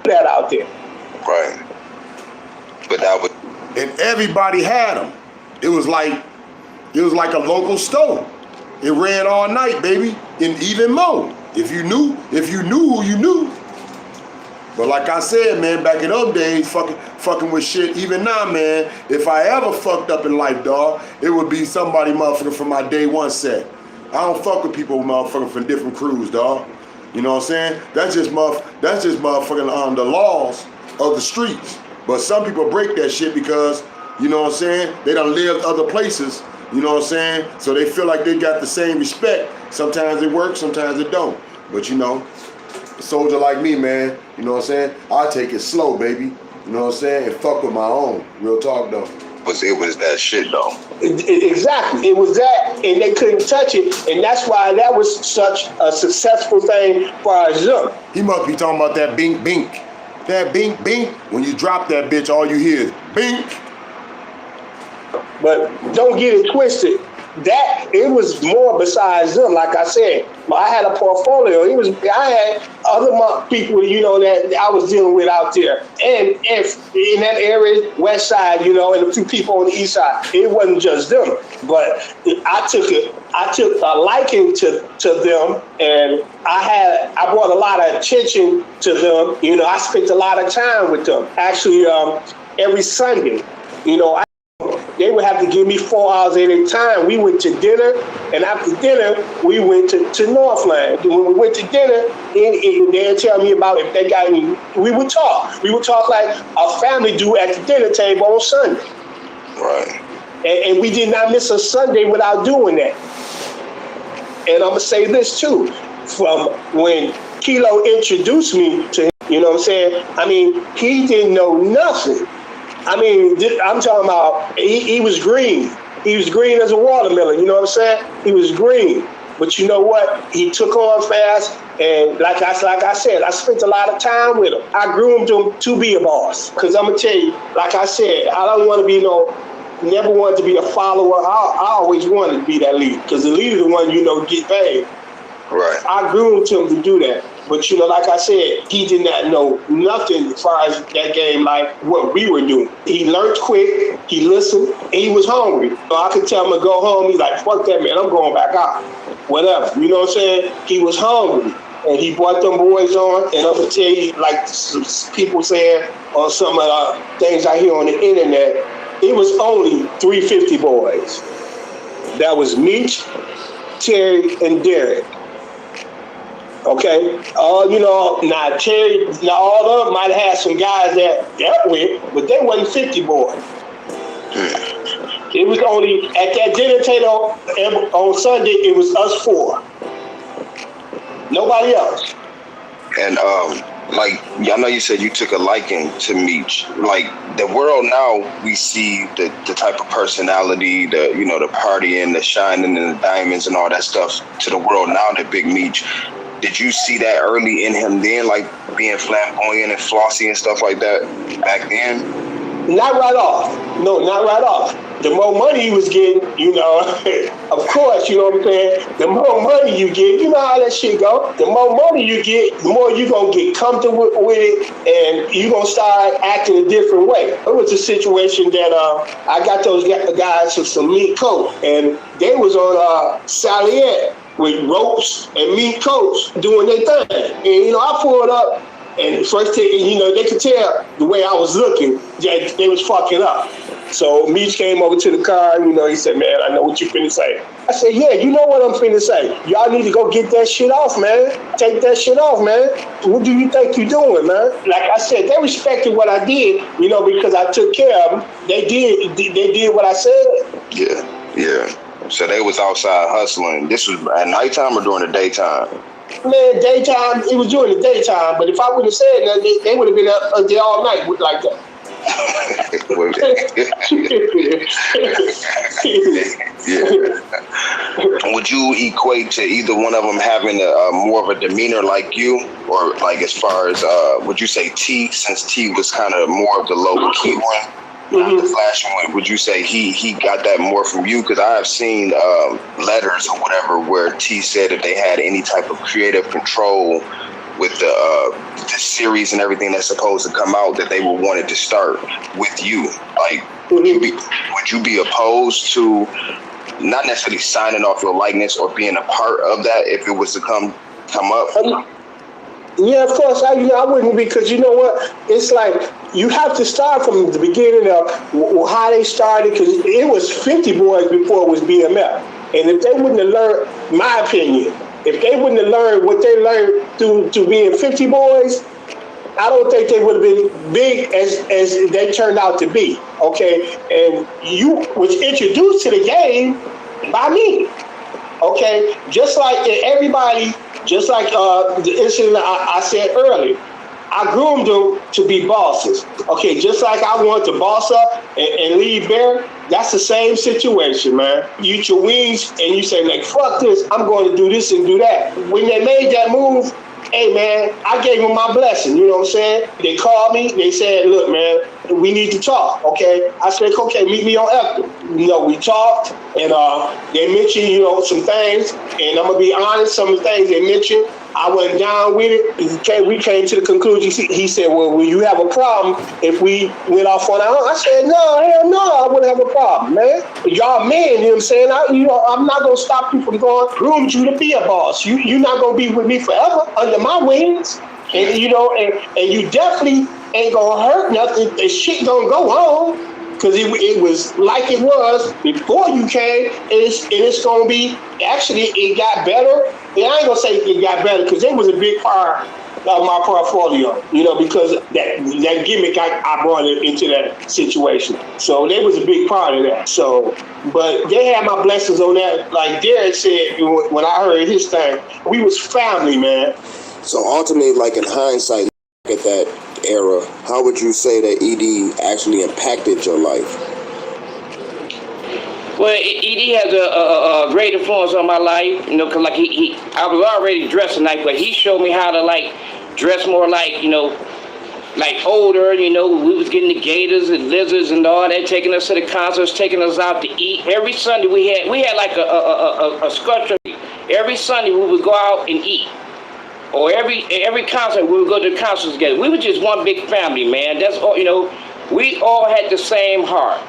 That out there. Right. But that would. And everybody had them. It was like a local store. It ran all night, baby, and even more. If you knew who you knew. But like I said, man, back in those days, fucking with shit. Even now, man, if I ever fucked up in life, dog, it would be somebody motherfucking from my day one set. I don't fuck with people motherfucking from different crews, dog. You know what I'm saying? That's just motherfucking the laws of the streets. But some people break that shit because, you know what I'm saying, they done lived other places. You know what I'm saying? So they feel like they got the same respect. Sometimes it works, sometimes it don't. But a soldier like me, man, you know what I'm saying? I take it slow, baby. You know what I'm saying? And fuck with my own. Real talk, though. It was that shit, though. Exactly. It was that, and they couldn't touch it. And that's why that was such a successful thing for them. He must be talking about that bink, bink. That bink, bink. When you drop that bitch, all you hear is bink. But don't get it twisted. That it was more besides them. Like I said, I had a portfolio. I had other people, that I was dealing with out there, and if in that area, West Side, and a few people on the East Side. It wasn't just them, but I took a liking to them, and I brought a lot of attention to them. I spent a lot of time with them. Actually, every Sunday, they would have to give me 4 hours at a time. We went to dinner, and after dinner, we went to Northland. When we went to dinner, they'd tell me about if they got any. We would talk. We would talk like a family do at the dinner table on Sunday. Right. And we did not miss a Sunday without doing that. And I'm going to say this, too. From when Kilo introduced me to him, you know what I'm saying? I mean, he didn't know nothing. I mean, I'm talking about he was green. He was green as a watermelon, you know what I'm saying? He was green. But you know what? He took on fast, and like I said, I spent a lot of time with him. I groomed him to be a boss. Because I'm going to tell you, like I said, I don't want to be never wanted to be a follower. I always wanted to be that leader. Because the leader is the one, get paid. Right. I groomed him to do that. But, like I said, he did not know nothing as far as that game, like what we were doing. He learned quick, he listened, and he was hungry. So I could tell him to go home. He's like, fuck that, man, I'm going back out. Whatever. You know what I'm saying? He was hungry. And he brought them boys on. And I'm going to tell you, like some people saying on some of the things I hear on the internet, it was only 350 boys. That was Meech, Terry, and Derek. Okay, now Terry, all of them might have had some guys that went, but they wasn't 50 boys. It was only at that dinner table on Sunday. It was us 4, nobody else. And I know you said you took a liking to Meech. Like the world now, we see the type of personality, the partying, the shining, and the diamonds, and all that stuff to the world now. That Big Meech. Did you see that early in him then, like being flamboyant and flossy and stuff like that back then? Not right off. No, not right off. The more money he was getting, of course, you know what I'm saying? The more money you get, you know how that shit go. The more money you get, the more you're going to get comfortable with it, and you're going to start acting a different way. It was a situation that I got those guys with some meat coat, and they was on Saliette with ropes and meat coats doing their thing. And, I pulled up, and first thing, they could tell the way I was looking, they was fucking up. So Meech came over to the car, he said, man, I know what you finna say. I said, yeah, you know what I'm finna say. Y'all need to go get that shit off, man. Take that shit off, man. What do you think you're doing, man? Like I said, they respected what I did, because I took care of them. They did what I said. Yeah. So they was outside hustling. This was at nighttime or during the daytime? Man, daytime, it was during the daytime, but if I wouldn't have said nothing, they would have been up there all night like that. Yeah. Would you equate to either one of them having more of a demeanor like you, or like as far as would you say T, since T was kind of more of the low key one? The flashing one, would you say he got that more from you? Because I have seen letters or whatever where T said if they had any type of creative control with the series and everything that's supposed to come out, that they would want it to start with you. Like, would you be opposed to not necessarily signing off your likeness or being a part of that if it was to come up? Yeah, of course, I wouldn't, because you know what? It's like you have to start from the beginning of how they started, because it was 50 Boys before it was BMF. And if they wouldn't have learned, my opinion, if they wouldn't have learned what they learned through being 50 Boys, I don't think they would have been big as they turned out to be, okay? And you was introduced to the game by me, okay? Just like everybody... Just like the incident I said earlier, I groomed them to be bosses. Okay, just like I want to boss up and leave bare, that's the same situation, man. You eat your wings and you say, like, fuck this, I'm going to do this and do that. When they made that move, hey, man, I gave them my blessing, you know what I'm saying? They called me, they said, look, man, we need to talk, okay? I said, okay, meet me on Epton. We talked, and they mentioned, some things, and I'm going to be honest, some of the things they mentioned, I wasn't down with it. We came to the conclusion, he said, well, will you have a problem if we went off on our own? I said, no, hell no, I wouldn't have a problem, man. Y'all men, you know what I'm saying? I'm not going to stop you from groomed you to be a boss. You're not going to be with me forever under my wings. And, and you definitely ain't going to hurt nothing. The shit going to go on. Because it was like it was before you came, and it's going to be, actually, it got better. And I ain't going to say it got better, because it was a big part of my portfolio, because that gimmick, I brought it into that situation. So they was a big part of that. So, but they had my blessings on that. Like Derek said, when I heard his thing, we was family, man. So ultimately, like in hindsight, at that era, how would you say that ED actually impacted your life? Well, ED has a great influence on my life, because like I was already dressing like, but he showed me how to like dress more like, like older, we was getting the Gators and Lizards and all that, taking us to the concerts, taking us out to eat. Every Sunday we had like a structure. Every Sunday we would go out and eat. Or every concert, we would go to the concerts together. We were just one big family, man. That's all, we all had the same heart.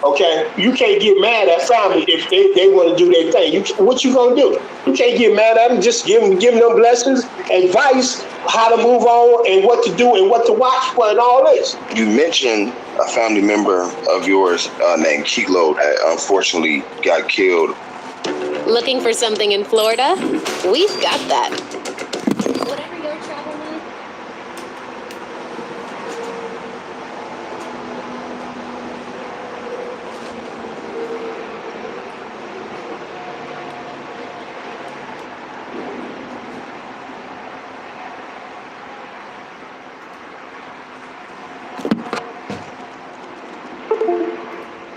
Okay? You can't get mad at family if they want to do their thing. What you gonna do? You can't get mad at them. Just give them blessings, advice, how to move on, and what to do, and what to watch for, and all this. You mentioned a family member of yours named Kilo that unfortunately got killed. Looking for something in Florida? We've got that. Whatever your travel mood.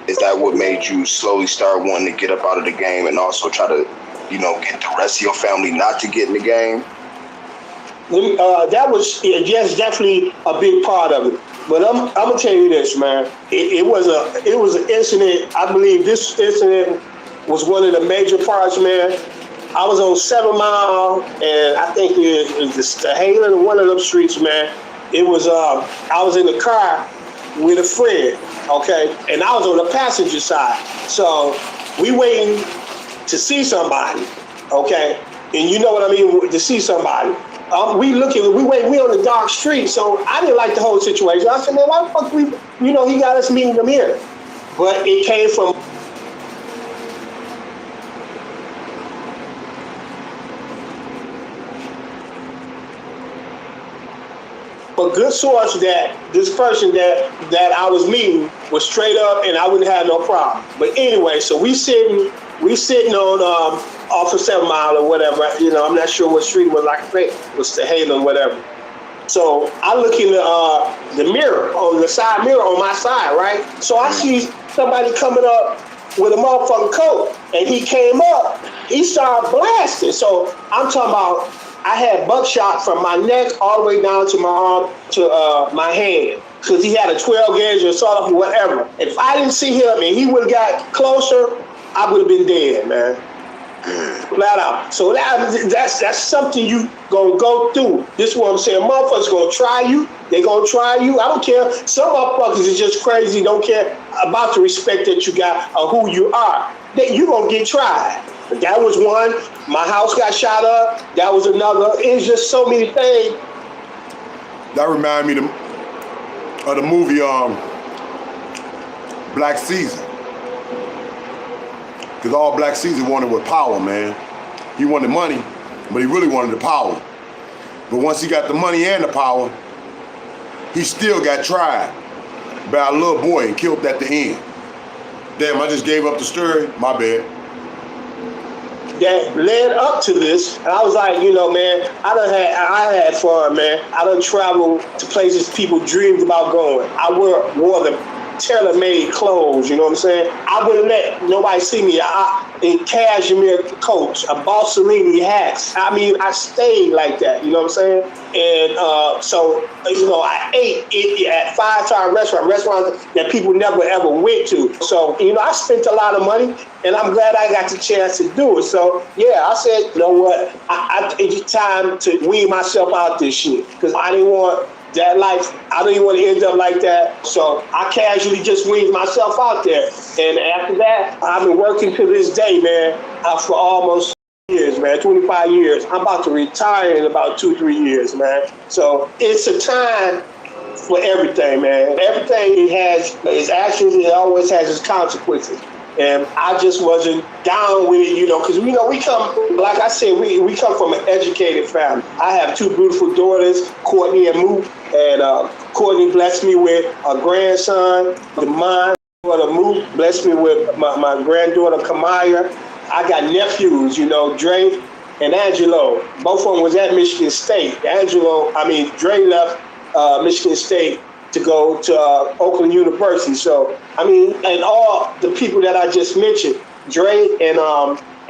Is that what made you slowly start wanting to get up out of the game and also try to, get the rest of your family not to get in the game? That was, yes, definitely a big part of it. But I'm gonna tell you this, man. It was an incident. I believe this incident was one of the major parts, man. I was on 7 Mile, and I think it was the Halen or one of them streets, man. It was I was in the car with a friend, okay, and I was on the passenger side. So we waiting to see somebody, okay, and you know what I mean, to see somebody. We on the dark street, so I didn't like the whole situation. I said, man, why the fuck he got us meeting them here. But it came from a good source that this person that I was meeting was straight up and I wouldn't have no problem. But anyway, so we sitting on off of 7 Mile or whatever, I'm not sure what street it was, like it was the Halen, whatever. So I look in the mirror, on the side mirror on my side, right? So I see somebody coming up with a motherfucking coat, and he came up, he started blasting. So I'm talking about, I had buckshot from my neck all the way down to my arm to my hand, because he had a 12 gauge or sort of whatever. If I didn't see him and he would have got closer, I would have been dead, man. Flat out. So that's something you gonna go through. This is what I'm saying. Motherfuckers gonna try you. They gonna try you. I don't care. Some motherfuckers is just crazy. Don't care about the respect that you got or who you are. You gonna get tried. That was one. My house got shot up. That was another. It's just so many things. That reminded me of the movie Black Caesar. Because all Black Caesar wanted was power, man. He wanted money, but he really wanted the power. But once he got the money and the power, he still got tried by a little boy and killed at the end. Damn, I just gave up the story. My bad. That led up to this, and I was like, man, I had fun, man. I done traveled to places people dreamed about going. I wore the tailor-made clothes, you know what I'm saying? I wouldn't let nobody see me in cashmere coats, a Balsalini hats. I mean, I stayed like that, you know what I'm saying? And so, I ate at 5-star restaurants that people never ever went to. So, I spent a lot of money, and I'm glad I got the chance to do it. So, yeah, I said, you know what? It's time to wean myself out this shit, because I didn't want that life. I didn't want to end up like that. So I casually just weaned myself out there. And after that, I've been working to this day, man, for almost years, man, 25 years. I'm about to retire in about 2-3 years, man. So it's a time for everything, man. Everything it has its actions, it always has its consequences. And I just wasn't down with it, because we come, like I said, we come from an educated family. I have 2 beautiful daughters, Courtney and Moot, and Courtney blessed me with a grandson. Mine, Moot, blessed me with my granddaughter, Kamaya. I got nephews, Dre and Angelo. Both of them was at Michigan State. Dre left Michigan State to go to Oakland University. So, and all the people that I just mentioned, Dre and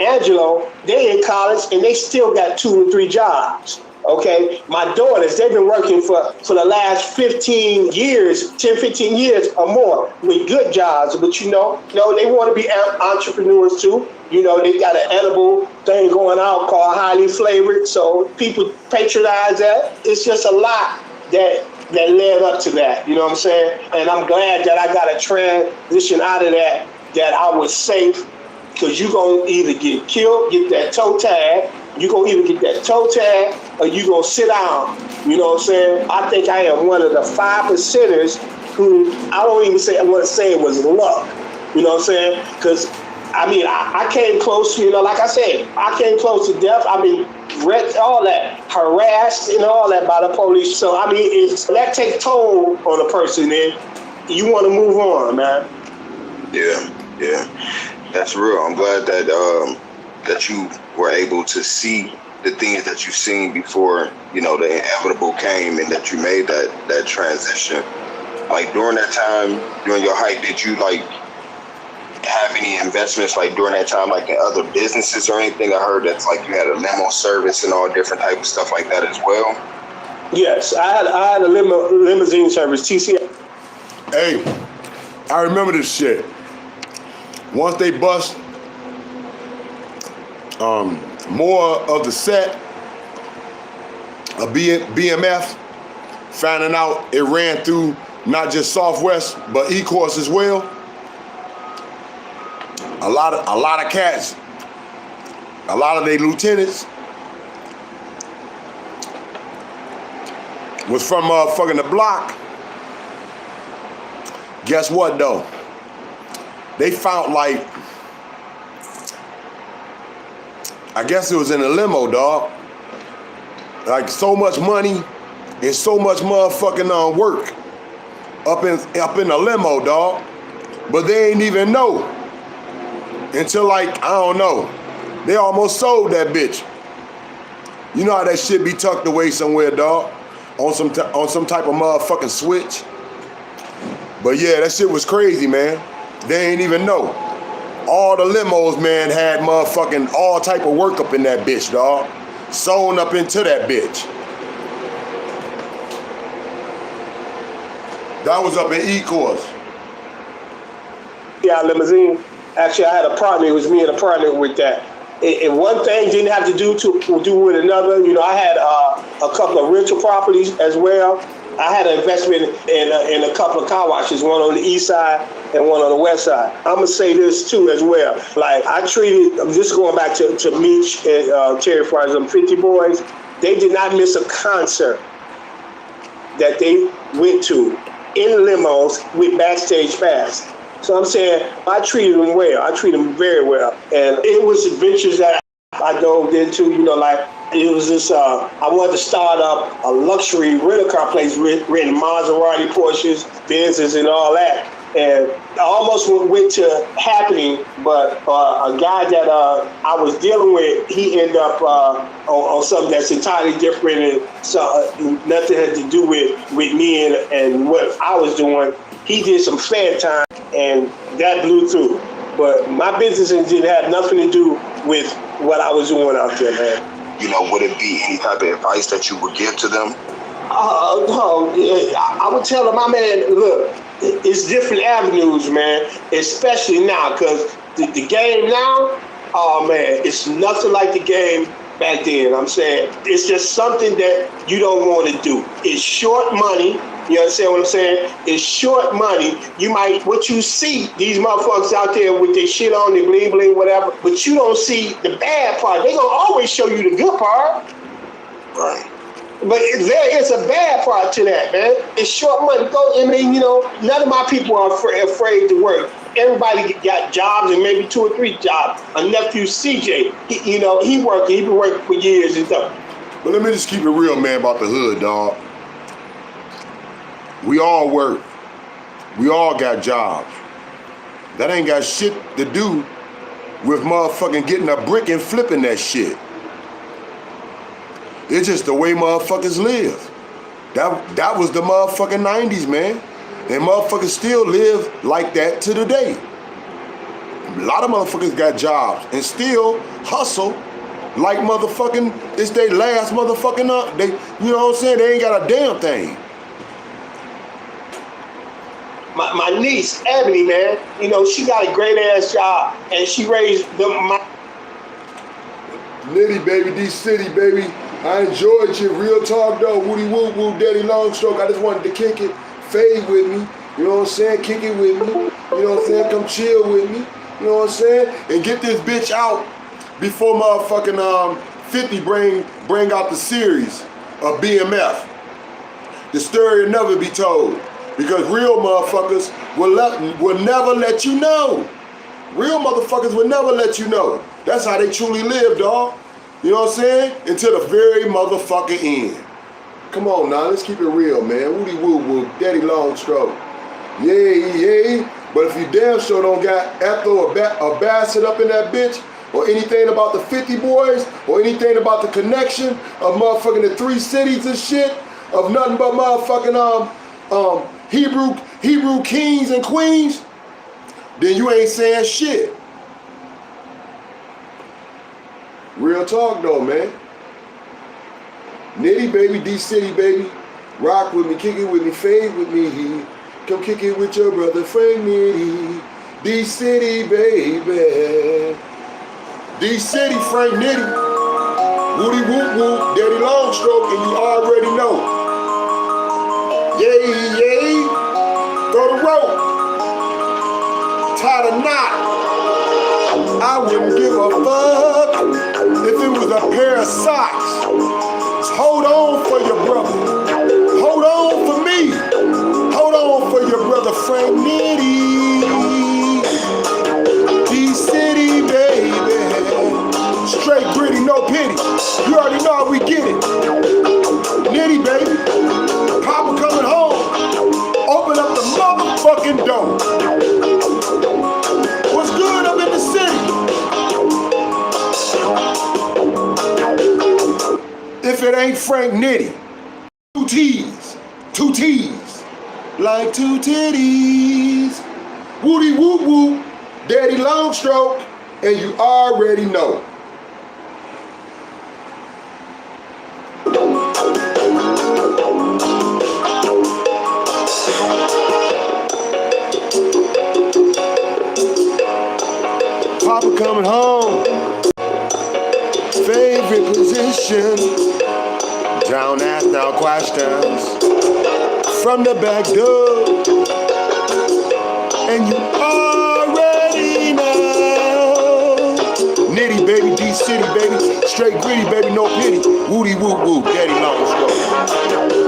Angelo, they in college and they still got 2 or 3 jobs. Okay, my daughters, they've been working for the last 15 years, 10, 15 years or more with good jobs. But they want to be entrepreneurs too. They got an edible thing going out called Highly Flavored. So people patronize that. It's just a lot that led up to that, you know what I'm saying? And I'm glad that I got a transition out of that I was safe, because you're going to either get killed, get that toe tag, you're going to either get that toe tag, or you're going to sit down, you know what I'm saying? I think I am one of the 5%ers who, I don't even want to say it was luck, you know what I'm saying? Because, I came close, like I said, I came close to death. All that, harassed and all that by the police. So, that takes toll on a person, and you want to move on, man. Yeah, that's real. I'm glad that you were able to see the things that you've seen before, the inevitable came, and that you made that transition. Like during that time, during your hike, did you have any investments during that time, in other businesses or anything? I heard that's you had a limo service and all different type of stuff like that as well. Yes, I had a limousine service, TC. Hey, I remember this shit. Once they bust more of the set of BMF, finding out it ran through not just Southwest but E-Course as well. A lot of cats, a lot of their lieutenants was from motherfucking the block. Guess what though? They found like, I guess it was in a limo, dog. Like so much money and so much motherfucking work up in a limo, dog. But they ain't even know until like, I don't know, they almost sold that bitch. You know how that shit be tucked away somewhere, dog, on some type of motherfucking switch. But yeah, that shit was crazy, man. They ain't even know. All the limos, man, had motherfucking all type of work up in that bitch, dog. Sewn up into that bitch. That was up in E-Course. Yeah, limousine. Actually, I had a partner. It was me and a partner with that. And one thing didn't have to do with another. You know, I had a couple of rental properties as well. I had an investment in a couple of car washes, one on the east side and one on the west side. I'm gonna say this too as well. Like I treated, I'm just going back to Meech and Terry Fry's, them 50 boys. They did not miss a concert that they went to in limos with backstage pass. So I'm saying I treated them well. I treated them very well, and it was adventures that I dove into. You know, like. It was this, I wanted to start up a luxury rental car place, renting Maserati, Porsches, Benzes, and all that. And I almost went to happening, but a guy that I was dealing with, he ended up on something that's entirely different, and so nothing had to do with me and what I was doing. He did some fair time, and that blew through. But my business didn't have nothing to do with what I was doing out there, man. You know, would it be any type of advice that you would give to them? No, I would tell them, my man, look, it's different avenues, man, especially now, because the game now, oh man, it's nothing like the game back then. I'm saying it's just something that you don't want to do. It's short money. You understand what I'm saying? It's short money. You might, what you see, these motherfuckers out there with their shit on, their bling bling, whatever, but you don't see the bad part. They gonna always show you the good part. Right. But there is a bad part to that, man. It's short money. I mean, you know, none of my people are afraid to work. Everybody got jobs and maybe 2 or 3 jobs. A nephew, CJ, he been working for years and stuff. But let me just keep it real, man, about the hood, dog. We all work. We all got jobs. That ain't got shit to do with motherfucking getting a brick and flipping that shit. It's just the way motherfuckers live. That was the motherfucking 90s, man. And motherfuckers still live like that to today. A lot of motherfuckers got jobs and still hustle like motherfucking, it's their last motherfucking up. They, you know what I'm saying? They ain't got a damn thing. My niece, Ebony, man, you know, she got a great ass job and she raised my Nitty, baby, D-City, baby. I enjoyed you. Real talk, though. Woody woo woo, daddy long stroke. I just wanted to kick it. Fade with me. You know what I'm saying? Kick it with me. You know what I'm saying? Come chill with me. You know what I'm saying? And get this bitch out before motherfucking 50 bring out the series of BMF. The story will never be told. Because real motherfuckers will never let you know. Real motherfuckers will never let you know. That's how they truly live, dog. You know what I'm saying? Until the very motherfucking end. Come on now, let's keep it real, man. Woody woo woo, daddy long stroke. Yay. But if you damn sure don't got Ethel or Bassett up in that bitch, or anything about the 50 boys, or anything about the connection of motherfucking the 3 cities and shit, of nothing but motherfucking Hebrew kings and queens, then you ain't saying shit. Real talk though, man. Nitty, baby, D-City, baby. Rock with me, kick it with me, fade with me. Come kick it with your brother Frank Nitty. D-City, baby. D-City, Frank Nitty. Woody whoop whoop, Daddy long stroke, and you already know. Yay, yay. Throw the rope. Tie the knot. I wouldn't give a fuck if it was a pair of socks. Hold on for your brother. Hold on for me. Hold on for your brother Frank Nitty. D-City, baby. Straight gritty, no pity. You already know how we get it. Nitty, baby. Papa coming home. Open up the motherfucking door. What's good up in the city? If it ain't Frank Nitty. Two T's, like two titties. Woody whoop whoop, Daddy long stroke, and you already know. Papa coming home, favorite position. Don't ask no questions. From the back door. And you already know. Nitty, baby, D-City, baby. Straight gritty, baby, no pity. Woody whoop whoop, Daddy long stroke.